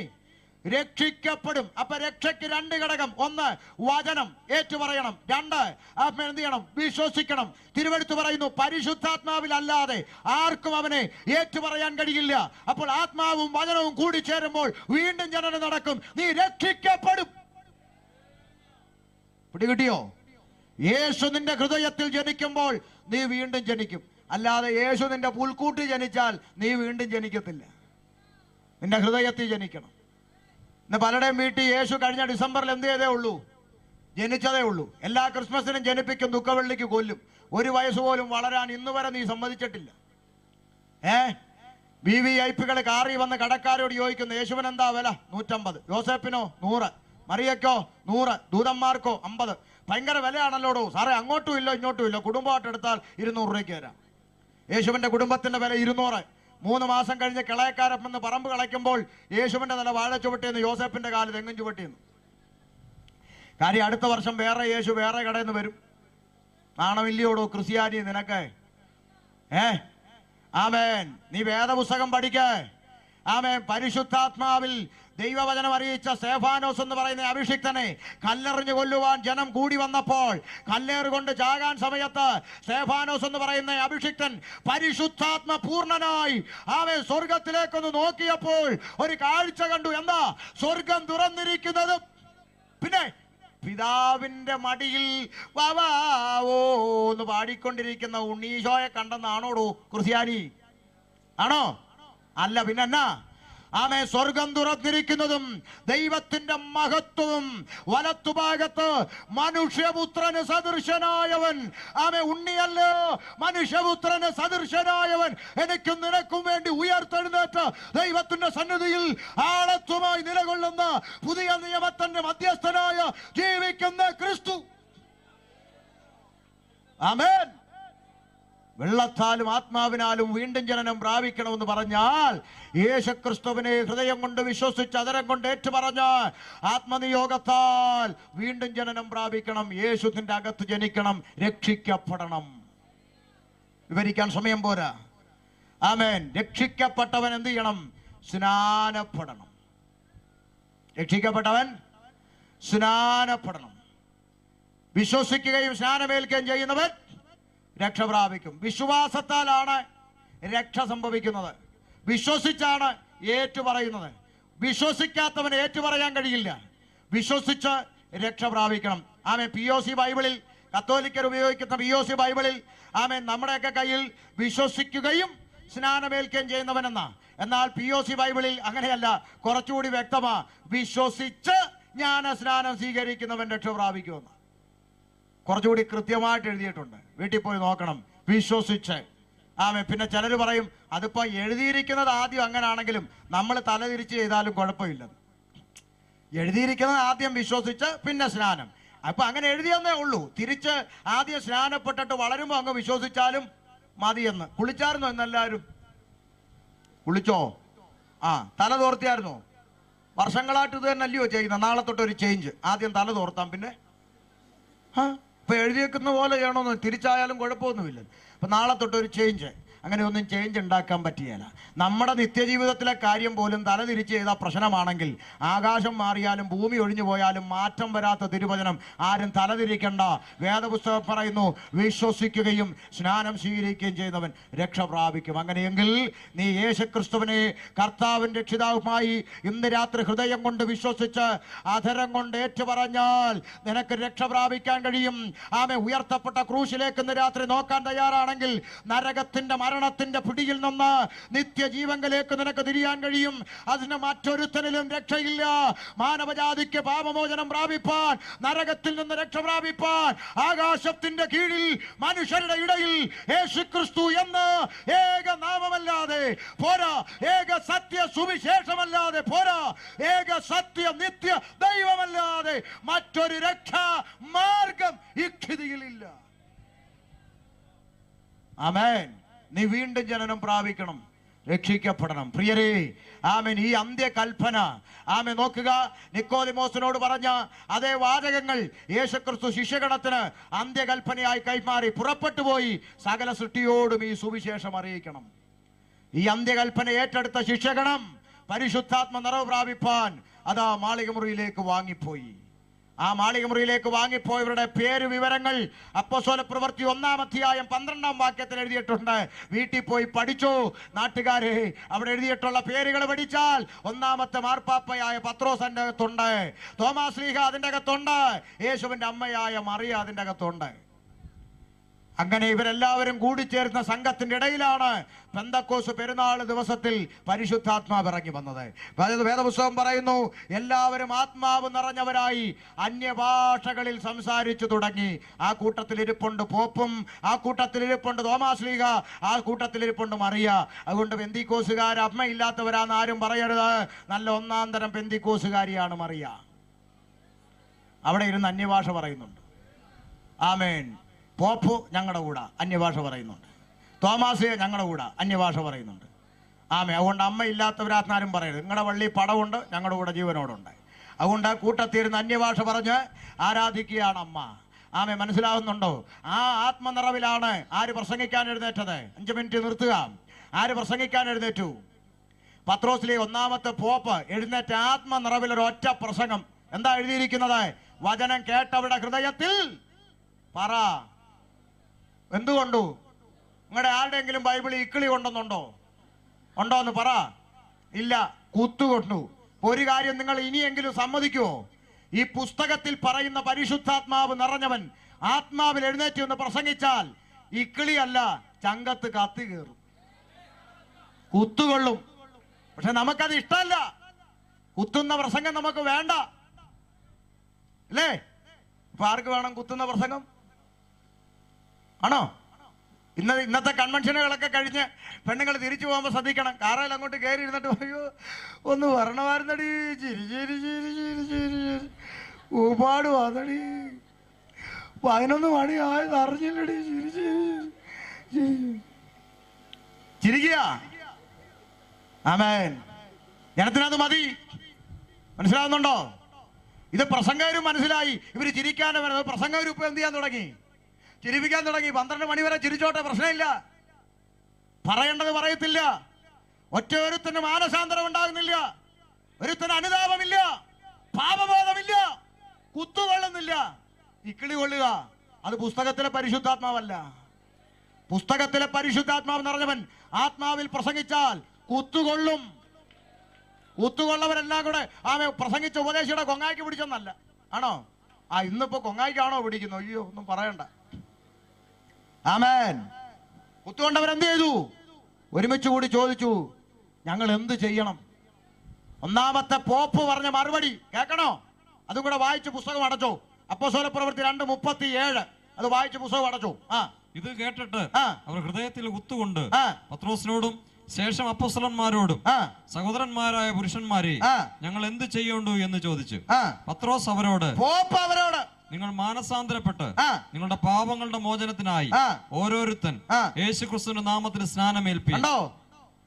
രക്ഷിക്കപ്പെടും. അപ്പൊ രക്ഷയ്ക്ക് രണ്ട് ഘടകം. ഒന്ന്, വചനം ഏറ്റുപറയണം. രണ്ട്, എന്ത് ചെയ്യണം? വിശ്വസിക്കണം. തിരുവെടുത്ത് പറയുന്നു, പരിശുദ്ധാത്മാവിൽ അല്ലാതെ ആർക്കും അവനെ ഏറ്റുപറയാൻ കഴിയില്ല. അപ്പോൾ ആത്മാവും വചനവും കൂടി ചേരുമ്പോൾ വീണ്ടും ജനനം നടക്കും. നീ രക്ഷിക്കപ്പെടും. പിടികിട്ടിയോ? യേശു നിന്റെ ഹൃദയത്തിൽ ജനിക്കുമ്പോൾ നീ വീണ്ടും ജനിക്കും. അല്ലാതെ യേശു നിന്റെ പുൽക്കൂട്ടി ജനിച്ചാൽ നീ വീണ്ടും ജനിക്കത്തില്ല. നിന്റെ ഹൃദയത്തിൽ ജനിക്കണം. ഇന്ന് പലരുടെയും വീട്ടിൽ യേശു കഴിഞ്ഞ ഡിസംബറിൽ എന്ത് ചെയ്തേ ഉള്ളൂ? ജനിച്ചതേ ഉള്ളൂ. എല്ലാ ക്രിസ്മസിനും ജനിപ്പിക്കും, ദുഃഖവെള്ളിക്ക് കൊല്ലും. ഒരു വയസ്സ് പോലും വളരാൻ ഇന്ന് വരെ നീ സമ്മതിച്ചിട്ടില്ല. VVIP കാറി വന്ന് കടക്കാരോട് ചോദിക്കുന്നു, യേശുവിന് എന്താ വില? 150. യോസേപ്പിനോ 100. മറിയക്കോ 100. ദൂതന്മാർക്കോ 50. ഭയങ്കര വിലയാണല്ലോടോ സാറേ. അങ്ങോട്ടും ഇല്ല ഇങ്ങോട്ടും ഇല്ല. കുടുംബമായിട്ട് എടുത്താൽ 200 രൂപയ്ക്ക് തരാം. യേശുവിന്റെ കുടുംബത്തിന്റെ വില 200. 3 മാസം കഴിഞ്ഞ് കിളയക്കാരെന്ന് പറമ്പ് കളയ്ക്കുമ്പോൾ യേശുവിന്റെ തല വാഴ ചുവട്ടിയെന്ന്, യോസേപ്പിന്റെ കാല് തെങ്ങും ചുവട്ടിയെന്ന്. കാര്യം അടുത്ത വർഷം വേറെ യേശു വേറെ കടയിൽ നിന്ന് വരും. നാണമില്ലയോടോ ക്രിസ്ത്യാനി നിനക്ക്? ആമേൻ. നീ വേദപുസ്തകം പഠിക്കേ. ആമേൻ. പരിശുദ്ധാത്മാവിൽ ദൈവവചനം അറിയിച്ച സ്തേഫാനോസ് എന്ന് പറയുന്ന അഭിഷിക്തനെ കല്ലെറിഞ്ഞു കൊല്ലുവാൻ ജനം കൂടി വന്നപ്പോൾ, കല്ലേറുകൊണ്ട് ചാകാൻ സമയത്ത് സ്തേഫാനോസ് എന്ന് പറയുന്ന അഭിഷിക്തൻ പരിശുദ്ധാത്മ പൂർണ്ണനായി അവൻ സ്വർഗത്തിലേക്കൊന്ന് നോക്കിയപ്പോൾ ഒരു കാഴ്ച കണ്ടു. എന്താ? സ്വർഗം തുറന്നിരിക്കുന്നത്. പിന്നെ പിതാവിന്റെ മടിയിൽ വാവാവോ എന്ന് പാടിക്കൊണ്ടിരിക്കുന്ന ഉണ്ണീശോയെ കണ്ടെന്നാണോടോ ക്രിസ്ത്യാനി? ആണോ? അല്ല, പിന്നെന്നാ? ആമേ. സ്വർഗം തുറന്നിരിക്കുന്നതും ദൈവത്തിന്റെ മഹത്വവും വലത്തുഭാഗത്ത് മനുഷ്യപുത്രന് സദൃശനായവൻ. ആമേ. ഉണ്ണിയല്ലോ, മനുഷ്യപുത്രന് സദൃശനായവൻ എനിക്കും നിനക്കും വേണ്ടി ഉയർത്തെഴുന്നേറ്റ് ദൈവത്തിന്റെ സന്നിധിയിൽ ആളത്വമായി നിലകൊള്ളുന്ന പുതിയ നിയമത്തിന്റെ മധ്യസ്ഥനായ ജീവിക്കുന്ന ക്രിസ്തു. ആമേൻ. വെള്ളത്താലും ആത്മാവിനാലും വീണ്ടും ജനനം പ്രാപിക്കണമെന്ന് പറഞ്ഞാൽ യേശുക്രിസ്തുവിനെ ഹൃദയം കൊണ്ട് വിശ്വസിച്ച് അതരം കൊണ്ട് ഏറ്റുപറഞ്ഞ് ആത്മനിയോഗത്താൽ വീണ്ടും ജനനം പ്രാപിക്കണം. യേശുവിന്റെ അകത്ത് ജനിക്കണം, രക്ഷിക്കപ്പെടണം. വിവരിക്കാൻ സമയം പോരാ. ആമേൻ. രക്ഷിക്കപ്പെട്ടവൻ എന്ത് ചെയ്യണം? സ്നാനപ്പെടണം. രക്ഷിക്കപ്പെട്ടവൻ സ്നാനപ്പെടണം. വിശ്വസിക്കുകയും സ്നാനമേൽക്കുകയും ചെയ്യുന്നവൻ രക്ഷ പ്രാപിക്കും. വിശ്വാസത്താലാണ് രക്ഷ സംഭവിക്കുന്നത്. വിശ്വസിച്ചാണ് ഏറ്റുപറയുന്നത്. വിശ്വസിക്കാത്തവന് ഏറ്റുപറയാൻ കഴിയില്ല. വിശ്വസിച്ച് രക്ഷ പ്രാപിക്കണം. ആമേ. POC ബൈബിളിൽ, കത്തോലിക്കർ ഉപയോഗിക്കുന്ന POC ബൈബിളിൽ ആമേ നമ്മുടെയൊക്കെ കയ്യിൽ വിശ്വസിക്കുകയും സ്നാനമേൽക്കുകയും ചെയ്യുന്നവനെന്നാ. എന്നാൽ POC ബൈബിളിൽ അങ്ങനെയല്ല, കുറച്ചുകൂടി വ്യക്തമാ. വിശ്വസിച്ച് ജ്ഞാനസ്നാനം സ്വീകരിക്കുന്നവൻ രക്ഷ പ്രാപിക്കുമെന്ന് കുറച്ചുകൂടി കൃത്യമായിട്ട് എഴുതിയിട്ടുണ്ട്. വീട്ടിൽ പോയി നോക്കണം. വിശ്വസിച്ച്. ആമേ. പിന്നെ ചിലർ പറയും അതിപ്പോ എഴുതിയിരിക്കുന്നത് ആദ്യം അങ്ങനാണെങ്കിലും നമ്മൾ തലതിരിച്ച് ചെയ്താലും കുഴപ്പമില്ല. എഴുതിയിരിക്കുന്നത് ആദ്യം വിശ്വസിച്ച് പിന്നെ സ്നാനം. അപ്പൊ അങ്ങനെ എഴുതിയെന്നേ ഉള്ളൂ. തിരിച്ച് ആദ്യം സ്നാനപ്പെട്ടിട്ട് വളരുമ്പോ അങ്ങ് വിശ്വസിച്ചാലും മതിയെന്ന്. കുളിച്ചായിരുന്നോ എന്നെല്ലാവരും? കുളിച്ചോ? തല തോർത്തിയായിരുന്നോ? വർഷങ്ങളായിട്ട് ഇത് തന്നെ അല്ലയോ ചെയ്യുന്നത്? നാളെ തൊട്ടൊരു ചേഞ്ച്. ആദ്യം തല തോർത്താം, പിന്നെ ഇപ്പൊ എഴുതിയേക്കുന്ന പോലെ ചെയ്യണമെന്ന്. തിരിച്ചായാലും കുഴപ്പമൊന്നുമില്ല. അപ്പൊ നാളെ തൊട്ടൊരു ചേഞ്ച്. അങ്ങനെയൊന്നും ചേഞ്ച് ഉണ്ടാക്കാൻ പറ്റിയല്ല. നമ്മുടെ നിത്യജീവിതത്തിലെ കാര്യം പോലും തലതിരിച്ച് ചെയ്ത പ്രശ്നമാണെങ്കിൽ ആകാശം മാറിയാലും ഭൂമി ഒഴിഞ്ഞു പോയാലും മാറ്റം വരാത്ത തിരുവചനം ആരും തലതിരിക്കണ്ട. വേദപുസ്തകം പറയുന്നു, വിശ്വസിക്കുകയും സ്നാനം സ്വീകരിക്കുകയും ചെയ്യുന്നവൻ രക്ഷ പ്രാപിക്കും. അങ്ങനെയെങ്കിൽ നീ യേശുക്രിസ്തുവിനെ കർത്താവിൻ രക്ഷിതാവുമായി ഇന്ന് രാത്രി ഹൃദയം കൊണ്ട് വിശ്വസിച്ച് അധരം കൊണ്ട് ഏറ്റുപറഞ്ഞാൽ നിനക്ക് രക്ഷ പ്രാപിക്കാൻ കഴിയും. ആമേ. ഉയർത്തപ്പെട്ട ക്രൂശിലേക്ക് ഇന്ന് രാത്രി നോക്കാൻ തയ്യാറാണെങ്കിൽ നരകത്തിന്റെ മരണത്തിന്റെ പിടിയിൽ നിന്ന് നിത്യജീവങ്കിലേക്ക് നിനക്ക് തിരിയാൻ കഴിയും. അതിന് മറ്റൊരുത്തനിലും രക്ഷയില്ല. മാനവജാതിക്ക് പാപമോചനം പ്രാപിപ്പാൻ, നരകത്തിൽ നിന്ന് രക്ഷ പ്രാപിപ്പാൻ ആകാശത്തിന്റെ കീഴിൽ മനുഷ്യരുടെ ഇടയിൽ യേശുക്രിസ്തു എന്ന ഏക നാമമല്ലാതെ പോരാ, ഏക സത്യ സുവിശേഷമല്ലാതെ പോരാ, ഏക സത്യ നിത്യ ദൈവമല്ലാതെ മറ്റൊരു രക്ഷാ മാർഗം ഇഖ്തിയിലില്ല. ആമേൻ. നീ വീണ്ടും ജനനം പ്രാപിക്കണം, രക്ഷിക്കപ്പെടണം. പ്രിയരേ, ആമേൻ. ഈ അന്ത്യകൽപ്പന ആമേൻ നോക്കുക. നിക്കോദിമോസിനോട് പറഞ്ഞ അതേ വാചകങ്ങൾ യേശുക്രിസ്തു ശിഷ്യഗണത്തിന് അന്ത്യകൽപ്പനയായി കൈമാറി പുറപ്പെട്ടു പോയി. സകല സൃഷ്ടിയോടും ഈ സുവിശേഷം അറിയിക്കണം. ഈ അന്ത്യകൽപ്പന ഏറ്റെടുത്ത ശിഷ്യഗണം പരിശുദ്ധാത്മ നിറവ് പ്രാപിപ്പാൻ അതാ മാളികമുറിയിലേക്ക് വാങ്ങിപ്പോയി. ആ മാളികമുറിയിലേക്ക് വാങ്ങിപ്പോയവരുടെ പേര് വിവരങ്ങൾ അപ്പോസ്തല പ്രവൃത്തി 1-ാം അധ്യായം 12-ാം വാക്യത്തിൽ എഴുതിയിട്ടുണ്ട്. വീട്ടിൽ പോയി പഠിച്ചു. നാട്ടുകാരെ, അവിടെ എഴുതിയിട്ടുള്ള പേരുകൾ പഠിച്ചാൽ 1-ാമത്തെ മാർപ്പാപ്പയായ പത്രോസ് അതിൻ്റെ അകത്തുണ്ട്, തോമാസ് ശ്ലീഹ അതിൻ്റെ അകത്തുണ്ട്, യേശുവിൻ്റെ അമ്മയായ മറിയ അതിൻ്റെ അകത്തുണ്ട്. അങ്ങനെ ഇവരെല്ലാവരും കൂടിച്ചേർന്ന സംഘത്തിന്റെ ഇടയിലാണ് പെന്തക്കോസ് പെരുന്നാൾ ദിവസത്തിൽ പരിശുദ്ധാത്മാവ് ഇറങ്ങി വന്നത്. വേദപുസ്തകം പറയുന്നു, എല്ലാവരും ആത്മാവ് നിറഞ്ഞവരായി അന്യഭാഷകളിൽ സംസാരിച്ചു തുടങ്ങി. ആ കൂട്ടത്തിൽ ഇരിപ്പുണ്ട് പോപ്പും, ആ കൂട്ടത്തിൽ ഇരിപ്പുണ്ട് തോമാസ് ശ്ലീഹ, ആ കൂട്ടത്തിൽ ഇരിപ്പുണ്ട് മറിയ. അതുകൊണ്ട് പെന്തിക്കോസുകാർ അമ്മയില്ലാത്തവരാന്ന് ആരും പറയരുത്. നല്ല ഒന്നാം തരം പെന്തിക്കോസുകാരിയാണ് മറിയ. അവിടെ ഇരുന്ന് അന്യഭാഷ പറയുന്നുണ്ട്. ആമേൻ. പോപ്പ് ഞങ്ങളുടെ കൂടെ അന്യഭാഷ പറയുന്നുണ്ട്. തോമാസ് ഞങ്ങളുടെ കൂടെ അന്യഭാഷ പറയുന്നുണ്ട്. ആമേ. അതുകൊണ്ട് അമ്മ ഇല്ലാത്തവരാത്മാരും പറയരുത്. നിങ്ങളുടെ വള്ളി പടമുണ്ട്, ഞങ്ങളുടെ കൂടെ ജീവനോടുണ്ട്. അതുകൊണ്ട് കൂട്ടത്തിരുന്ന് അന്യഭാഷ പറഞ്ഞ് ആരാധിക്കുകയാണ് അമ്മ. ആമേ. മനസ്സിലാവുന്നുണ്ടോ? ആ ആത്മനിറവിലാണ് ആര് പ്രസംഗിക്കാൻ എഴുന്നേറ്റത്? 5 മിനിറ്റ് നിർത്തുക. ആര് പ്രസംഗിക്കാൻ എഴുന്നേറ്റു? പത്രോസിലെ 1-ാമത്തെ പോപ്പ് എഴുന്നേറ്റ ആത്മനിറവിൽ ഒരു ഒറ്റ പ്രസംഗം. എന്താ എഴുതിയിരിക്കുന്നത്? വചനം കേട്ടവരുടെ ഹൃദയത്തിൽ പറ. എന്തുകൊണ്ടു? നിങ്ങളുടെ ആരുടെയെങ്കിലും ബൈബിളിൽ ഇക്കിളി കൊണ്ടെന്നുണ്ടോ? ഉണ്ടോ എന്ന് പറ. ഇല്ല, കുത്തുകൊണ്ടു. ഒരു കാര്യം നിങ്ങൾ ഇനിയെങ്കിലും സമ്മതിക്കുമോ? ഈ പുസ്തകത്തിൽ പറയുന്ന പരിശുദ്ധാത്മാവ് നിറഞ്ഞവൻ ആത്മാവിൽ എഴുന്നേറ്റ് എന്ന് പ്രസംഗിച്ചാൽ ഇക്കിളിയല്ല, ചങ്കത്ത് കത്തി കയറും, കുത്തുകൊള്ളും. പക്ഷെ നമുക്കത് ഇഷ്ടമല്ല. കുത്തുന്ന പ്രസംഗം നമുക്ക് വേണ്ട, അല്ലേ? ഇപ്പൊ ആർക്ക് വേണം കുത്തുന്ന പ്രസംഗം? ആണോ? ഇന്നത്തെ കൺവെൻഷനുകളൊക്കെ കഴിഞ്ഞ് പെണ്ണുങ്ങൾ തിരിച്ചു പോകുമ്പോൾ ശ്രദ്ധിക്കണം. കാറിൽ അങ്ങോട്ട് കയറി ഇരുന്നിട്ട് അയ്യോ ഒന്ന് വരണമായിരുന്നടി, ചിരി ചിരി ചിരി ചിരി ചിരി ചിരി ഒരുപാട് വന്നടി, 11 മണി ആയത് അറിഞ്ഞില്ലടി, ചിരി ചിരി ചിരിക്കുക. ആമേൻ. ജനത്തിനത് മതി. മനസ്സിലാവുന്നുണ്ടോ? ഇത് പ്രസംഗകരും മനസ്സിലായി. ഇവര് ചിരിക്കാനും വരുന്നത്. പ്രസംഗകരും ഇപ്പൊ എന്ത് ചെയ്യാൻ തുടങ്ങി? ചിരിപ്പിക്കാൻ തുടങ്ങി. 12 മണി വരെ ചിരിച്ചോട്ടെ, പ്രശ്നമില്ല. പറയേണ്ടത് പറയത്തില്ല. ഒറ്റ ഒരുത്തിന് മാനസാന്തരം ഉണ്ടാകുന്നില്ല, ഒരുത്തിന് അനുതാപമില്ല, പാപബോധമില്ല, കുത്തുകൊള്ളുന്നില്ല. ഇക്കിളി കൊള്ളുക അത് പുസ്തകത്തിലെ പരിശുദ്ധാത്മാവല്ല. പുസ്തകത്തിലെ പരിശുദ്ധാത്മാവ് നിറഞ്ഞവൻ ആത്മാവിൽ പ്രസംഗിച്ചാൽ കുത്തുകൊള്ളും. കുത്തുകൊള്ളവരെല്ലാം കൂടെ ആമേ പ്രസംഗിച്ച ഉപദേശിയുടെ കൊങ്ങായ്ക്ക് പിടിച്ചെന്നല്ല. ആണോ? ഇന്നിപ്പോ കൊങ്ങായ്ക്കാണോ പിടിക്കുന്നു? അയ്യോ, ഒന്നും പറയണ്ട. ആമേൻ. കുത്തുകൊണ്ടവരെന്ത് ചെയ്തു? ഒരുമിച്ച് കൂടി ചോദിച്ചു, ഞങ്ങൾ എന്ത് ചെയ്യണം? 1-ാമത്തെ പോപ്പ് പറഞ്ഞ മറുപടി കേൾക്കണോ? അതും കൂടെ വായിച്ച് പുസ്തകം അടച്ചോ. അപ്പോസ്തല പ്രവൃത്തി 2:37 അത് വായിച്ച് പുസ്തകം അടച്ചോ. ഇത് കേട്ടിട്ട് അവർ ഹൃദയത്തിൽ കുത്തുകൊണ്ട് പത്രോസിനോടും ശേഷം അപ്പോസ്തലന്മാരോടും സഹോദരന്മാരായ പുരുഷന്മാരെ ഞങ്ങൾ എന്ത് ചെയ്യേണ്ടു എന്ന് ചോദിച്ചു. പത്രോസ് അവരോട് നിങ്ങൾ മാനസാന്തരപ്പെട്ട് നിങ്ങളുടെ പാപങ്ങളുടെ മോചനത്തിനായി ഓരോരുത്തൻ യേശുക്രിസ്തുവിന്റെ നാമത്തിൽ സ്നാനമേൽപ്പിക്കണ്ടോ.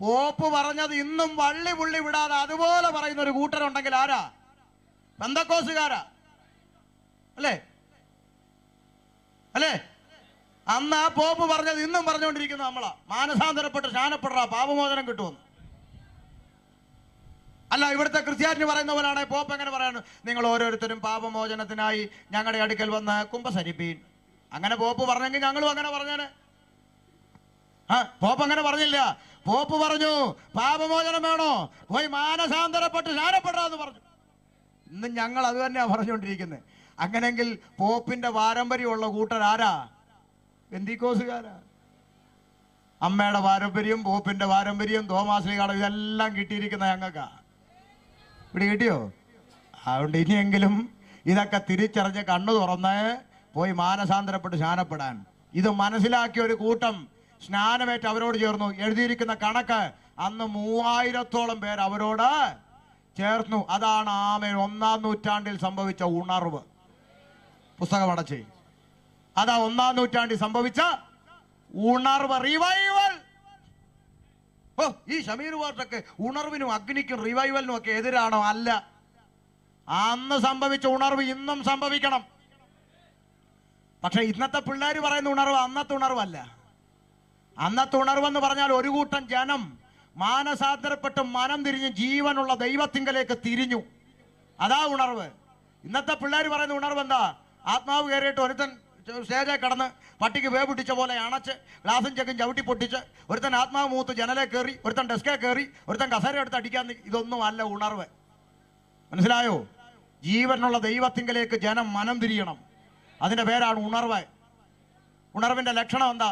പോപ്പ് പറഞ്ഞത് ഇന്നും വള്ളി പുള്ളി വിടാതെ അതുപോലെ പറയുന്ന ഒരു കൂട്ടരുണ്ടെങ്കിൽ ആരാ? പെന്തക്കോസുകാരാ, അല്ലേ? അല്ലേ? അന്ന് ആ പോപ്പ് പറഞ്ഞത് ഇന്നും പറഞ്ഞുകൊണ്ടിരിക്കുന്ന നമ്മളാ, മാനസാന്തരപ്പെട്ട് സ്നാനപ്പെടാ പാപമോചനം കിട്ടുമെന്ന്. അല്ല, ഇവിടുത്തെ ക്രിസ്ത്യാനി പറയുന്ന പോലാണ് പോപ്പ് എങ്ങനെ പറയാണ്, നിങ്ങൾ ഓരോരുത്തരും പാപമോചനത്തിനായി ഞങ്ങളുടെ അടുക്കൽ വന്ന് കുമ്പസരിപ്പീൻ. അങ്ങനെ പോപ്പ് പറഞ്ഞെങ്കിൽ ഞങ്ങളും അങ്ങനെ പറഞ്ഞേനെ. പോപ്പ് അങ്ങനെ പറഞ്ഞില്ല. പോപ്പ് പറഞ്ഞു പാപമോചനം വേണോ, പോയി മാനസാന്തരപ്പെട്ട് സ്നാനപ്പെടാന്ന് പറഞ്ഞു. ഇന്ന് ഞങ്ങൾ അത് തന്നെയാ പറഞ്ഞുകൊണ്ടിരിക്കുന്നത്. അങ്ങനെങ്കിൽ പോപ്പിന്റെ പാരമ്പര്യമുള്ള കൂട്ടരാരാ? പെന്തിക്കോസുകാരാ. അമ്മയുടെ പാരമ്പര്യം, പോപ്പിന്റെ പാരമ്പര്യം, തോമാശ്ലീഹയുടെ ഇതെല്ലാം കിട്ടിയിരിക്കുന്ന ഞങ്ങൾക്കാ. ഇവിടെ കിട്ടിയോ? അതുകൊണ്ട് ഇനിയെങ്കിലും ഇതൊക്കെ തിരിച്ചറിഞ്ഞ് കണ്ണു തുറന്ന് പോയി മാനസാന്തരപ്പെട്ട് സ്നാനപ്പെടാൻ. ഇത് മനസ്സിലാക്കിയ ഒരു കൂട്ടം സ്നാനമേറ്റ് അവരോട് ചേർന്നു. എഴുതിയിരിക്കുന്ന കണക്ക് അന്ന് 3000-ഓളം പേർ അവരോട് ചേർന്നു. അതാണ് ആമേൻ 1-ാം നൂറ്റാണ്ടിൽ സംഭവിച്ച ഉണർവ്. പുസ്തകം അടച്ച്, അതാ 1-ാം നൂറ്റാണ്ടിൽ സംഭവിച്ച ഉണർവ്, റിവൈവൽ. ഈ ഷമീർ വാർട്ടൊക്കെ ഉണർവിനും അഗ്നിക്കും റിവൈവലിനും ഒക്കെ എതിരാണോ? അല്ല. അന്ന് സംഭവിച്ച ഉണർവ് ഇന്നും സംഭവിക്കണം. പക്ഷെ ഇന്നത്തെ പിള്ളേർ പറയുന്ന ഉണർവ് അന്നത്തെ ഉണർവല്ല. അന്നത്തെ ഉണർവെന്ന് പറഞ്ഞാൽ ഒരു കൂട്ടം ജനം മാനസാന്തരപ്പെട്ട് മനം തിരിഞ്ഞ് ജീവനുള്ള ദൈവത്തിങ്കലേക്ക് തിരിഞ്ഞു. അതാ ഉണർവ്. ഇന്നത്തെ പിള്ളേർ പറയുന്ന ഉണർവ് എന്താ? ആത്മാവ് കയറിയിട്ട് ഒരുത്തൻ സ്റ്റേജെ കടന്ന് പട്ടിക്ക് വേപിടിച്ച പോലെ അണച്ച് ഗ്ലാസും ചെക്കും ചവിട്ടി പൊട്ടിച്ച്, ഒരുത്തൻ ആത്മാവ് മൂത്ത് ജനലെ കയറി, ഒരുത്തൻ ഡെസ്കെ കയറി, ഒരുത്തൻ കസേര എടുത്ത് അടിക്കാൻ. ഇതൊന്നും അല്ല ഉണർവ്. മനസ്സിലായോ? ജീവനുള്ള ദൈവത്തിങ്കലേക്ക് ജനം മനം തിരിയണം. അതിന്റെ പേരാണ് ഉണർവ്. ഉണർവിന്റെ ലക്ഷണം എന്താ?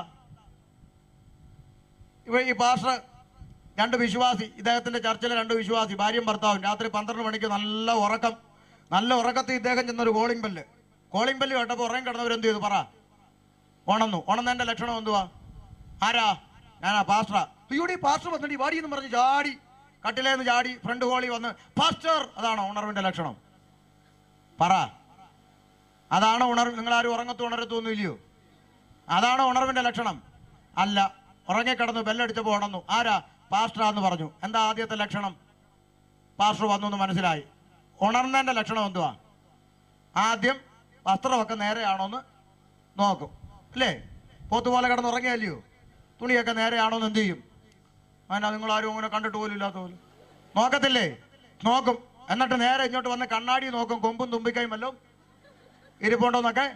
ഈ പാസ്റ്റർ 2 വിശ്വാസി, ഇദ്ദേഹത്തിന്റെ ചർച്ചിലെ 2 വിശ്വാസി, ഭാര്യയും ഭർത്താവും, രാത്രി 12 മണിക്ക് നല്ല ഉറക്കത്തിൽ ഇദ്ദേഹം ചെന്നൊരു കോളിംഗ് ബെല്ല് കേട്ടപ്പോൾ ഉറങ്ങി കിടന്നവരെന്ത് ചെയ്തു? പറ. ഉണന്നതിന്റെ ലക്ഷണം എന്തുവാ? ആരാ? ഞാനാ, പാസ്റ്ററാ. അയ്യോടി പാസ്റ്റർ വന്നിട്ട് വാടി എന്ന് പറഞ്ഞ് ചാടി, കട്ടിലേന്ന് ചാടി ഫ്രണ്ട് ഹോളി വന്ന് പാസ്റ്റർ. അതാണോ ഉണർവിന്റെ ലക്ഷണം? പറ. അതാണോ ഉണർവ്? നിങ്ങളാരും ഉണരത്തൊന്നും ഇല്ലയോ? അതാണോ ഉണർവിന്റെ ലക്ഷണം? അല്ല. ഉറങ്ങിക്കിടന്നു, ബെല്ലടിച്ചപ്പോൾ ഉണർന്നു. ആരാ? പാസ്റ്ററാന്ന് പറഞ്ഞു. എന്താ ആദ്യത്തെ ലക്ഷണം? പാസ്റ്റർ വന്നു എന്ന് മനസ്സിലായി. ഉണർന്നതിന്റെ ലക്ഷണം എന്തുവാ? ആദ്യം വസ്ത്രമൊക്കെ നേരെയാണോന്ന് നോക്കും, അല്ലേ? പോത്തുപോലെ കിടന്ന് ഉറങ്ങിയല്ലയോ? തുണിയൊക്കെ നേരെയാണോന്ന് എന്ത് ചെയ്യും? അതിനാ നിങ്ങളാരും അങ്ങനെ കണ്ടിട്ട് പോലും ഇല്ലാത്ത പോലെ നോക്കത്തില്ലേ? നോക്കും. എന്നിട്ട് നേരെ ഇങ്ങോട്ട് വന്ന് കണ്ണാടി നോക്കും, കൊമ്പും തുമ്പിക്കൈയും വല്ലതും ഇരിപ്പുണ്ടോന്നൊക്കെ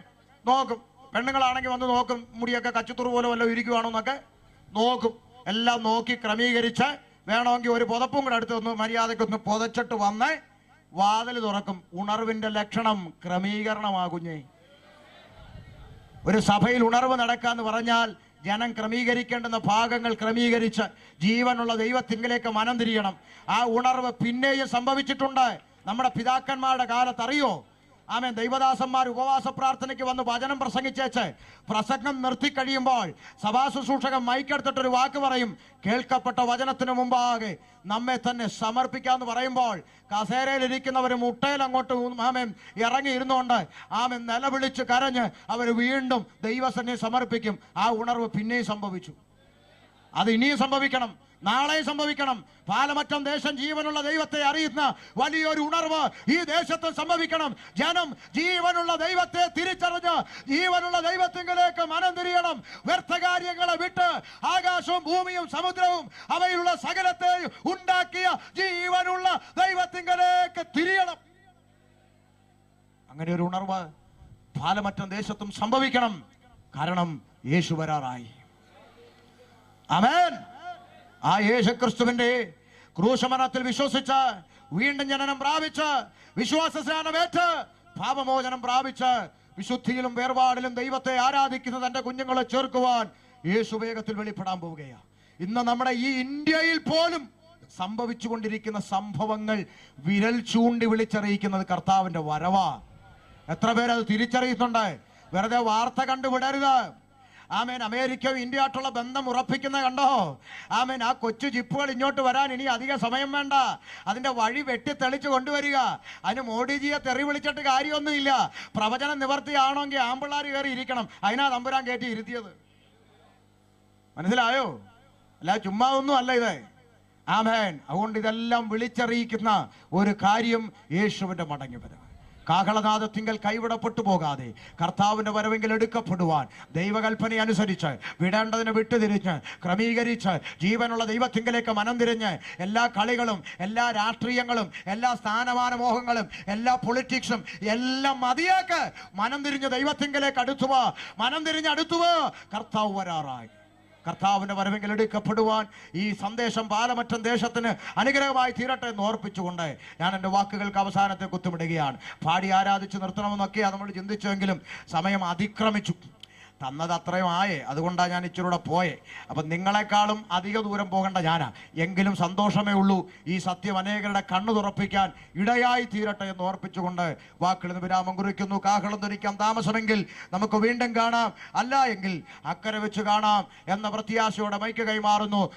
നോക്കും. പെണ്ണുങ്ങളാണെങ്കിൽ വന്ന് നോക്കും, മുടിയൊക്കെ കച്ചുത്തുറു പോലെ വല്ലതും ഇരിക്കുവാണോന്നൊക്കെ നോക്കും. എല്ലാം നോക്കി ക്രമീകരിച്ച് വേണമെങ്കിൽ ഒരു പുതപ്പും കൂടെ അടുത്ത് ഒന്ന് മര്യാദക്കൊന്ന് പുതച്ചിട്ട് വന്ന് വാതിൽ തുറക്കും. ഉണർവിന്റെ ലക്ഷണം ക്രമീകരണമാകുഞ്ഞേ. ഒരു സഭയിൽ ഉണർവ് നടക്കാന്ന് പറഞ്ഞാൽ ജനം ക്രമീകരിക്കേണ്ടുന്ന ഭാഗങ്ങൾ ക്രമീകരിച്ച് ജീവനുള്ള ദൈവത്തിങ്കിലേക്ക് മനം തിരിയണം. ആ ഉണർവ് പിന്നെയും സംഭവിച്ചിട്ടുണ്ട്. നമ്മുടെ പിതാക്കന്മാരുടെ കാലത്ത് അറിയോ? ആമേൻ. ദൈവദാസന്മാർ ഉപവാസ പ്രാർത്ഥനയ്ക്ക് വന്ന് വചനം പ്രസംഗിച്ചേച്ച് പ്രസംഗം നിർത്തി കഴിയുമ്പോൾ സഭാശുശ്രൂഷകൻ മൈക്കെടുത്തിട്ടൊരു വാക്ക് പറയും, കേൾക്കപ്പെട്ട വചനത്തിന് മുമ്പാകെ നമ്മെ തന്നെ സമർപ്പിക്കാന്ന് പറയുമ്പോൾ കസേരയിലിരിക്കുന്നവർ മുട്ടയിൽ അങ്ങോട്ട് ആമേൻ ഇറങ്ങി ഇരുന്നുകൊണ്ട് ആമേൻ നിലവിളിച്ച് കരഞ്ഞ് അവർ വീണ്ടും ദൈവസന്നിധി സമർപ്പിക്കും. ആ ഉണർവ് പിന്നെയും സംഭവിച്ചു. അത് ഇനിയും സംഭവിക്കണം, നാളെ സംഭവിക്കണം. പാലമറ്റം ദേശം ജീവനുള്ള ദൈവത്തെ അറിയുന്ന വലിയൊരു ഉണർവ് ഈ ദേശത്ത് സംഭവിക്കണം. ജനം ജീവനുള്ള ദൈവത്തെ തിരിച്ചറിഞ്ഞ് ജീവനുള്ള ദൈവത്തിങ്കിലേക്ക് മനം തിരിയണം. വ്യർത്ഥകാര്യങ്ങളെ വിട്ട് ആകാശവും ഭൂമിയും സമുദ്രവും അവയിലുള്ള സകലത്തെയും ഉണ്ടാക്കിയ ജീവനുള്ള ദൈവത്തിങ്കിലേക്ക് തിരിയണം. അങ്ങനെ ഒരു ഉണർവ് പാലമറ്റം ദേശത്തും സംഭവിക്കണം. കാരണം യേശു വരാറായി. ആമേൻ. ആ യേശുക്രിസ്തുവിന്റെ ക്രൂശമരണത്തിൽ വിശ്വസിച്ച് വീണ്ടും ജനനം പ്രാപിച്ച് വിശ്വാസ സ്നാനമേറ്റ് പാപമോചനം പ്രാപിച്ച് വിശുദ്ധിയിലും വേർപാടിലും ദൈവത്തെ ആരാധിക്കുന്ന തന്റെ കുഞ്ഞുങ്ങളെ ചേർക്കുവാൻ യേശു വേഗത്തിൽ വെളിപ്പെടാൻ പോവുകയാണ്. ഇന്ന് നമ്മുടെ ഈ ഇന്ത്യയിൽ പോലും സംഭവിച്ചുകൊണ്ടിരിക്കുന്ന സംഭവങ്ങൾ വിരൽ ചൂണ്ടി വിളിച്ചറിയിക്കുന്നത് കർത്താവിന്റെ വരവാ. എത്ര പേരത് തിരിച്ചറിയുന്നുണ്ട്? വെറുതെ വാർത്ത കണ്ടുവിടരുത്. ആമേൻ. അമേരിക്കയും ഇന്ത്യയായിട്ടുള്ള ബന്ധം ഉറപ്പിക്കുന്ന കണ്ടോ? ആമേൻ. ആ കൊച്ചു ജിപ്പുകൾ ഇങ്ങോട്ട് വരാൻ ഇനി അധിക സമയം വേണ്ട. അതിന്റെ വഴി വെട്ടിത്തെളിച്ച് കൊണ്ടുവരിക. അതിന് മോഡിജിയെ തെറി വിളിച്ചിട്ട് കാര്യമൊന്നുമില്ല. പ്രവചനം നിവർത്തിയാണെങ്കിൽ ആമ്പിള്ളാർ കയറി ഇരിക്കണം. അതിനാ തമ്പുരാൻ കയറ്റി ഇരുത്തിയത്. മനസ്സിലായോ? അല്ല ചുമ്മാ ഒന്നും അല്ല ഇത്. ആമേൻ. അതുകൊണ്ട് ഇതെല്ലാം വിളിച്ചറിയിക്കുന്ന ഒരു കാര്യം യേശുവിന്റെ മടങ്ങിവരവ്. കാഹളനാദത്തിങ്കൽ കൈവിടപ്പെട്ടു പോകാതെ കർത്താവിന്റെ വരവെങ്കിൽ എടുക്കപ്പെടുവാൻ ദൈവകൽപ്പന അനുസരിച്ച് വിടേണ്ടതിന് വിട്ടുതിരിഞ്ഞ് ക്രമീകരിച്ച് ജീവനുള്ള ദൈവത്തിങ്കലേക്ക് മനം തിരിഞ്ഞ് എല്ലാ കളികളും എല്ലാ രാഷ്ട്രീയങ്ങളും എല്ലാ സ്ഥാനമാന മോഹങ്ങളും എല്ലാ പൊളിറ്റിക്സും എല്ലാം മതിയാക്ക് മനം തിരിഞ്ഞ് ദൈവത്തിങ്കലേക്ക് അടുത്തുവാ. മനം തിരിഞ്ഞ് അടുത്തുവാ. കർത്താവ് വരാറായി. കർത്താവിന്റെ വരവെങ്കിൽ എടുക്കപ്പെടുവാൻ ഈ സന്ദേശം പാലമറ്റം ദേശത്തിന് അനുഗ്രഹമായി തീരട്ടെ എന്ന് ഓർപ്പിച്ചുകൊണ്ട് ഞാൻ എൻ്റെ വാക്കുകൾക്ക് അവസാനത്തെ കുത്തുമിടുകയാണ്. പാടി ആരാധിച്ച് നിർത്തണമെന്നൊക്കെയാണ് നമ്മൾ ചിന്തിച്ചുവെങ്കിലും സമയം അതിക്രമിച്ചു. തന്നത് അത്രയും ആയേ, അതുകൊണ്ടാണ് ഞാൻ ഇച്ചിരൂടെ പോയേ. അപ്പം നിങ്ങളെക്കാളും അധിക ദൂരം പോകേണ്ട ഞാനാ. എങ്കിലും സന്തോഷമേ ഉള്ളൂ. ഈ സത്യം അനേകരുടെ കണ്ണു തുറപ്പിക്കാൻ ഇടയായി തീരട്ടെ എന്ന് ഓർപ്പിച്ചുകൊണ്ട് വാക്കുകളിൽ നിന്ന് വിരാമം കുറിക്കുന്നു. കാഹളം ധരിക്കാം താമസമെങ്കിൽ നമുക്ക് വീണ്ടും കാണാം, അല്ല എങ്കിൽ അക്കരെ വെച്ച് കാണാം എന്ന പ്രത്യാശയോടെ മൈക്ക് കൈമാറുന്നു.